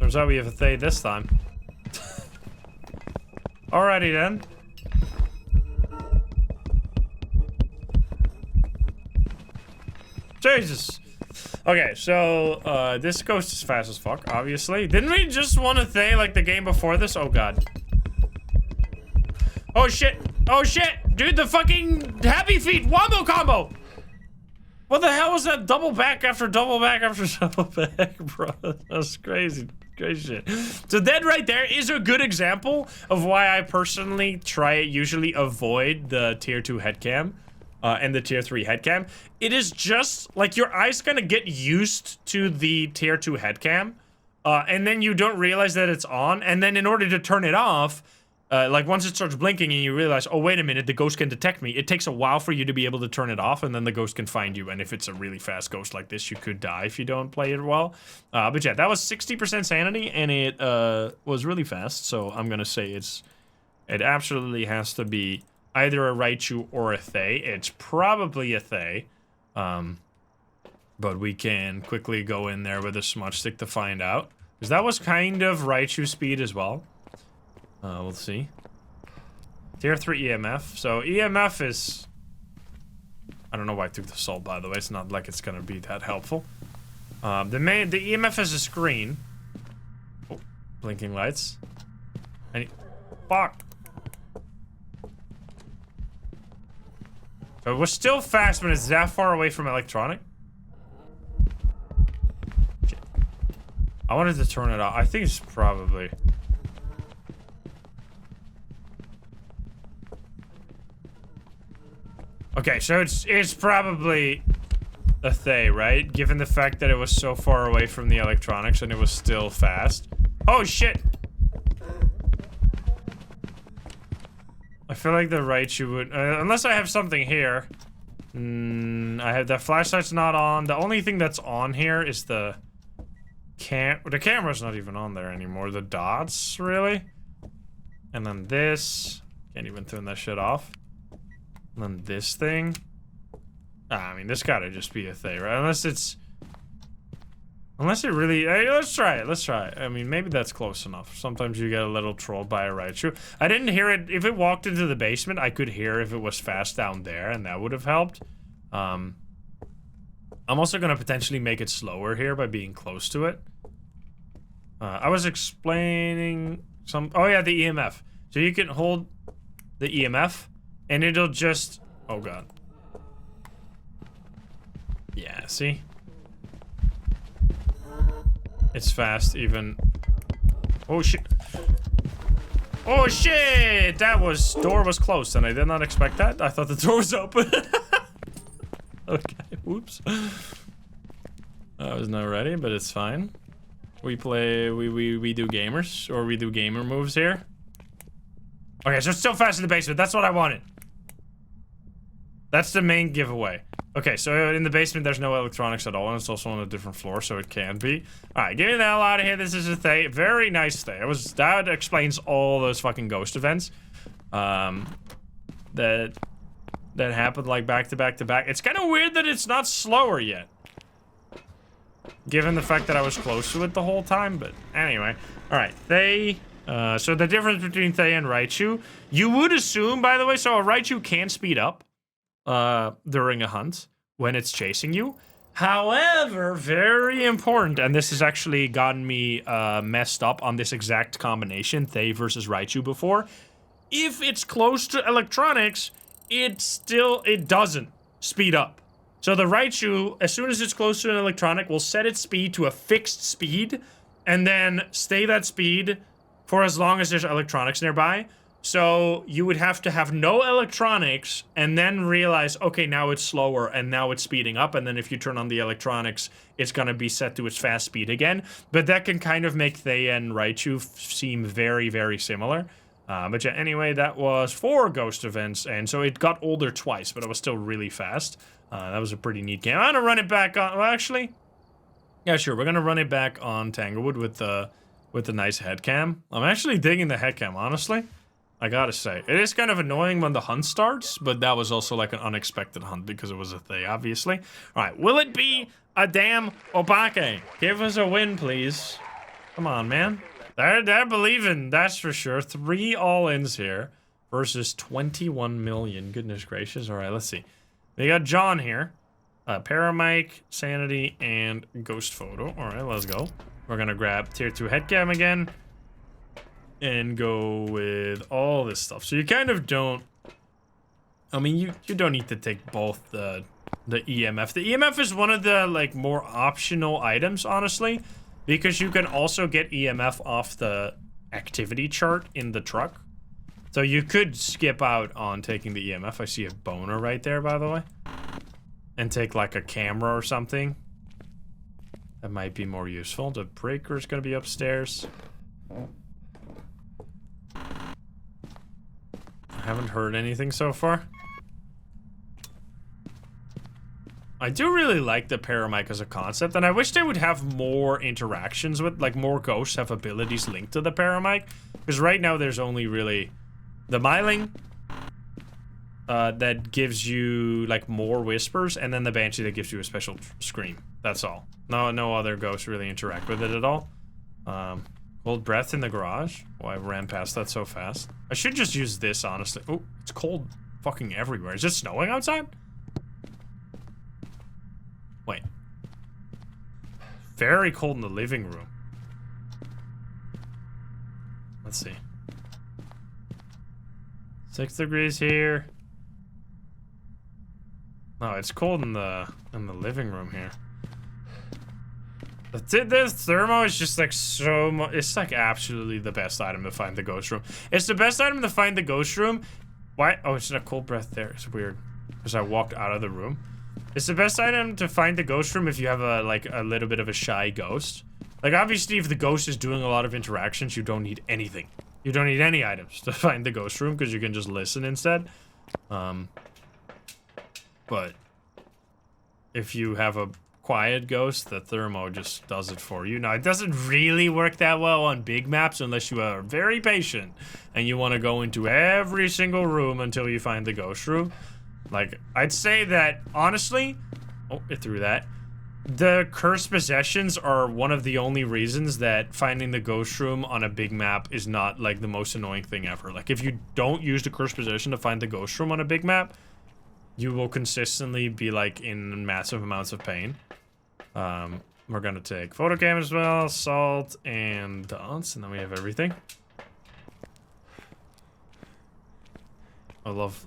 A: Turns out we have a Thay this time. Alrighty then. Jesus. Okay, so, this ghost is fast as fuck, obviously. Didn't we just want to say, like, the game before this? Oh, God. Oh, shit. Oh, shit. Dude, the fucking happy feet wombo combo. What the hell was that double back after double back after double back, bro? That's crazy. Crazy shit. So that right there is a good example of why I personally usually avoid the tier 2 headcam. And the tier 3 headcam. It is just like your eyes kind of get used to the tier 2 headcam, and then you don't realize that it's on, and then in order to turn it off, like once it starts blinking and you realize, oh wait a minute, the ghost can detect me, it takes a while for you to be able to turn it off, and then the ghost can find you, and if it's a really fast ghost like this, you could die if you don't play it well. But yeah, that was 60% sanity, and it was really fast, so I'm gonna say it absolutely has to be either a Raichu or a Thay. It's probably a Thay. But we can quickly go in there with a smudge stick to find out. Because that was kind of Raichu speed as well. We'll see. Tier 3 EMF. So EMF is... I don't know why I took the salt, by the way. It's not like it's gonna be that helpful. The EMF is a screen. Oh, blinking lights. Fuck. It was still fast when it's that far away from electronic. Shit. I wanted to turn it off. I think it's probably... Okay, so it's probably a Thay, right? Given the fact that it was so far away from the electronics and it was still fast. Oh, shit! I feel like the Raichu would, unless I have something here. I have the flashlight's not on. The only thing that's on here is the camera's not even on there anymore. The dots, really. And then this, can't even turn that shit off. And then this thing. I mean, this gotta just be a Thay, right? Unless it really... Hey, let's try it. Let's try it. I mean, maybe that's close enough. Sometimes you get a little trolled by a Raichu. I didn't hear it. If it walked into the basement, I could hear if it was fast down there, and that would have helped. I'm also going to potentially make it slower here by being close to it. I was explaining some... Oh, yeah, the EMF. So you can hold the EMF, and it'll just... Oh, God. Yeah, see? It's fast, even... Oh, shit. Oh, shit! That was... Door was closed, and I did not expect that. I thought the door was open. Okay, whoops. I was not ready, but it's fine. We play... We do gamers, or we do gamer moves here. Okay, so it's still fast in the basement. That's what I wanted. That's the main giveaway. Okay, so in the basement, there's no electronics at all, and it's also on a different floor, so it can be. Alright, get me the hell out of here. This is a Thay. Very nice Thay. That explains all those fucking ghost events. That happened, like, back to back to back. It's kind of weird that it's not slower yet. Given the fact that I was close to it the whole time, but anyway. Alright, Thay... so the difference between Thay and Raichu, you would assume, by the way, so a Raichu can speed up during a hunt when it's chasing you. However, very important, and this has actually gotten me messed up on this exact combination, Thay versus Raichu before. If it's close to electronics, it doesn't speed up. So the Raichu, as soon as it's close to an electronic, will set its speed to a fixed speed, and then stay that speed for as long as there's electronics nearby. So you would have to have no electronics and then realize, okay, now it's slower and now it's speeding up. And then if you turn on the electronics, it's going to be set to its fast speed again. But that can kind of make Thay and Raichu seem very, very similar. But yeah, anyway, that was 4 ghost events. And so it got older twice, but it was still really fast. That was a pretty neat game. I'm going to run it back on, well, actually, yeah, sure. We're going to run it back on Tanglewood with the nice headcam. I'm actually digging the headcam, honestly. I gotta say. It is kind of annoying when the hunt starts, but that was also like an unexpected hunt because it was a Thay, obviously. Alright, will it be a damn Obake? Give us a win, please. Come on, man. They're believing, that's for sure. 3 all-ins here versus 21 million. Goodness gracious. All right, let's see. They got John here. Paramic, Sanity, and Ghost Photo. All right, let's go. We're gonna grab Tier 2 Headcam again and go with all this stuff. So you kind of don't... I mean, you don't need to take both the EMF. The EMF is one of the, like, more optional items, honestly. Because you can also get EMF off the activity chart in the truck. So you could skip out on taking the EMF. I see a boner right there, by the way. And take like a camera or something. That might be more useful. The breaker's gonna be upstairs. I haven't heard anything so far. I do really like the paramic as a concept, and I wish they would have more interactions with, like, more ghosts have abilities linked to the paramic. Because right now there's only really the myling that gives you, like, more whispers, and then the Banshee that gives you a special scream. That's all. No other ghosts really interact with it at all. Cold breath in the garage. Oh, I ran past that so fast. I should just use this, honestly. Oh, it's cold fucking everywhere. Is it snowing outside? Wait. Very cold in the living room. Let's see. 6 degrees here. No, it's cold in the living room here. This thermo is just like so much. It's like absolutely the best item to find the ghost room. It's the best item to find the ghost room. Why? Oh, it's a cold breath there. It's weird because I walked out of the room. It's the best item to find the ghost room if you have a little bit of a shy ghost. Like, obviously, if the ghost is doing a lot of interactions, you don't need anything. You don't need any items to find the ghost room because you can just listen instead. But if you have a quiet ghost, the thermo just does it for you. Now, it doesn't really work that well on big maps unless you are very patient and you want to go into every single room until you find the ghost room. Like, I'd say that, honestly... Oh, it threw that. The cursed possessions are one of the only reasons that finding the ghost room on a big map is not, like, the most annoying thing ever. Like, if you don't use the cursed possession to find the ghost room on a big map, you will consistently be, like, in massive amounts of pain. We're gonna take photo cam as well, salt, and dots, and then we have everything. I love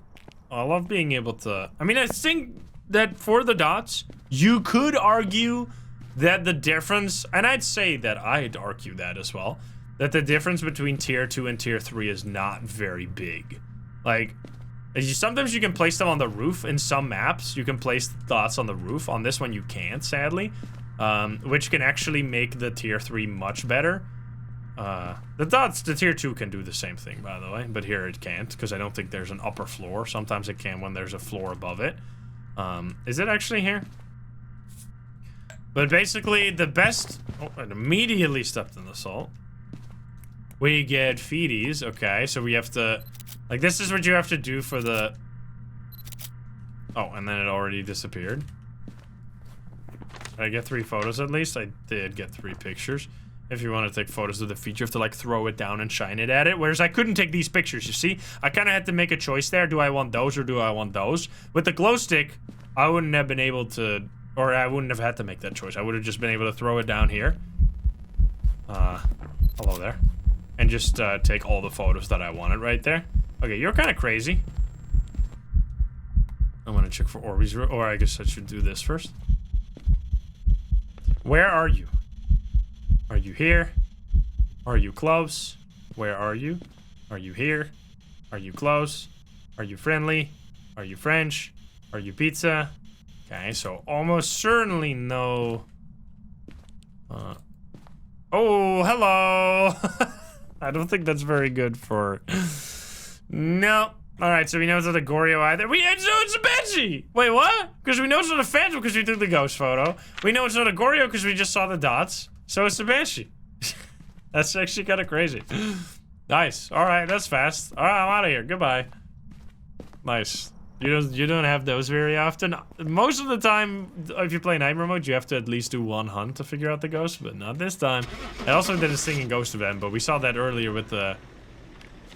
A: being able to... I mean, I think that for the dots, you could argue that the difference... And I'd say that I'd argue that as well. That the difference between tier 2 and tier 3 is not very big. Like, sometimes you can place them on the roof. In some maps, you can place dots on the roof. On this one, you can't, sadly. Which can actually make the tier 3 much better. The tier 2 can do the same thing, by the way, but here it can't, because I don't think there's an upper floor. Sometimes it can when there's a floor above it. Is it actually here? But basically, the best... Oh, I immediately stepped in the salt. We get feeties, okay, so we have to... Like, this is what you have to do for the... Oh, and then it already disappeared. Did I get 3 photos at least? I did get 3 pictures. If you want to take photos of the feature, you have to, like, throw it down and shine it at it. Whereas I couldn't take these pictures, you see? I kind of had to make a choice there. Do I want those or do I want those? With the glow stick, I wouldn't have been able to... Or I wouldn't have had to make that choice. I would have just been able to throw it down here. Hello there. And just take all the photos that I wanted right there. Okay, you're kind of crazy. I'm gonna check for Orbeez, or I guess I should do this first. Where are you? Are you here? Are you close? Where are you? Are you here? Are you close? Are you friendly? Are you French? Are you pizza? Okay, so almost certainly no... Oh, hello! I don't think that's very good for... No. Alright, so we know it's not a Goryo either. It's a Banshee! Wait, what? Because we know it's not a Phantom because we took the ghost photo. We know it's not a Goryo because we just saw the dots. So it's a Banshee. That's actually kind of crazy. Nice. Alright, that's fast. Alright, I'm out of here. Goodbye. Nice. You don't have those very often. Most of the time, if you play Nightmare mode, you have to at least do one hunt to figure out the ghost, but not this time. I also did a singing ghost event, but we saw that earlier with the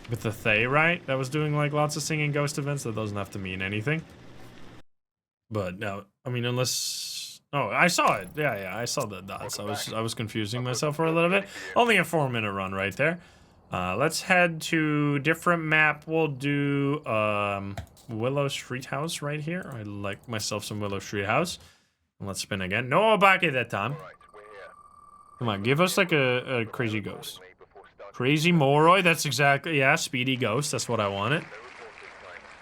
A: Thay, right? That was doing like lots of singing ghost events. That doesn't have to mean anything. But no, I mean, unless... Oh, I saw it. Yeah, I saw the dots. I was confusing myself for a little bit. Only a 4-minute run right there. Let's head to different map. We'll do Willow Street House right here. I like myself some Willow Street House. And let's spin again. No Obake that time. Come on, give us like a crazy ghost. Crazy Moroi, that's exactly, yeah, speedy ghost, that's what I wanted.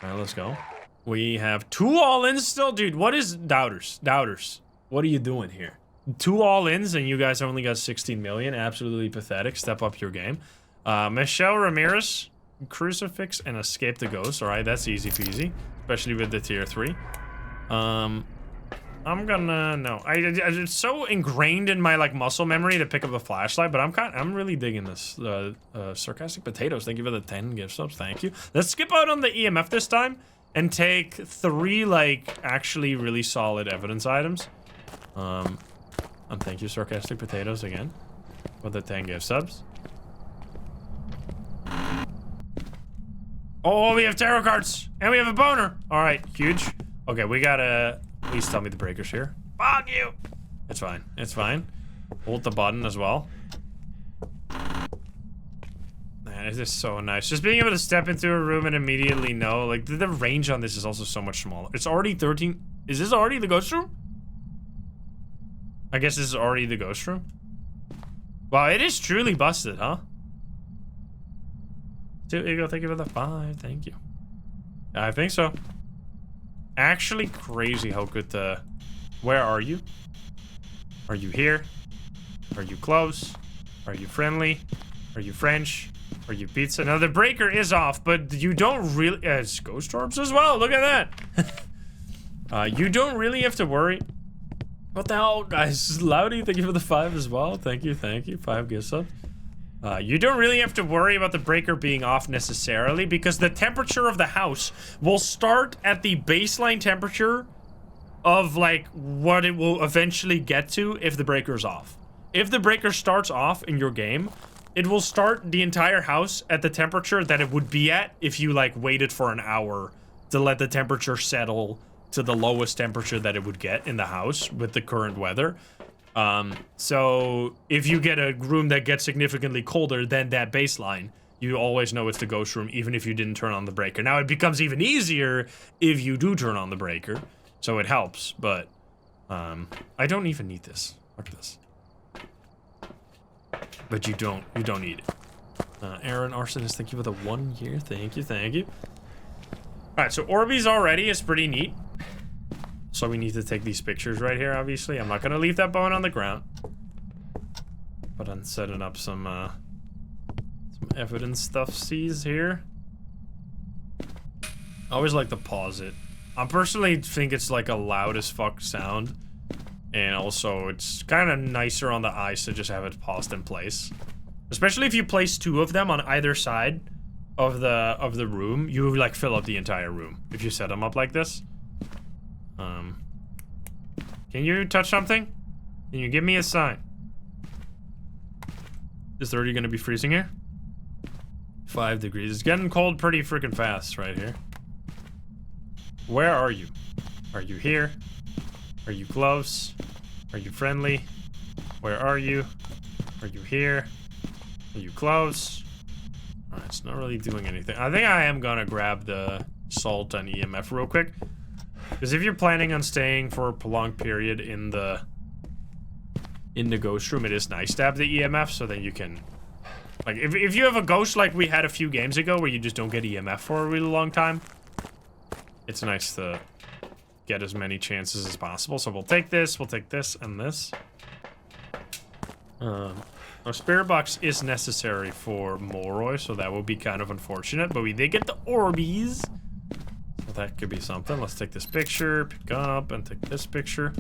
A: Alright, let's go. We have 2 all-ins still? Dude, what is Doubters? Doubters, what are you doing here? 2 all-ins and you guys only got 16 million? Absolutely pathetic. Step up your game. Michelle Ramirez, Crucifix, and Escape the Ghost. Alright, that's easy peasy. Especially with the tier 3. I'm gonna... No. It's so ingrained in my, like, muscle memory to pick up the flashlight, but I'm really digging this. Sarcastic Potatoes, thank you for the 10 gift subs. Thank you. Let's skip out on the EMF this time and take 3, like, actually really solid evidence items. And thank you, Sarcastic Potatoes, again, for the 10 gift subs. Oh, we have tarot cards, and we have a boner. All right, huge. Okay, we gotta... Please tell me the breaker's here. Fuck you! It's fine. It's fine. Hold the button as well. Man, it is so nice. Just being able to step into a room and immediately know, like, the range on this is also so much smaller. It's already 13... Is this already the ghost room? I guess this is already the ghost room. Wow, it is truly busted, huh? Here you go. Thank you for the 5. Thank you. I think so. Actually crazy how good the... Where are you? Are you here? Are you close? Are you friendly? Are you French? Are you pizza? Now the breaker is off, but you don't really... it's ghost orbs as well. Look at that. You don't really have to worry. What the hell, guys? Loudy, thank you for the 5 as well. Thank you, thank you. 5 gift subs. You don't really have to worry about the breaker being off necessarily because the temperature of the house will start at the baseline temperature of like what it will eventually get to if the breaker's off. If the breaker starts off in your game, it will start the entire house at the temperature that it would be at if you like waited for an hour to let the temperature settle to the lowest temperature that it would get in the house with the current weather. So if you get a room that gets significantly colder than that baseline, you always know it's the ghost room, even if you didn't turn on the breaker. Now it becomes even easier if you do turn on the breaker, so it helps, but, I don't even need this. Look at this. But you don't need it. Aaron Arsonist, thank you for the 1 year. Thank you, thank you. Alright, so Orbeez already is pretty neat. So we need to take these pictures right here, obviously. I'm not gonna leave that bone on the ground. But I'm setting up some evidence stuff-sies here. I always like to pause it. I personally think it's like a loud as fuck sound. And also, it's kind of nicer on the eyes to just have it paused in place. Especially if you place 2 of them on either side of the room, you like fill up the entire room. If you set them up like this. Can you touch something? Can you give me a sign? Is 30 gonna be freezing here? 5 degrees. It's getting cold pretty freaking fast right here. Where are you? Are you here? Are you close? Are you friendly? Where are you? Are you here? Are you close? Alright, it's not really doing anything. I think I am gonna grab the salt and EMF real quick. Because if you're planning on staying for a prolonged period in the ghost room, it is nice to have the EMF so that you can... Like, if you have a ghost like we had a few games ago where you just don't get EMF for a really long time, it's nice to get as many chances as possible. So we'll take this, and this. Our spirit box is necessary for Moroi, so that will be kind of unfortunate, but we did get the Orbeez. So that could be something. Let's take this picture, pick up, and take this picture.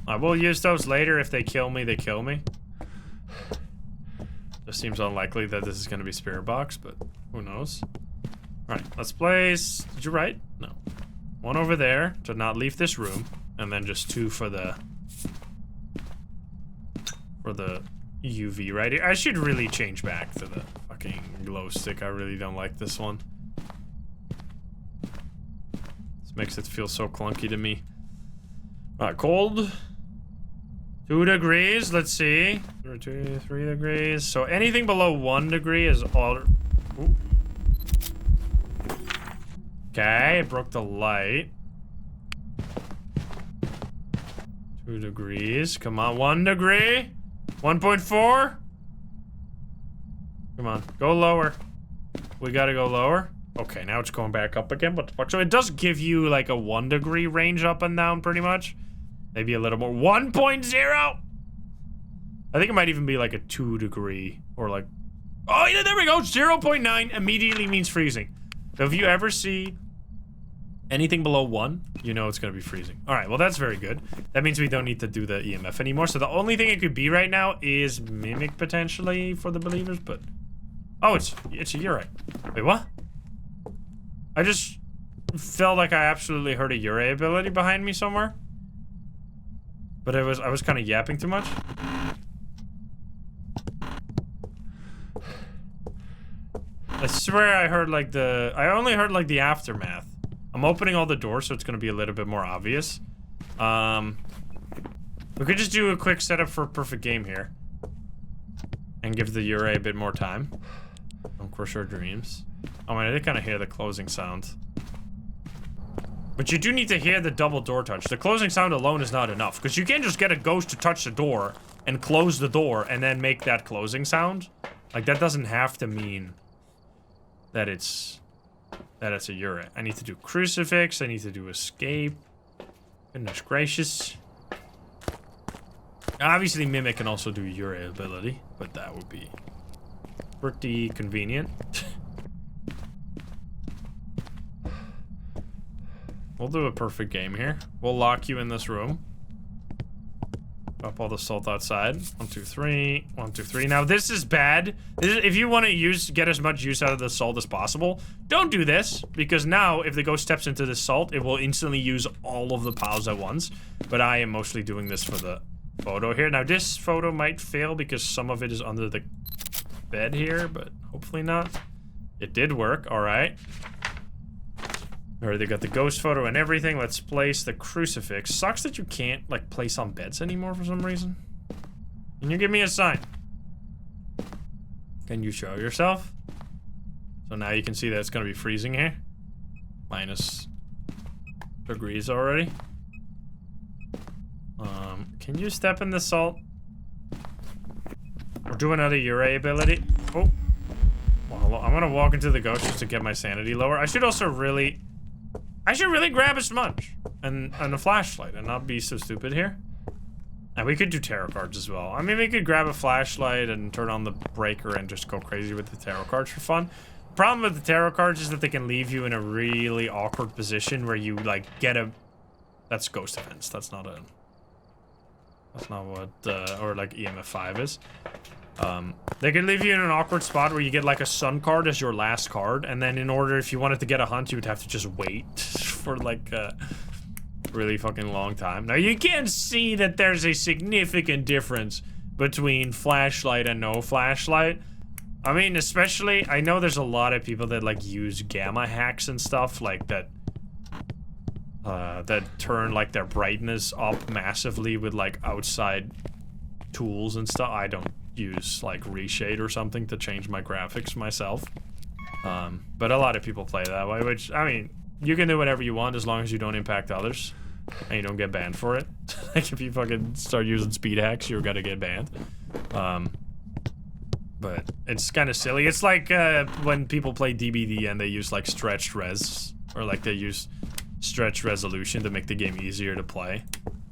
A: I will use those later. If they kill me, they kill me. It seems unlikely that this is going to be spirit box, but who knows? All right, let's place. Did you write? No. 1 over there to not leave this room, and then just 2 for the UV right here. I should really change back to the fucking glow stick. I really don't like this one. This makes it feel so clunky to me. All right, cold. 2 degrees. Let's see. 2, 3 degrees. So anything below 1 degree is all. Ooh. Okay, it broke the light. 2 degrees. Come on, 1 degree. 1.4. Come on, go lower. We gotta go lower. Okay, now it's going back up again. What the fuck? So it does give you like a 1 degree range up and down, pretty much. Maybe a little more. 1.0. I think it might even be like a 2 degree or like. Oh yeah, there we go. 0.9 immediately means freezing. So if you ever see anything below 1, you know it's gonna be freezing. All right, well that's very good. That means we don't need to do the EMF anymore. So the only thing it could be right now is Mimic potentially for the believers, but oh, it's a Urei. Wait, what? I just felt like I absolutely heard a Urei ability behind me somewhere, but I was kind of yapping too much. I swear I heard like I only heard like the aftermath. I'm opening all the doors, so it's gonna be a little bit more obvious. We could just do a quick setup for a perfect game here. And give the Urei a bit more time. Don't crush our dreams. Oh man, I did kind of hear the closing sound. But you do need to hear the double door touch. The closing sound alone is not enough, because you can't just get a ghost to touch the door and close the door and then make that closing sound. Like, that doesn't have to mean that it's a Urei. I need to do crucifix. I need to do escape. Goodness gracious. Obviously, Mimic can also do Urei ability, but that would be pretty convenient. We'll do a perfect game here. We'll lock you in this room. Drop all the salt outside. 1, 2, 3. 1, 2, 3. Now this is bad. If you want to get as much use out of the salt as possible, don't do this, because now if the ghost steps into the salt, it will instantly use all of the piles at once. But I am mostly doing this for the photo here. Now this photo might fail because some of it is under the bed here, but hopefully not. It did work. All right. Already got the ghost photo and everything. Let's place the crucifix. Sucks that you can't, like, place on beds anymore for some reason. Can you give me a sign? Can you show yourself? So now you can see that it's gonna be freezing here. Minus degrees already. Can you step in the salt? Or do another Urei ability? Oh. Well, I'm gonna walk into the ghost just to get my sanity lower. I should really grab a smudge and a flashlight and not be so stupid here. And we could do tarot cards as well. I mean, we could grab a flashlight and turn on the breaker and just go crazy with the tarot cards for fun. The problem with the tarot cards is that they can leave you in a really awkward position where you, like, get a... That's ghost events. That's not what, or like EMF 5 is. They can leave you in an awkward spot where you get like a sun card as your last card, and then in order, if you wanted to get a hunt, you would have to just wait for like a really fucking long time. Now you can see that there's a significant difference between flashlight and no flashlight. I mean, especially, I know there's a lot of people that like use gamma hacks and stuff like that. That turn like their brightness up massively with like outside tools and stuff. I don't use like reshade or something to change my graphics myself. But a lot of people play that way, which, I mean, you can do whatever you want as long as you don't impact others and you don't get banned for it. Like if you fucking start using speed hacks, you're gonna get banned. But it's kind of silly. It's like when people play DBD and they use like stretched res, or like they use stretch resolution to make the game easier to play.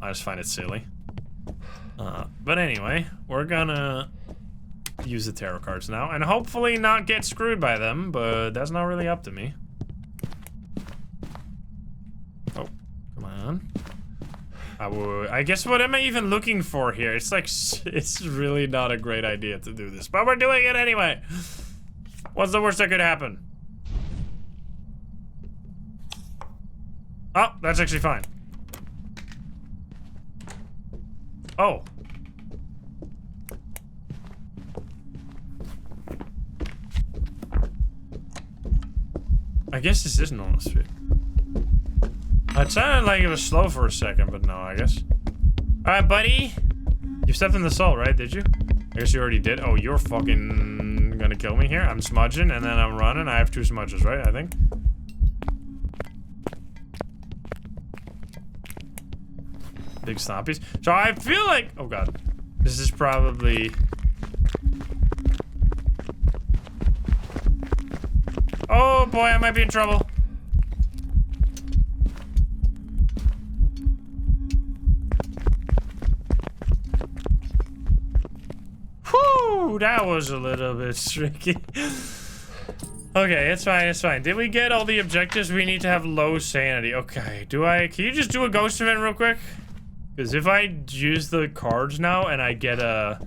A: I just find it silly. But anyway, we're gonna use the tarot cards now and hopefully not get screwed by them, but that's not really up to me. Oh, come on. I guess, what am I even looking for here? It's like, it's really not a great idea to do this, but we're doing it anyway. What's the worst that could happen? Oh, that's actually fine. Oh. I guess this isn't on the street. It sounded like it was slow for a second, but no, I guess. Alright, buddy. You stepped in the salt, right? Did you? I guess you already did. Oh, you're fucking gonna kill me here. I'm smudging, and then I'm running. I have 2 smudges, right? I think. Big stompies. So I feel like... Oh, God. This is probably... Oh, boy, I might be in trouble. Whew, that was a little bit tricky. Okay, it's fine, it's fine. Did we get all the objectives? We need to have low sanity. Okay, can you just do a ghost event real quick? Because if I use the cards now and I get a...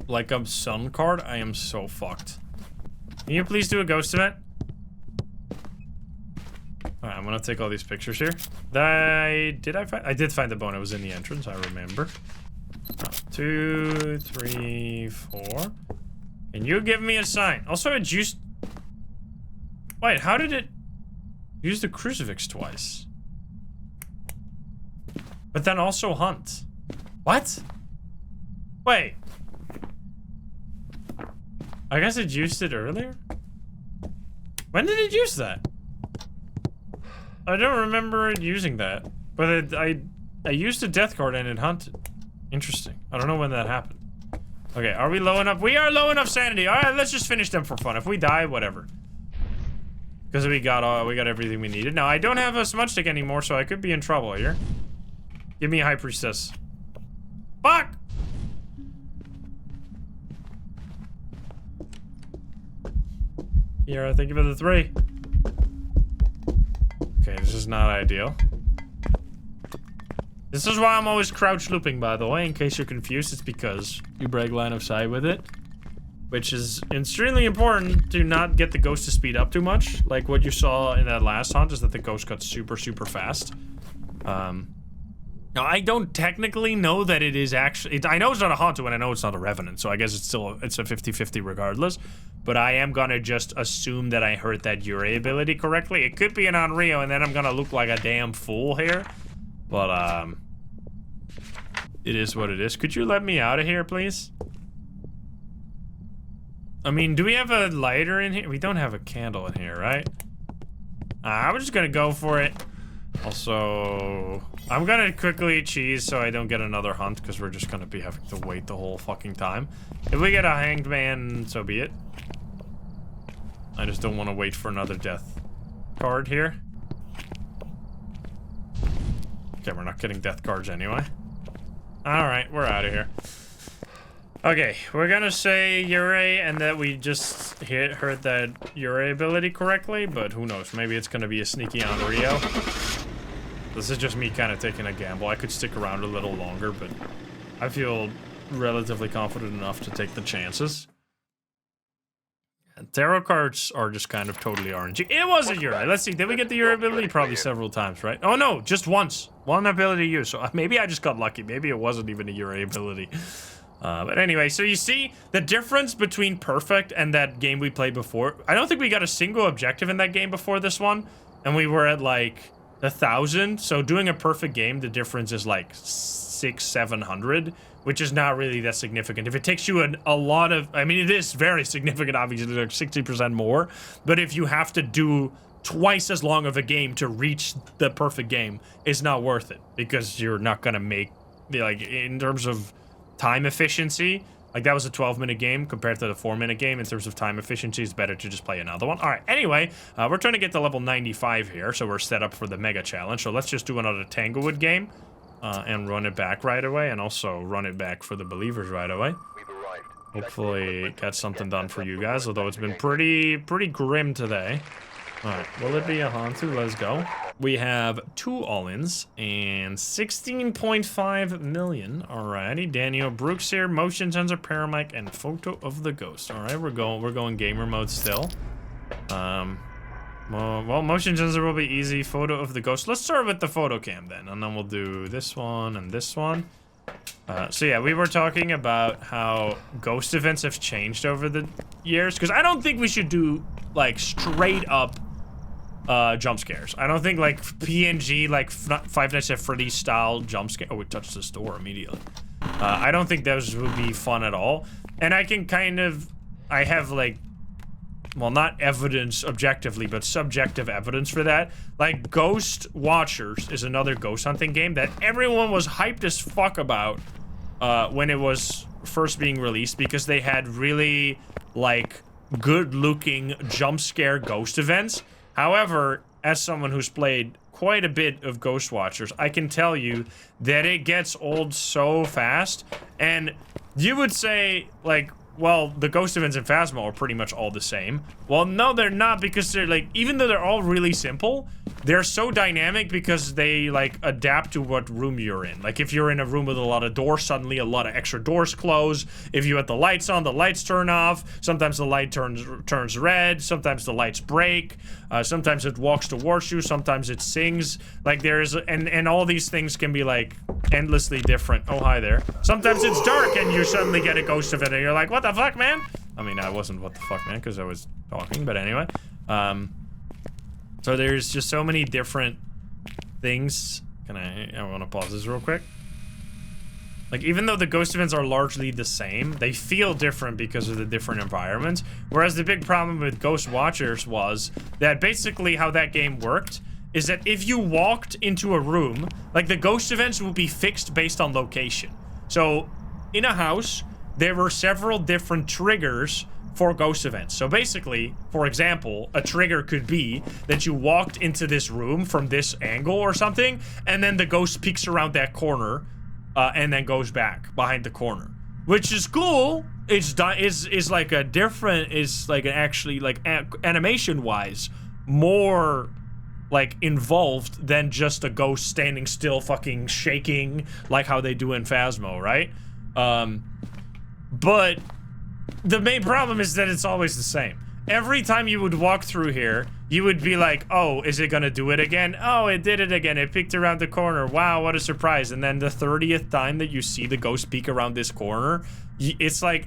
A: like a sun card, I am so fucked. Can you please do a ghost event? Alright, I'm gonna take all these pictures here. I did find the bone. It was in the entrance, I remember. 2, 3, 4. And you give me a sign. Also, it used... Wait, how did it... use the crucifix twice? But then also hunt. What? Wait. I guess it used it earlier? When did it use that? I don't remember it using that. But I used a death card and it hunted. Interesting. I don't know when that happened. Okay, are we low enough? We are low enough sanity. Alright, let's just finish them for fun. If we die, whatever. Because we got everything we needed. Now, I don't have a smudge stick anymore, so I could be in trouble here. Give me a high priestess. Fuck! Here, thank you for the 3. Okay, this is not ideal. This is why I'm always crouch looping, by the way, in case you're confused. It's because you break line of sight with it. Which is extremely important to not get the ghost to speed up too much. Like what you saw in that last hunt is that the ghost got super, super fast. Now, I don't technically know that it is actually... I know it's not a Haunted and I know it's not a Revenant, so I guess it's still... it's a 50-50 regardless. But I am gonna just assume that I heard that Yurei ability correctly. It could be an Onryo, and then I'm gonna look like a damn fool here. But, it is what it is. Could you let me out of here, please? I mean, do we have a lighter in here? We don't have a candle in here, right? I'm just gonna go for it. Also, I'm gonna quickly eat cheese so I don't get another hunt, because we're just gonna be having to wait the whole fucking time. If we get a hanged man, so be it. I just don't want to wait for another death card here. Okay, we're not getting death cards anyway. Alright, we're out of here. Okay, we're gonna say Yurei and that we just heard that Yurei ability correctly, but who knows, maybe it's gonna be a sneaky Onryo. This is just me kind of taking a gamble. I could stick around a little longer, but I feel relatively confident enough to take the chances. And tarot cards are just kind of totally RNG. It was a Yurei. Let's see, did we get the Yurei ability? Probably several times, right? Oh no, just once. One ability used, so maybe I just got lucky. Maybe it wasn't even a Yurei ability. But anyway, so you see the difference between Perfect and that game we played before. I don't think we got a single objective in that game before this one. And we were at like 1,000. So doing a Perfect game, the difference is like 600-700, which is not really that significant. If it takes you a lot of, I mean, it is very significant, obviously, like 60% more. But if you have to do twice as long of a game to reach the Perfect game, it's not worth it. Because you're not gonna make, like, in terms of time efficiency, like that was a 12-minute game compared to the 4-minute game. In terms of time efficiency, it's better to just play another one. All right, anyway, we're trying to get to level 95 here, so we're set up for the mega challenge. So let's just do another Tanglewood game and run it back right away, and also run it back for the believers right away. Hopefully get something done for you guys, although it's been pretty grim today. All right, will it be a Hantu? Let's go. We have 2 all-ins and 16.5 million. Alrighty, Daniel Brooks here, motion sensor, paramic, and photo of the ghost. All right, we're going gamer mode still. Well, motion sensor will be easy. Photo of the ghost. Let's start with the photo cam then, and then we'll do this one and this one. So yeah, we were talking about how ghost events have changed over the years, because I don't think we should do like straight up jump scares. I don't think like PNG, like Five Nights at Freddy's style jump scare. Oh, we touched this door immediately. I don't think those would be fun at all. And I can kind of, I have like, well, not evidence objectively, but subjective evidence for that. Like, Ghost Watchers is another ghost hunting game that everyone was hyped as fuck about when it was first being released, because they had really, like, good-looking jump scare ghost events. However, as someone who's played quite a bit of Ghost Watchers, I can tell you that it gets old so fast. And you would say, like, well, the ghost events in Phasmo are pretty much all the same. Well, no, they're not, because they're like, even though they're all really simple, they're so dynamic because they like adapt to what room you're in. Like, if you're in a room with a lot of doors, suddenly a lot of extra doors close. If you have the lights on, the lights turn off. Sometimes the light turns red. Sometimes the lights break. Sometimes it walks towards you. Sometimes it sings. Like, there's, and all these things can be like endlessly different. Oh, hi there. Sometimes it's dark and you suddenly get a ghost event and you're like, what the fuck, man? I mean, I wasn't what the fuck, man, because I was talking, but anyway. So there's just so many different things. I want to pause this real quick. Like, even though the ghost events are largely the same, they feel different because of the different environments. Whereas the big problem with Ghost Watchers was that basically how that game worked is that if you walked into a room, like, the ghost events would be fixed based on location. So in a house, there were several different triggers for ghost events. So basically, for example, a trigger could be that you walked into this room from this angle or something, and then the ghost peeks around that corner, and then goes back behind the corner, which is cool. It's like a different, is like an actually like animation wise more like involved than just a ghost standing still fucking shaking like how they do in Phasmo, right? But the main problem is that it's always the same. Every time you would walk through here, you would be like, oh, is it gonna do it again? Oh, it did it again. It peeked around the corner. Wow, what a surprise. And then the 30th time that you see the ghost peek around this corner, it's like,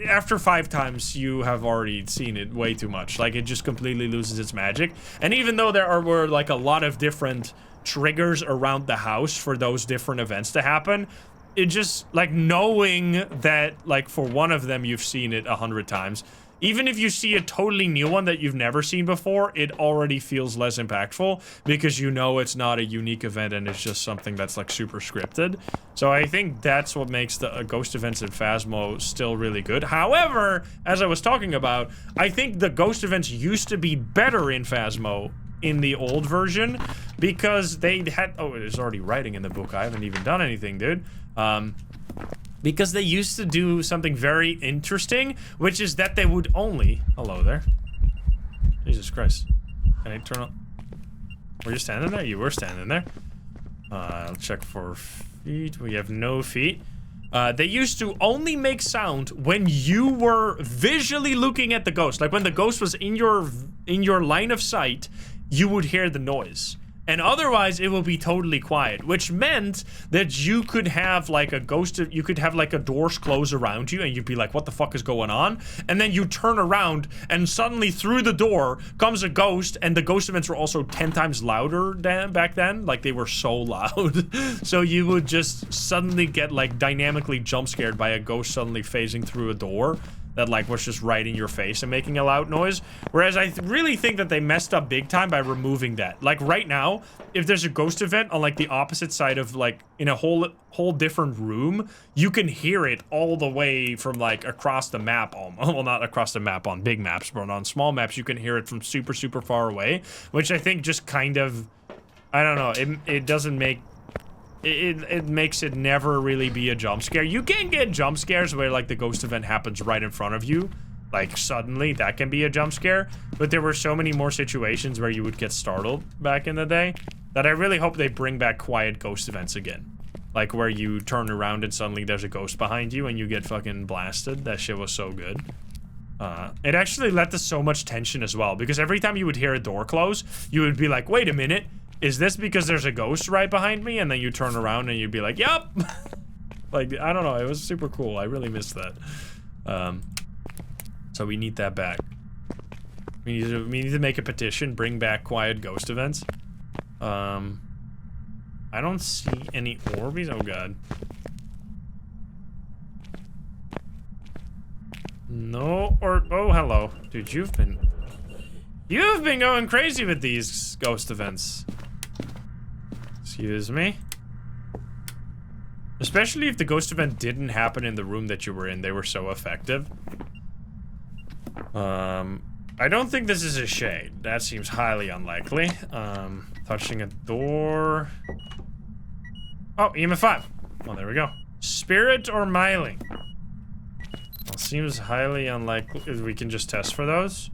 A: after 5 times, you have already seen it way too much. Like, it just completely loses its magic. And even though there were like a lot of different triggers around the house for those different events to happen, it just, like, knowing that, like, for one of them you've seen it 100 times, even if you see a totally new one that you've never seen before, it already feels less impactful because you know it's not a unique event and it's just something that's, like, super scripted. So I think that's what makes the ghost events in Phasmo still really good. However, as I was talking about, I think the ghost events used to be better in Phasmo in the old version because they had, oh, there's already writing in the book. I haven't even done anything, dude. Because they used to do something very interesting, which is that they would only... Hello there. Jesus Christ. Can I turn on... Were you standing there? You were standing there. I'll check for feet. We have no feet. They used to only make sound when you were visually looking at the ghost. Like, when the ghost was in your line of sight, you would hear the noise. And otherwise, it will be totally quiet, which meant that you could have like a ghost, you could have like a doors close around you and you'd be like, what the fuck is going on? And then you turn around and suddenly through the door comes a ghost, and the ghost events were also 10 times louder than back then. Like, they were so loud. So you would just suddenly get like dynamically jump scared by a ghost suddenly phasing through a door that like was just right in your face and making a loud noise. Whereas I really think that they messed up big time by removing that. Like, right now, if there's a ghost event on like the opposite side of like in a whole different room, you can hear it all the way from like across the map. Well, not across the map on big maps, but on small maps you can hear it from super, super far away, which I think just kind of, I don't know, it doesn't make, it makes it never really be a jump scare. You can get jump scares where like the ghost event happens right in front of you, like suddenly, that can be a jump scare, but there were so many more situations where you would get startled back in the day that I really hope they bring back quiet ghost events again. Like where you turn around and suddenly there's a ghost behind you and you get fucking blasted. That shit was so good. It actually led to so much tension as well, because every time you would hear a door close, you would be like, wait a minute, is this because there's a ghost right behind me? And then you turn around and you'd be like, yup! Like, I don't know, it was super cool. I really missed that. So we need that back. We need to make a petition, bring back quiet ghost events. I don't see any Orbeez. Oh god. No, or oh hello. Dude, you've been going crazy with these ghost events. Excuse me. Especially if the ghost event didn't happen in the room that you were in, they were so effective. I don't think this is a shade. That seems highly unlikely. Touching a door. Oh, EMF 5. Well, there we go. Spirit or Myling? Well, seems highly unlikely. We can just test for those.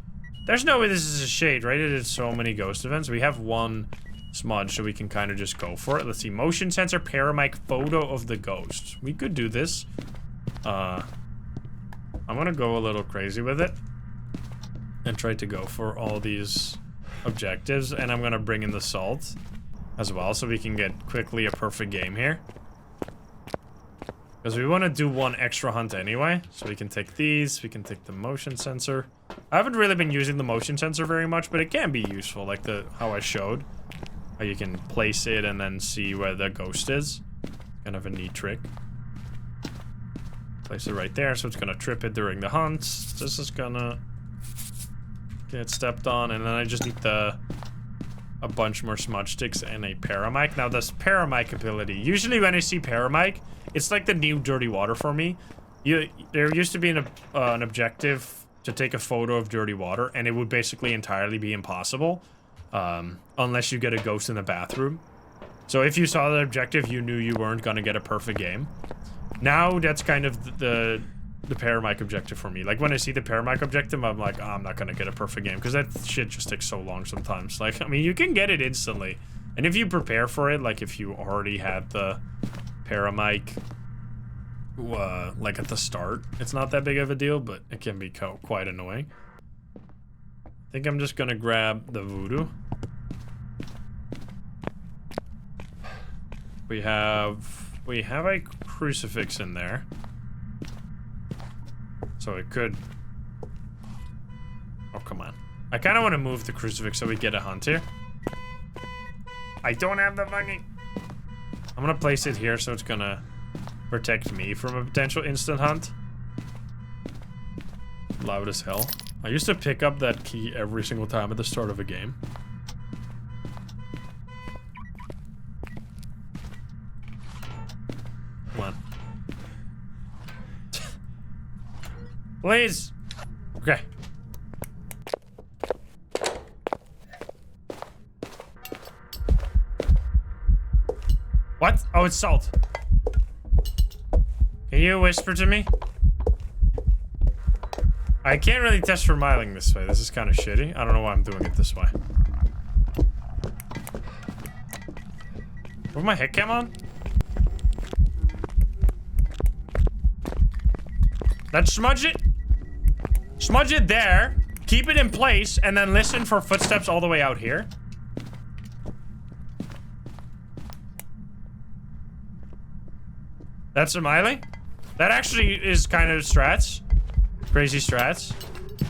A: There's no way this is a shade, right? It did so many ghost events. We have one smudge, so we can kind of just go for it. Let's see. Motion sensor, paramic, photo of the ghost. We could do this. I'm gonna go a little crazy with it and try to go for all these objectives, and I'm gonna bring in the salt as well, so we can get quickly a perfect game here. Because we want to do one extra hunt anyway, so we can take these, we can take the motion sensor. I haven't really been using the motion sensor very much, but it can be useful, like how I showed. How you can place it and then see where the ghost is. Kind of a neat trick. Place it right there, so it's gonna trip it during the hunt. This is gonna get stepped on, and then I just need a bunch more smudge sticks and a paramic. Now this paramic ability, usually when I see paramic, it's like the new dirty water for me. There used to be an objective to take a photo of dirty water, and it would basically entirely be impossible unless you get a ghost in the bathroom. So if you saw the objective, you knew you weren't gonna get a perfect game. Now that's kind of the paramic objective for me. Like when I see the paramic objective, I'm like, oh, I'm not gonna get a perfect game, because that shit just takes so long sometimes. Like, I mean, you can get it instantly, and if you prepare for it, like if you already had the paramic like at the start, it's not that big of a deal, but it can be quite annoying. I think I'm just gonna grab the voodoo. We have a crucifix in there. So it could... Oh, come on. I kind of want to move the crucifix so we get a hunt here. I don't have the money. I'm gonna place it here so it's gonna protect me from a potential instant hunt. Loud as hell. I used to pick up that key every single time at the start of a game. Come on. Please. Okay. What? Oh, it's salt. Can you whisper to me? I can't really test for Myling this way. This is kind of shitty. I don't know why I'm doing it this way. Put my head cam on? Let's smudge it. Smudge it there. Keep it in place, and then listen for footsteps all the way out here. That's a Myling? That actually is kind of strats. Crazy strats.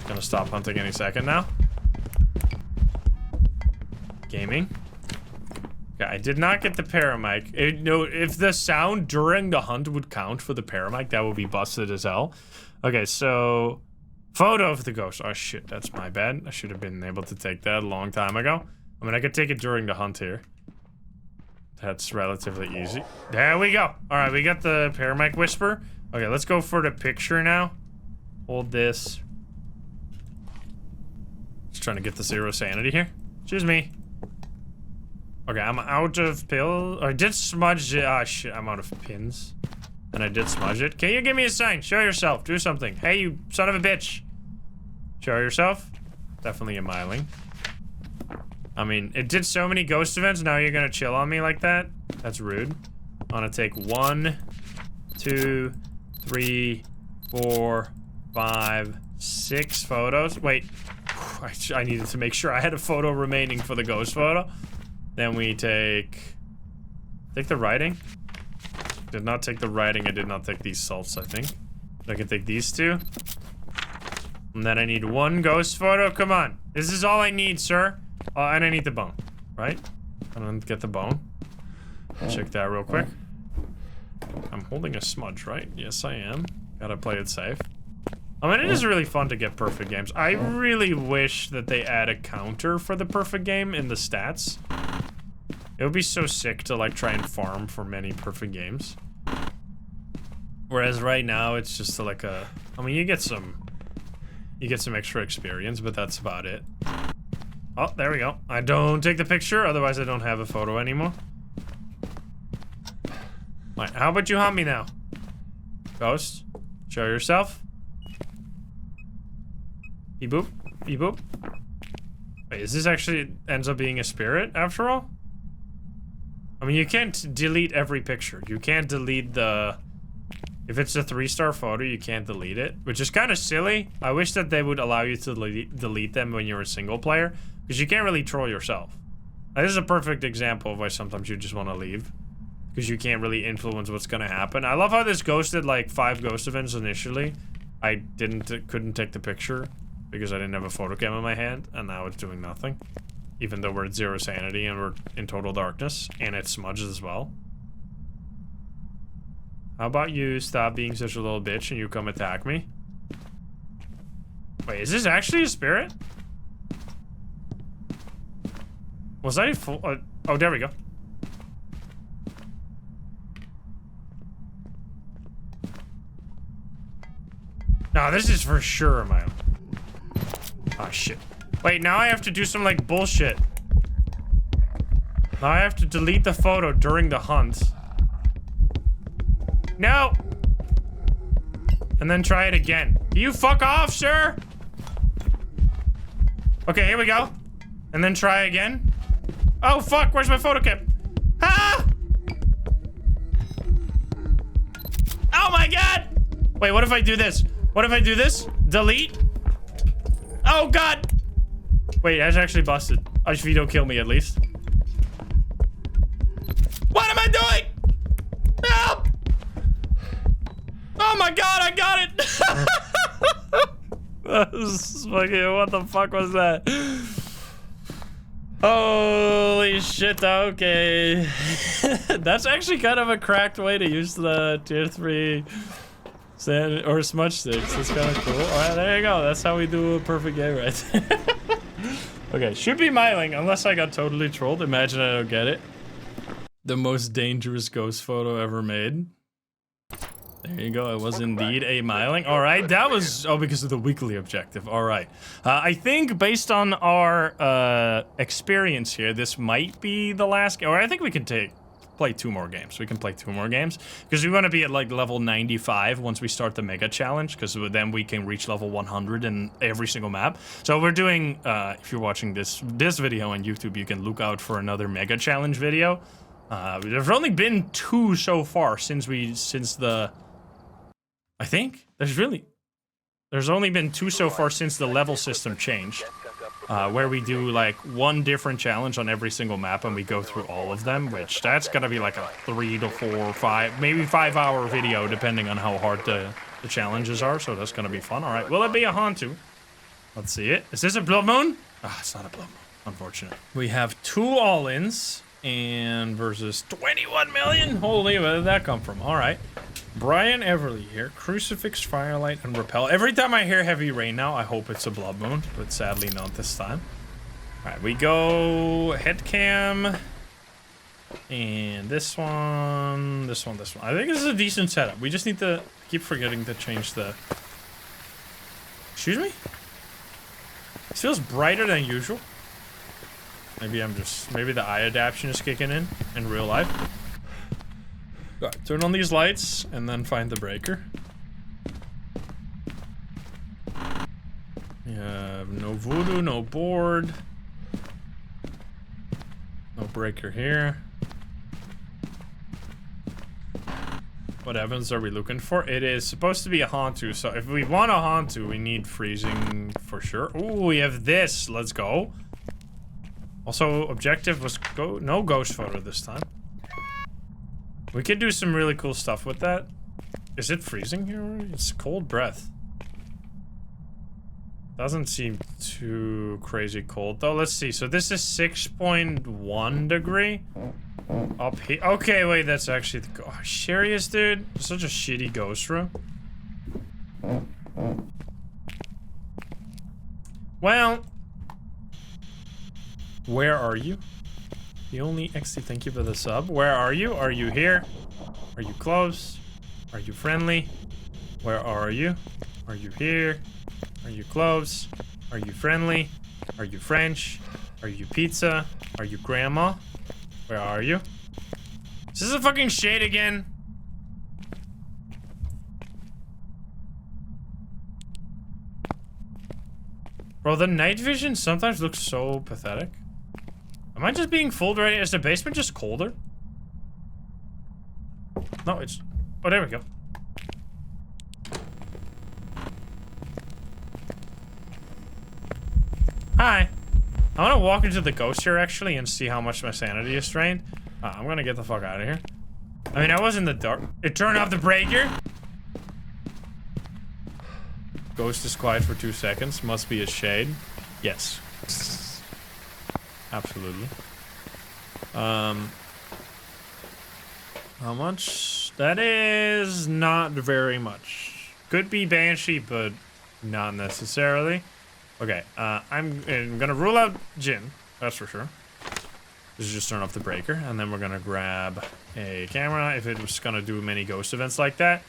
A: Gonna stop hunting any second now. Gaming. Okay, I did not get the paramic. No, if the sound during the hunt would count for the paramic, that would be busted as hell. Okay, so photo of the ghost. Oh shit, that's my bad. I should have been able to take that a long time ago. I mean, I could take it during the hunt here. That's relatively easy. There we go. All right, we got the paramic whisper. Okay, let's go for the picture now. Hold this. Just trying to get the 0 sanity here. Excuse me. Okay, I'm out of pill. I did smudge it. Ah, shit, I'm out of pins. And I did smudge it. Can you give me a sign? Show yourself. Do something. Hey, you son of a bitch. Show yourself. Definitely a Myling. I mean, it did so many ghost events. Now you're gonna chill on me like that? That's rude. I'm gonna take 1, 2, 3, 4, 5, 6 photos. Wait, I needed to make sure I had a photo remaining for the ghost photo. Then we take the writing. Did not take the writing. I did not take these salts, I think. I can take these 2. And then I need 1 ghost photo. Come on. This is all I need, sir. And I need the bone, right? I'm gonna get the bone. Check that real quick. I'm holding a smudge, right? Yes, I am. Gotta play it safe. I mean, it is really fun to get perfect games. I really wish that they add a counter for the perfect game in the stats. It would be so sick to like try and farm for many perfect games. Whereas right now it's just like a, I mean, you get some extra experience, but that's about it. Oh, there we go. I don't take the picture, otherwise I don't have a photo anymore. Right, how about you haunt me now? Ghost, show yourself. Beep boop, beep boop. Wait, is this actually ends up being a spirit after all? I mean, you can't delete every picture. You can't delete the... If it's a 3-star photo, you can't delete it, which is kind of silly. I wish that they would allow you to delete them when you're a single player, because you can't really troll yourself. Now, this is a perfect example of why sometimes you just want to leave, because you can't really influence what's going to happen. I love how this ghosted like 5 ghost events initially. I couldn't take the picture because I didn't have a photo cam in my hand, and now it's doing nothing. Even though we're at 0 sanity and we're in total darkness, and it's smudged as well. How about you stop being such a little bitch and you come attack me? Wait, is this actually a spirit? Was I full? Oh, there we go. No, this is for sure my own. Oh, shit. Wait, now I have to do some, like, bullshit. Now I have to delete the photo during the hunt. No! And then try it again. You fuck off, sir! Okay, here we go. And then try again. Oh, fuck, where's my photo cam? Ah! Oh my god! Wait, what if I do this? What if I do this? Delete? Oh god! Wait, that's actually busted. If you don't kill me, at least. What am I doing? Help! Oh my god, I got it! That was fucking, what the fuck was that? Holy shit, okay. That's actually kind of a cracked way to use the tier 3 sand or smudge sticks. That's kind of cool. Alright, there you go. That's how we do a perfect game right there. Okay, should be miling, unless I got totally trolled. Imagine I don't get it. The most dangerous ghost photo ever made. There you go, it was indeed a miling. Alright, that was... Oh, because of the weekly objective. Alright. I think based on our experience here, this might be the last game. Or I think we can play 2 more games. We can play 2 more games. Because we want to be at like level 95 once we start the mega challenge. Because then we can reach level 100 in every single map. So we're doing... if you're watching this video on YouTube, you can look out for another mega challenge video. There's only been 2 so far since the... I think there's only been 2 so far since the level system changed, where we do like 1 different challenge on every single map and we go through all of them, which that's gonna be like a 3 to 4 or 5, maybe 5-hour video depending on how hard the challenges are. So that's gonna be fun. All right, will it be a Hantu? Let's see it. Is this a blood moon? Ah, it's not a blood moon. Unfortunate. We have 2 all-ins and versus 21 million. Holy, where did that come from? All right. Brian Everly here. Crucifix, Firelight, and Repel. Every time I hear Heavy Rain now, I hope it's a blood moon, but sadly not this time. Alright, we go Headcam. And this one. I think this is a decent setup. We just need to keep forgetting to change the... Excuse me? It feels brighter than usual. Maybe the eye adaptation is kicking in real life. Right, turn on these lights and then find the breaker. We have no voodoo, no board. No breaker here. What evidence are we looking for? It is supposed to be a Hantu, so if we want a Hantu, we need freezing for sure. Ooh, we have this. Let's go. Also, objective was no ghost photo this time. We could do some really cool stuff with that. Is it freezing here? It's cold breath. Doesn't seem too crazy cold though. Let's see. So this is 6.1 degree. Up here. Okay, wait, that's actually the serious, dude. Such a shitty ghost room. Well, where are you? The only XT, thank you for the sub. Where are you? Are you here? Are you close? Are you friendly? Where are you? Are you here? Are you close? Are you friendly? Are you French? Are you pizza? Are you grandma? Where are you? Is this a fucking shade again? Bro, the night vision sometimes looks so pathetic. Am I just being fooled right? Is the basement just colder? No, it's... Oh, there we go. Hi. I want to walk into the ghost here, actually, and see how much my sanity is drained. I'm gonna get the fuck out of here. I mean, I was in the dark. It turned off the breaker. Ghost is quiet for 2 seconds. Must be a shade. Yes. Absolutely. How much? That is not very much. Could be Banshee, but not necessarily. Okay, I'm gonna rule out Jinn. That's for sure. This is just turn off the breaker, and then we're gonna grab a camera if it was gonna do many ghost events like that.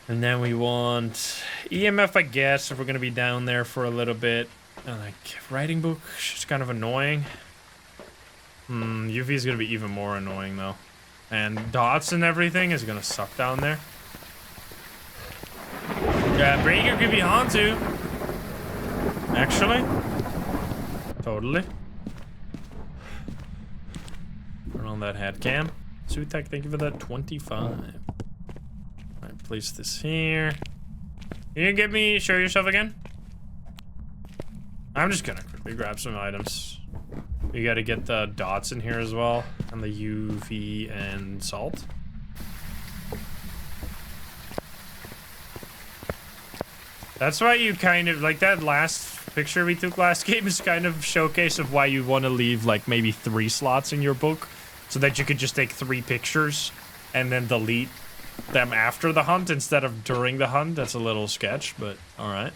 A: And then we want EMF, I guess, if we're gonna be down there for a little bit. And like writing book, it's kind of annoying. UV is gonna be even more annoying though. And dots and everything is gonna suck down there. Yeah, breaker could be Hantu. Actually. Totally. Turn on that head cam. Sutek, thank you for that 25. Alright, place this here. Can you get me, show yourself again? I'm just gonna quickly grab some items. We gotta get the dots in here as well. And the UV and salt. That's why you kind of, like that last picture we took last game is kind of showcase of why you want to leave like maybe 3 slots in your book. So that you could just take 3 pictures and then delete them after the hunt instead of during the hunt. That's a little sketch, but alright.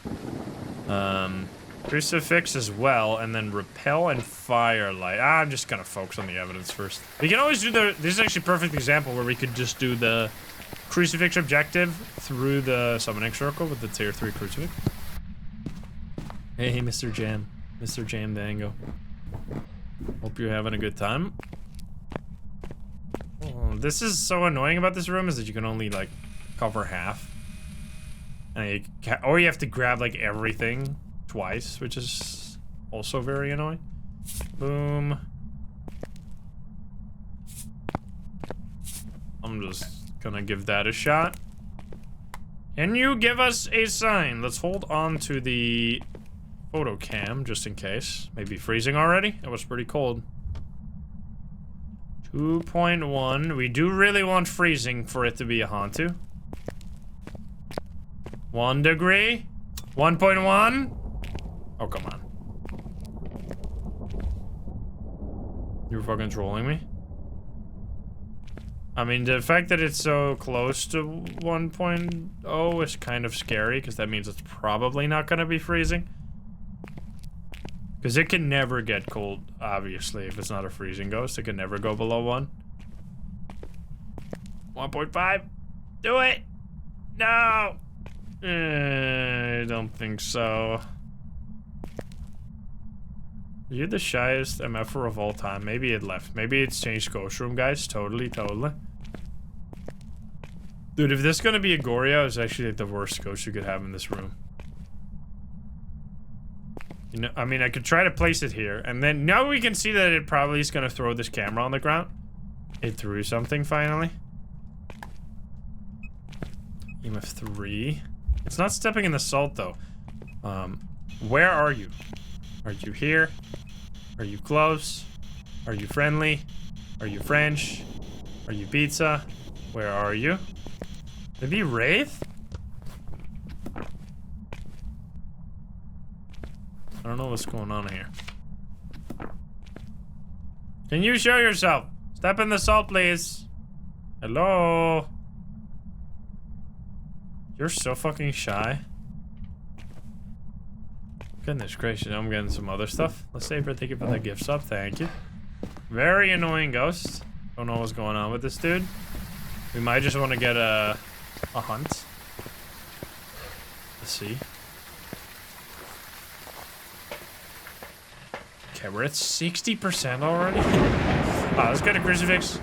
A: Crucifix as well, and then repel and firelight. I'm just gonna focus on the evidence first. We can always do this is actually a perfect example where we could just do the crucifix objective through the summoning circle with the tier 3 crucifix. Hey, Mr. Jam. Mr. Jam Dango. Hope you're having a good time. Oh, this is so annoying about this room is that you can only, like, cover half. And or you have to grab, like, everything twice, which is also very annoying. Boom. I'm just gonna give that a shot. Can you give us a sign? Let's hold on to the photo cam just in case. Maybe freezing already? It was pretty cold. 2.1. We do really want freezing for it to be a Hantu. 1 degree? 1.1? Oh, come on. You're fucking trolling me? I mean, the fact that it's so close to 1.0 is kind of scary, because that means it's probably not going to be freezing. Because it can never get cold, obviously, if it's not a freezing ghost. It can never go below 1. 1.5? Do it! No! I don't think so. You're the shyest MFer of all time. Maybe it left. Maybe it's changed ghost room, guys. Totally, totally. Dude, if this is gonna be a Goryo, it's actually like the worst ghost you could have in this room. You know, I mean, I could try to place it here, and then now we can see that it probably is gonna throw this camera on the ground. It threw something finally. EMF 3. It's not stepping in the salt though. Where are you? Are you here? Are you close? Are you friendly? Are you French? Are you pizza? Where are you? Maybe Wraith? I don't know what's going on here. Can you show yourself? Step in the salt, please. Hello? You're so fucking shy. Goodness gracious, I'm getting some other stuff. Let's say thank you for the gift sub, thank you. Very annoying ghost. Don't know what's going on with this dude. We might just want to get a hunt. Let's see. Okay, we're at 60% already. Let's get a crucifix.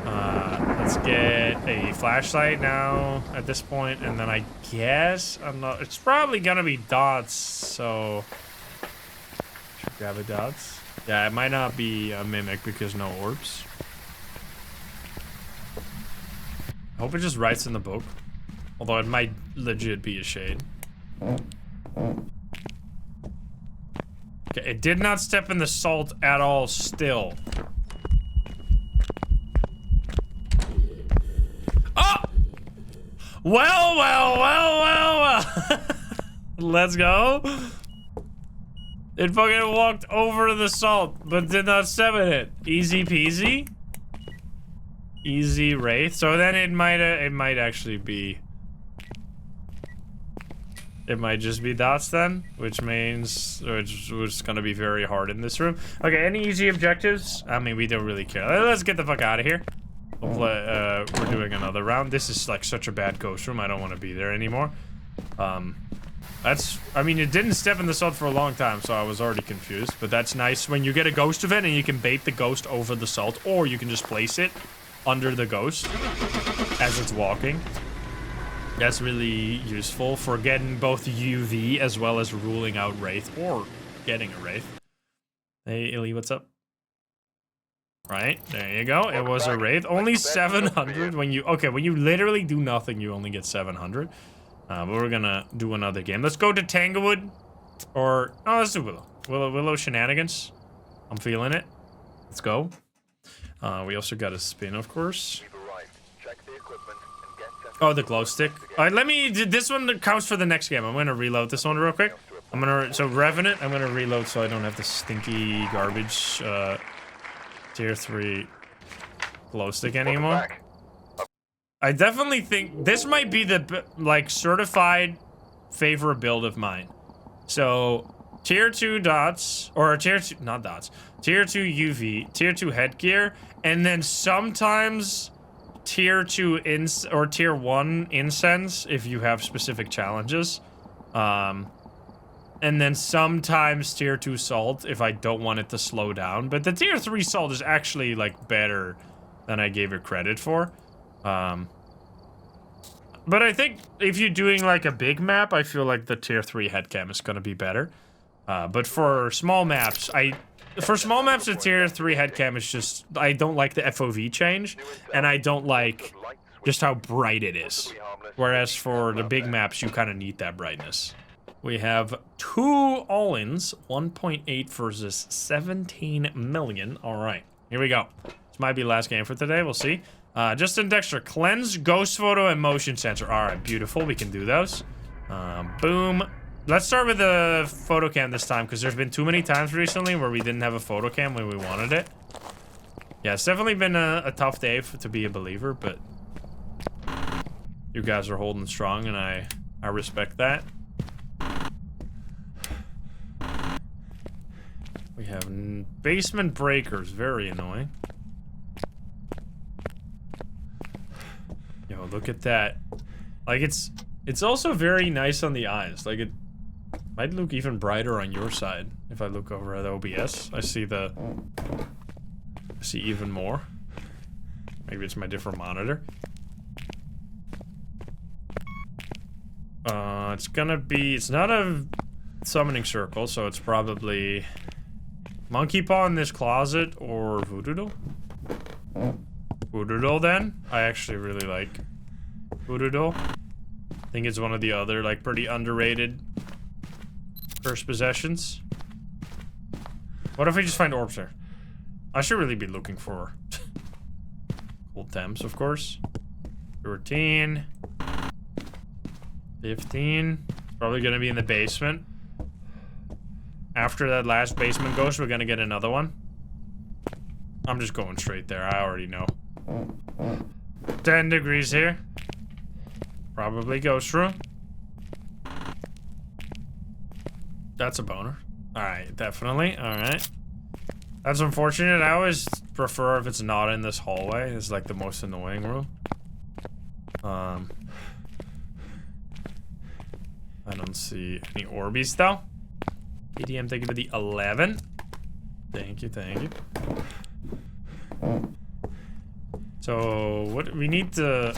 A: Let's get a flashlight now at this point, and then I guess it's probably gonna be dots, so should grab a dots. Yeah, it might not be a mimic because no orbs. I hope it just writes in the book, although it might legit be a shade. Okay, it did not step in the salt at all still. Oh! Well. Let's go. It fucking walked over the salt, but did not step in it. Easy peasy. Easy Wraith. So then it might actually be... It might just be dots then, which means it's gonna be very hard in this room. Okay, any easy objectives? I mean, we don't really care. Let's get the fuck out of here. We're doing another round. This is like such a bad ghost room. I don't want to be there anymore. I mean, it didn't step in the salt for a long time, so I was already confused. But that's nice when you get a ghost event and you can bait the ghost over the salt, or you can just place it under the ghost as it's walking. That's really useful for getting both UV as well as ruling out Wraith, or getting a Wraith. Hey, Illy, what's up? Right, there you go. It was a Wraith. Only 700 when you... Okay, when you literally do nothing, you only get 700. But we're gonna do another game. Let's go to Tanglewood. Or... Oh, let's do Willow. Willow shenanigans. I'm feeling it. Let's go. We also got a spin, of course. Oh, the glow stick. All right, let me... This one counts for the next game. I'm gonna reload this one real quick. I'm gonna... So, Revenant, I'm gonna reload so I don't have the stinky garbage, tier 3 glow stick anymore. I definitely think this might be the, like, certified favorite build of mine. So, tier 2 dots, or tier 2... Not dots. Tier 2 UV, tier 2 headgear, and then sometimes... tier 2 or tier 1 incense if you have specific challenges. And then sometimes tier 2 salt if I don't want it to slow down. But the tier 3 salt is actually like better than I gave it credit for. But I think if you're doing like a big map, I feel like the tier 3 headcam is gonna be better. But for small maps, for small maps, the tier 3 headcam is just... I don't like the FOV change, and I don't like just how bright it is. Whereas for the big maps, you kind of need that brightness. We have 2 all-ins, 1.8 versus 17 million. All right, here we go. This might be the last game for today, we'll see. Justin Dexter, cleanse, ghost photo, and motion sensor. All right, beautiful, we can do those. Boom. Let's start with the photo cam this time, because there's been too many times recently where we didn't have a photo cam when we wanted it. Yeah, it's definitely been a tough day to be a believer, but you guys are holding strong, and I respect that. We have basement breakers, very annoying. Yo, look at that. Like, it's also very nice on the eyes. Like, it might look even brighter on your side if I look over at OBS. I see even more. Maybe it's my different monitor. It's gonna be... It's not a summoning circle, so it's probably monkey paw in this closet or voodoo doll. Voodoo doll then. I actually really like voodoo doll. think it's one of the other, like, pretty underrated cursed possessions. What if we just find orbs there? I should really be looking for cold temps, of course. 13. 15. Probably gonna be in the basement. After that last basement ghost, we're gonna get another one. I'm just going straight there. I already know. 10 degrees here. Probably ghost room. That's a boner. Alright, definitely. Alright. That's unfortunate. I always prefer if it's not in this hallway. It's like the most annoying room. I don't see any Orbeez though. EDM, thank you for the 11. Thank you, thank you. So, what we need to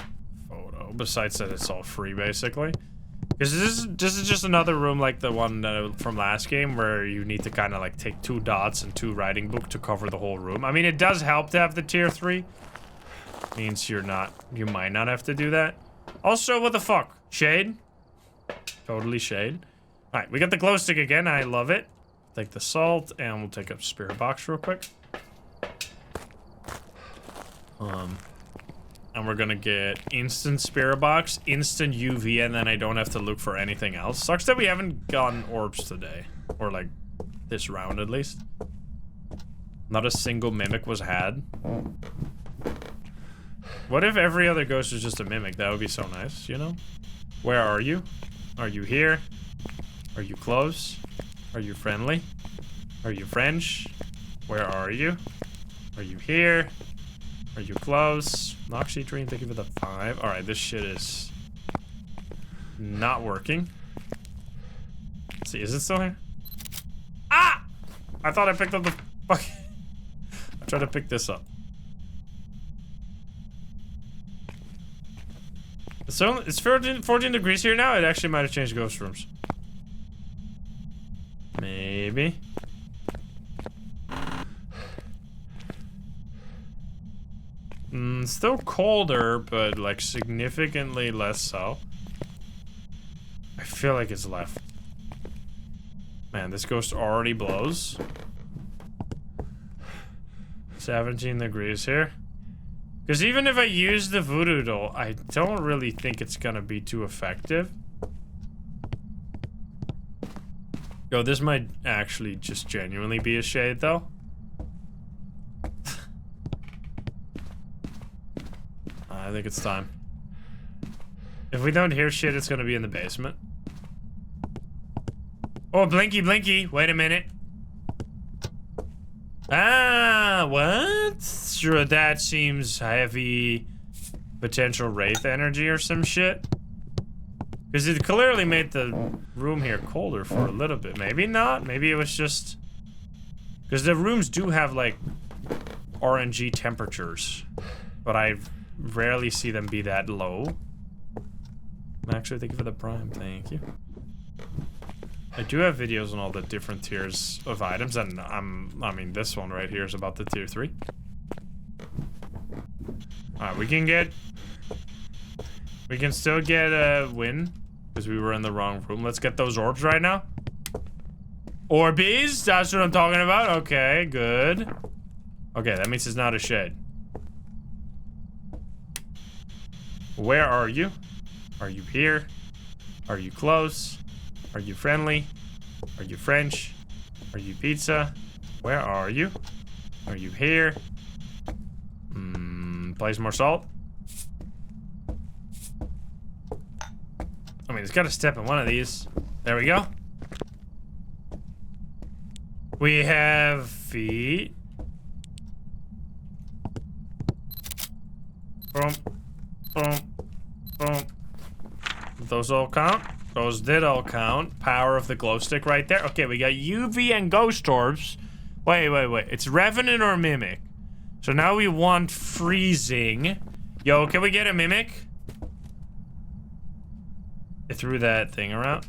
A: photo, besides that it's all free basically. Because this is just another room like the one from last game where you need to kind of like take 2 dots and 2 writing book to cover the whole room. I mean, it does help to have the tier 3. Means you might not have to do that. Also, what the fuck? Shade? Totally shade. Alright, we got the glow stick again. I love it. Take the salt, and we'll take a spirit box real quick. And we're gonna get instant spirit box, instant UV, and then I don't have to look for anything else. Sucks that we haven't gotten orbs today. Or like, this round at least. Not a single mimic was had. What if every other ghost was just a mimic? That would be so nice, you know? Where are you? Are you here? Are you close? Are you friendly? Are you French? Where are you? Are you here? Are you close? Noxy Dream, thank you for the 5. Alright, this shit is not working. Let's see, is it still here? Ah! I thought I picked up the fuck. I tried to pick this up. So it's 14 degrees here now. It actually might have changed ghost rooms. Maybe. Still colder, but like significantly less so. I feel like it's left. Man, this ghost already blows. 17 degrees here. Because even if I use the voodoo doll, I don't really think it's gonna be too effective. Yo, this might actually just genuinely be a shade, though. I think it's time. If we don't hear shit, it's gonna be in the basement. Oh, blinky, blinky. Wait a minute. Ah, what? Sure, that seems heavy. Potential wraith energy or some shit. Because it clearly made the room here colder for a little bit. Maybe not. Maybe it was just... Because the rooms do have, like, RNG temperatures. But I rarely see them be that low. Actually, thank you for the prime. Thank you. I do have videos on all the different tiers of items, and I mean, this one right here is about the tier 3. Alright, we can still get a win, because we were in the wrong room. Let's get those orbs right now. Orbeez, that's what I'm talking about. Okay, good. Okay, that means it's not a shade. Where are you? Are you here? Are you close? Are you friendly? Are you French? Are you pizza? Where are you? Are you here? Place more salt? I mean, it's got to step in one of these. There we go. We have feet. Boom. Boom. Boom. Those all count? Those did all count. Power of the glow stick right there. Okay, we got UV and ghost orbs. Wait. It's Revenant or Mimic? So now we want freezing. Yo, can we get a Mimic? It threw that thing around.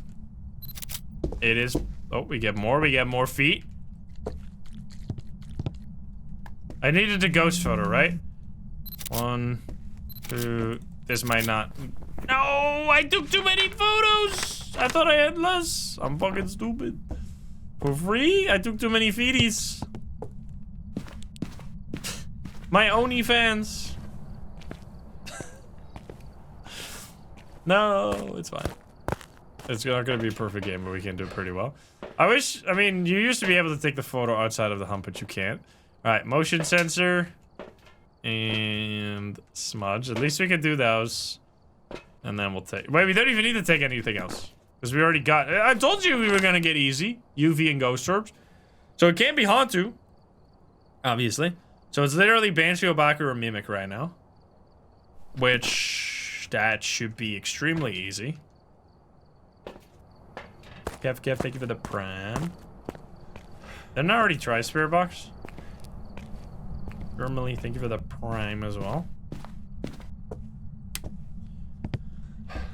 A: It is... Oh, we get more feet. I needed a ghost photo, right? 1, 2... This might not... No, I took too many photos. I thought I had less. I'm fucking stupid. For free? I took too many feeties. My OnlyFans. No, it's fine. It's not gonna be a perfect game, but we can do it pretty well. I mean, you used to be able to take the photo outside of the hump, but you can't. All right, motion sensor and smudge. At least we can do those. And then we'll take, wait, we don't even need to take anything else. Because we already got, I told you we were gonna get easy. UV and ghost orbs. So it can't be Hantu. Obviously. So it's literally Banshee, Obaku, or Mimic right now. Which, that should be extremely easy. Kev, thank you for the prime. Didn't I already try Spirit Box? Normally, thank you for the prime as well.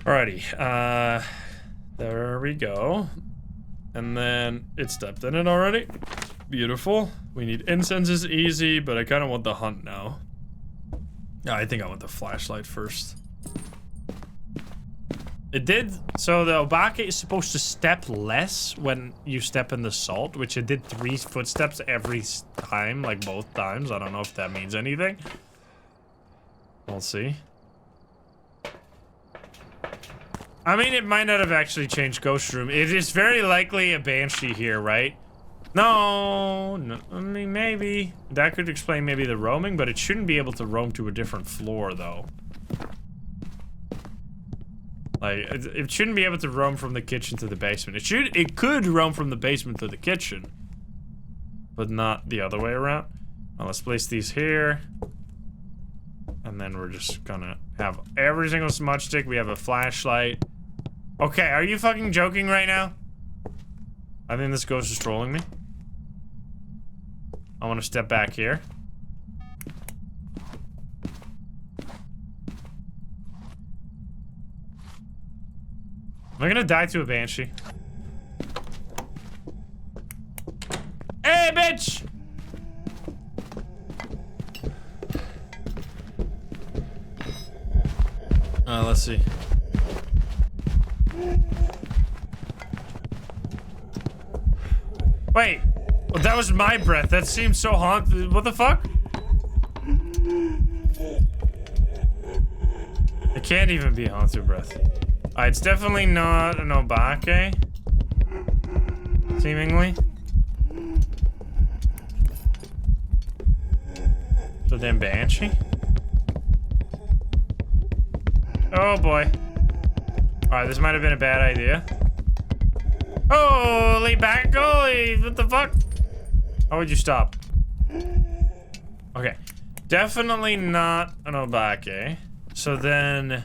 A: Alrighty, there we go. And then it stepped in it already. Beautiful. We need incenses easy, but I kind of want the hunt now. Yeah, I think I want the flashlight first. It did, so the Obake is supposed to step less when you step in the salt, which it did 3 footsteps every time, like both times. I don't know if that means anything. We'll see. I mean, it might not have actually changed Ghost Room. It is very likely a Banshee here, right? No, I mean, maybe. That could explain maybe the roaming, but it shouldn't be able to roam to a different floor, though. Like, it shouldn't be able to roam from the kitchen to the basement. It could roam from the basement to the kitchen, but not the other way around. Now, let's place these here. And then we're just gonna have every single smudge stick. We have a flashlight. Okay, are you fucking joking right now? I think this ghost is trolling me. I want to step back here. Am I gonna die to a Banshee? Hey, bitch! Let's see. Wait, well, that was my breath. That seems so haunted. What the fuck? It can't even be haunted breath. It's definitely not an Obake. Seemingly. So then Banshee? Oh boy. Alright, this might have been a bad idea. Holy back, holy, what the fuck? How would you stop? Okay. Definitely not an Obake. So then...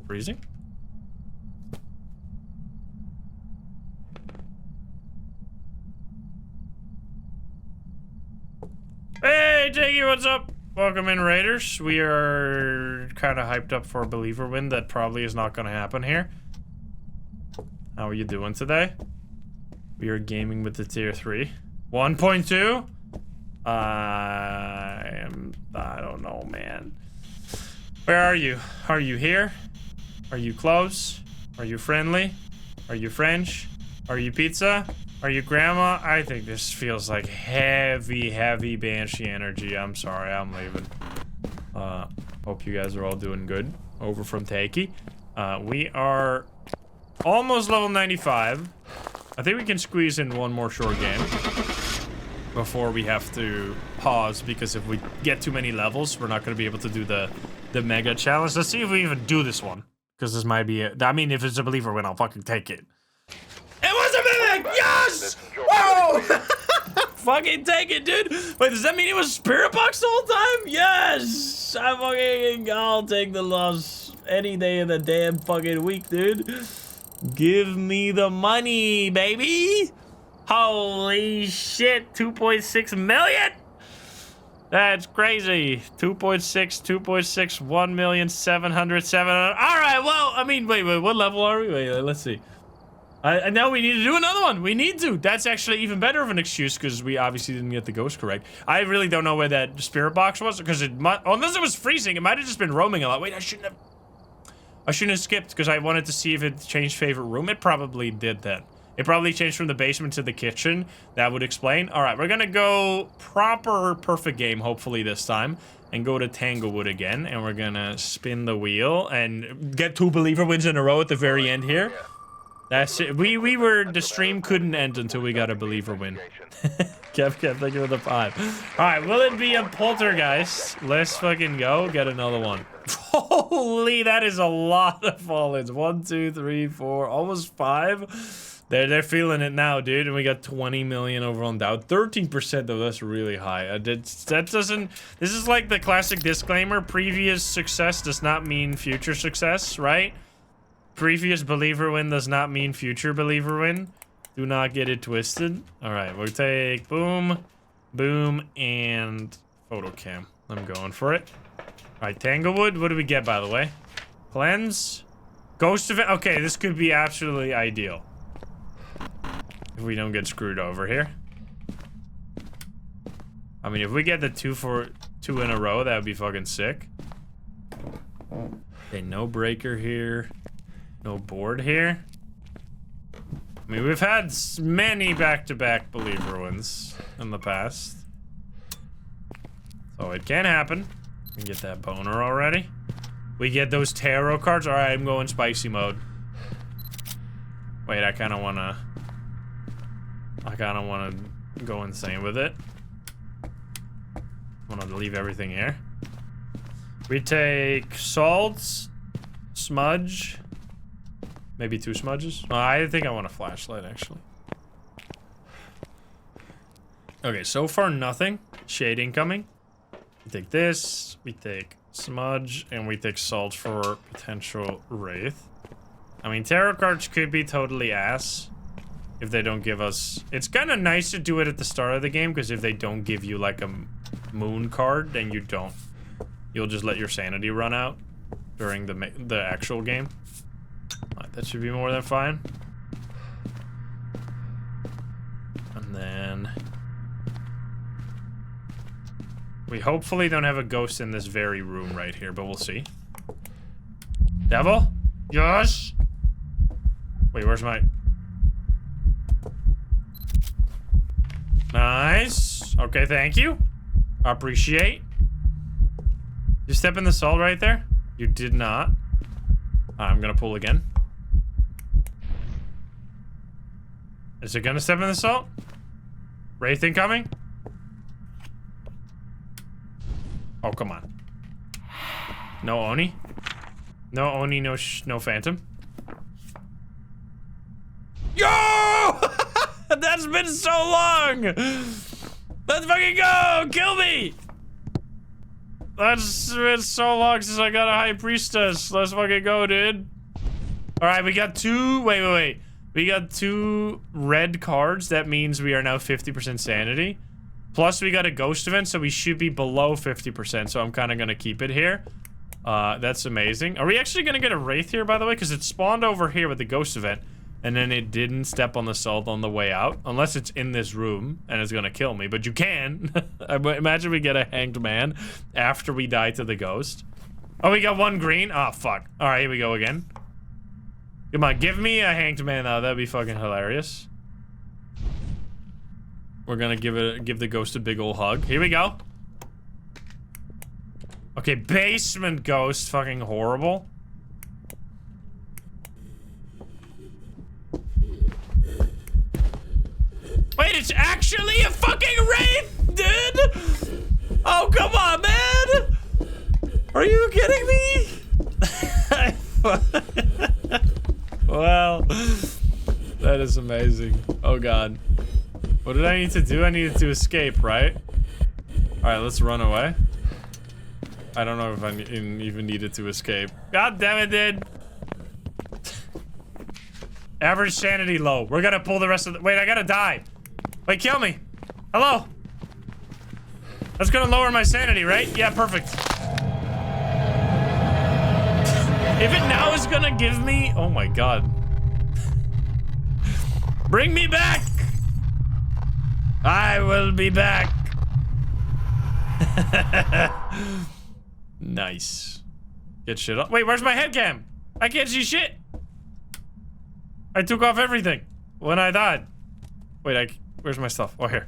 A: freezing? Hey, Jakey, what's up? Welcome in, Raiders. We are kind of hyped up for a believer win that probably is not going to happen here. How are you doing today? We are gaming with the tier 3. 1.2? I don't know, man. Where are you? Are you here? Are you close? Are you friendly? Are you French? Are you pizza? Are you grandma? I think this feels like heavy Banshee energy. I'm sorry, I'm leaving. Hope you guys are all doing good. Over from Takey. We are almost level 95. I think we can squeeze in one more short game before we have to pause, because if we get too many levels, we're not going to be able to do the mega challenge. Let's see if we even do this one, because this might be it. I mean, if it's a believer win, I'll fucking take it. It was a Mimic! Yes! Whoa! Fucking take it, dude. Wait, does that mean it was Spirit Box the whole time? Yes! I'll take the loss any day of the damn fucking week, dude. Give me the money, baby! Holy shit, 2.6 million? That's crazy. 2.6, 1,700,700. All right, well, I mean, wait, what level are we? Wait, let's see. And now we need to do another one. We need to. That's actually even better of an excuse, because we obviously didn't get the ghost correct. I really don't know where that spirit box was, because it might, unless it was freezing, it might have just been roaming a lot. Wait, I shouldn't have. I shouldn't have skipped because I wanted to see if it changed favorite room. It probably did that. It probably changed from the basement to the kitchen. That would explain. All right, we're gonna go proper perfect game, hopefully this time, and go to Tanglewood again, and we're gonna spin the wheel and get 2 believer wins in a row at the very end here. That's it. The stream couldn't end until we got a believer win. Kev, thank you for the 5. All right, will it be a poltergeist? Let's fucking go. Get another one. Holy, that is a lot of fall-ins. 1, 2, 3, 4, almost 5. They're feeling it now, dude. And we got 20 million over on Dow. 13% though, that's really high. That doesn't, this is like the classic disclaimer. Previous success does not mean future success, right? Previous believer win does not mean future believer win. Do not get it twisted. All right, we'll take boom, boom, and photo cam. I'm going for it. All right, Tanglewood, what do we get, by the way? Cleanse, ghost event. Okay, this could be absolutely ideal. If we don't get screwed over here. I mean, if we get the 2 in a row, that would be fucking sick. Okay, no breaker here. No board here. I mean, we've had many back-to-back believer wins in the past. So it can happen. We get that boner already. We get those tarot cards. All right, I'm going spicy mode. Wait, I kind of want to go insane with it. I want to leave everything here. We take salts, smudge, maybe 2 smudges. I think I want a flashlight, actually. Okay, so far nothing. Shading coming. We take this, we take smudge, and we take salt for potential wraith. I mean, tarot cards could be totally ass if they don't give us... It's kind of nice to do it at the start of the game, because if they don't give you, like, a moon card, then you don't... You'll just let your sanity run out during the actual game. That should be more than fine. And then... We hopefully don't have a ghost in this very room right here, but we'll see. Devil? Yes! Wait, where's my... Nice. Okay, thank you. Appreciate. You step in the salt right there? You did not. I'm gonna pull again. Is it gonna step in the salt? Wraith incoming? Oh, come on. No Oni? No Oni, no Phantom? Yo! That's been so long! Let's fucking go! Kill me! That's been so long since I got a High Priestess. Let's fucking go, dude. Alright, we got 2... Wait. We got 2 red cards. That means we are now 50% sanity. Plus, we got a ghost event, so we should be below 50%. So I'm kind of going to keep it here. That's amazing. Are we actually going to get a wraith here, by the way? Because it spawned over here with the ghost event. And then it didn't step on the salt on the way out. Unless it's in this room and it's gonna kill me. But you can. Imagine we get a hanged man after we die to the ghost. Oh, we got 1 green? Oh, fuck. Alright, here we go again. Come on, give me a hanged man now. That'd be fucking hilarious. We're gonna give the ghost a big ol' hug. Here we go. Okay, basement ghost. Fucking horrible. Wait, it's actually a fucking wraith, dude! Oh, come on, man! Are you kidding me? Well, that is amazing. Oh, God. What did I need to do? I needed to escape, right? Alright, let's run away. I don't know if I even needed to escape. God damn it, dude! Average sanity low. We're gonna pull the rest of the- Wait, I gotta die. Wait, kill me. Hello? That's gonna lower my sanity, right? Yeah, perfect. If it now is gonna give me... Oh my god. Bring me back! I will be back. Nice. Get shit up. Wait, where's my head cam? I can't see shit. I took off everything when I died. Wait, where's my stuff? Oh, here.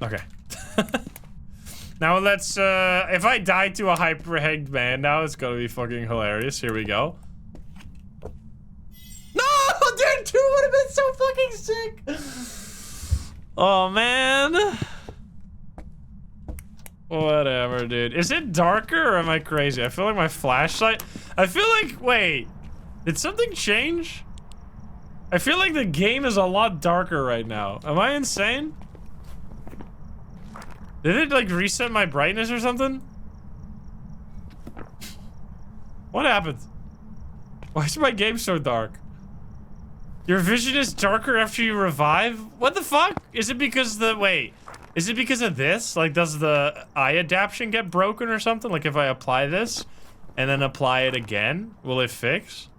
A: Okay. Now let's, if I die to a hyper-hegged man now, it's gonna be fucking hilarious. Here we go. No! Dude, 2 would have been so fucking sick. Oh, man. Whatever, dude. Is it darker or am I crazy? I feel like my flashlight... I feel like... Wait. Did something change? I feel like the game is a lot darker right now. Am I insane? Did it, like, reset my brightness or something? What happened? Why is my game so dark? Your vision is darker after you revive? What the fuck? Is it because the... Wait. Is it because of this? Like, does the eye adaptation get broken or something? Like, if I apply this and then apply it again, will it fix?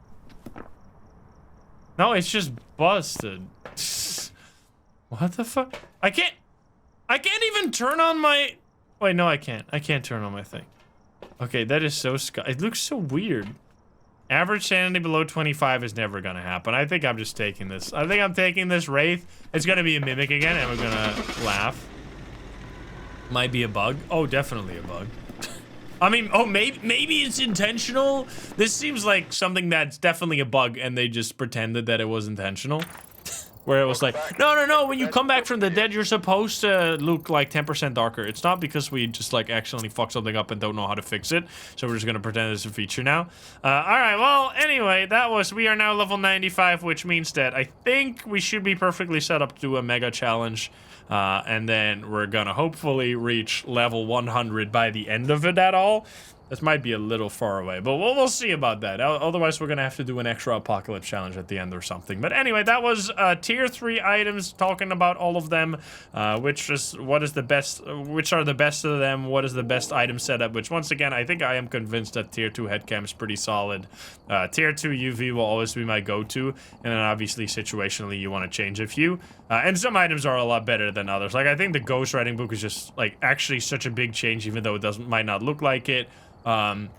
A: No, it's just busted. What the fuck? I can't even turn on my... Wait, no, I can't. I can't turn on my thing. Okay, that is so it looks so weird. Average sanity below 25 is never gonna happen. I think I'm just taking this. I think I'm taking this Wraith. It's gonna be a mimic again, and we're gonna laugh. Might be a bug. Oh, definitely a bug. I mean, oh, maybe it's intentional. This seems like something that's definitely a bug, and they just pretended that it was intentional. Where it was like, no, when you come back from the dead, you're supposed to look like 10% darker. It's not because we just like accidentally fuck something up and don't know how to fix it. So we're just gonna pretend it's a feature now. Alright, well, anyway, we are now level 95, which means that I think we should be perfectly set up to do a mega challenge. And then we're gonna hopefully reach level 100 by the end of it at all. This might be a little far away, but we'll see about that. Otherwise, we're gonna have to do an extra apocalypse challenge at the end or something. But anyway, that was tier 3 items, talking about all of them, which are the best of them, what is the best item setup, which once again, I think I am convinced that tier 2 headcam is pretty solid. Tier 2 UV will always be my go-to, and then obviously situationally you want to change a few. And some items are a lot better than others. Like, I think the ghostwriting book is just, like, actually such a big change, even though it might not look like it. And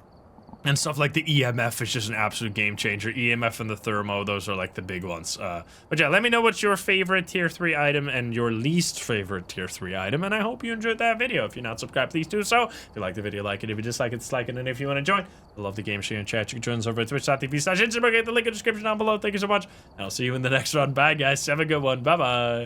A: stuff like the EMF is just an absolute game changer. EMF and the thermo, those are like the big ones. But yeah, let me know what's your favorite tier 3 item and your least favorite tier 3 item. And I hope you enjoyed that video. If you're not subscribed, please do so. If you like the video, like it. If you dislike it, dislike it. And if you want to join, I love the game, share, and chat. You can join us over at twitch.tv/Instagram. Get the link in the description down below. Thank you so much. And I'll see you in the next one. Bye, guys. Have a good one. Bye-bye.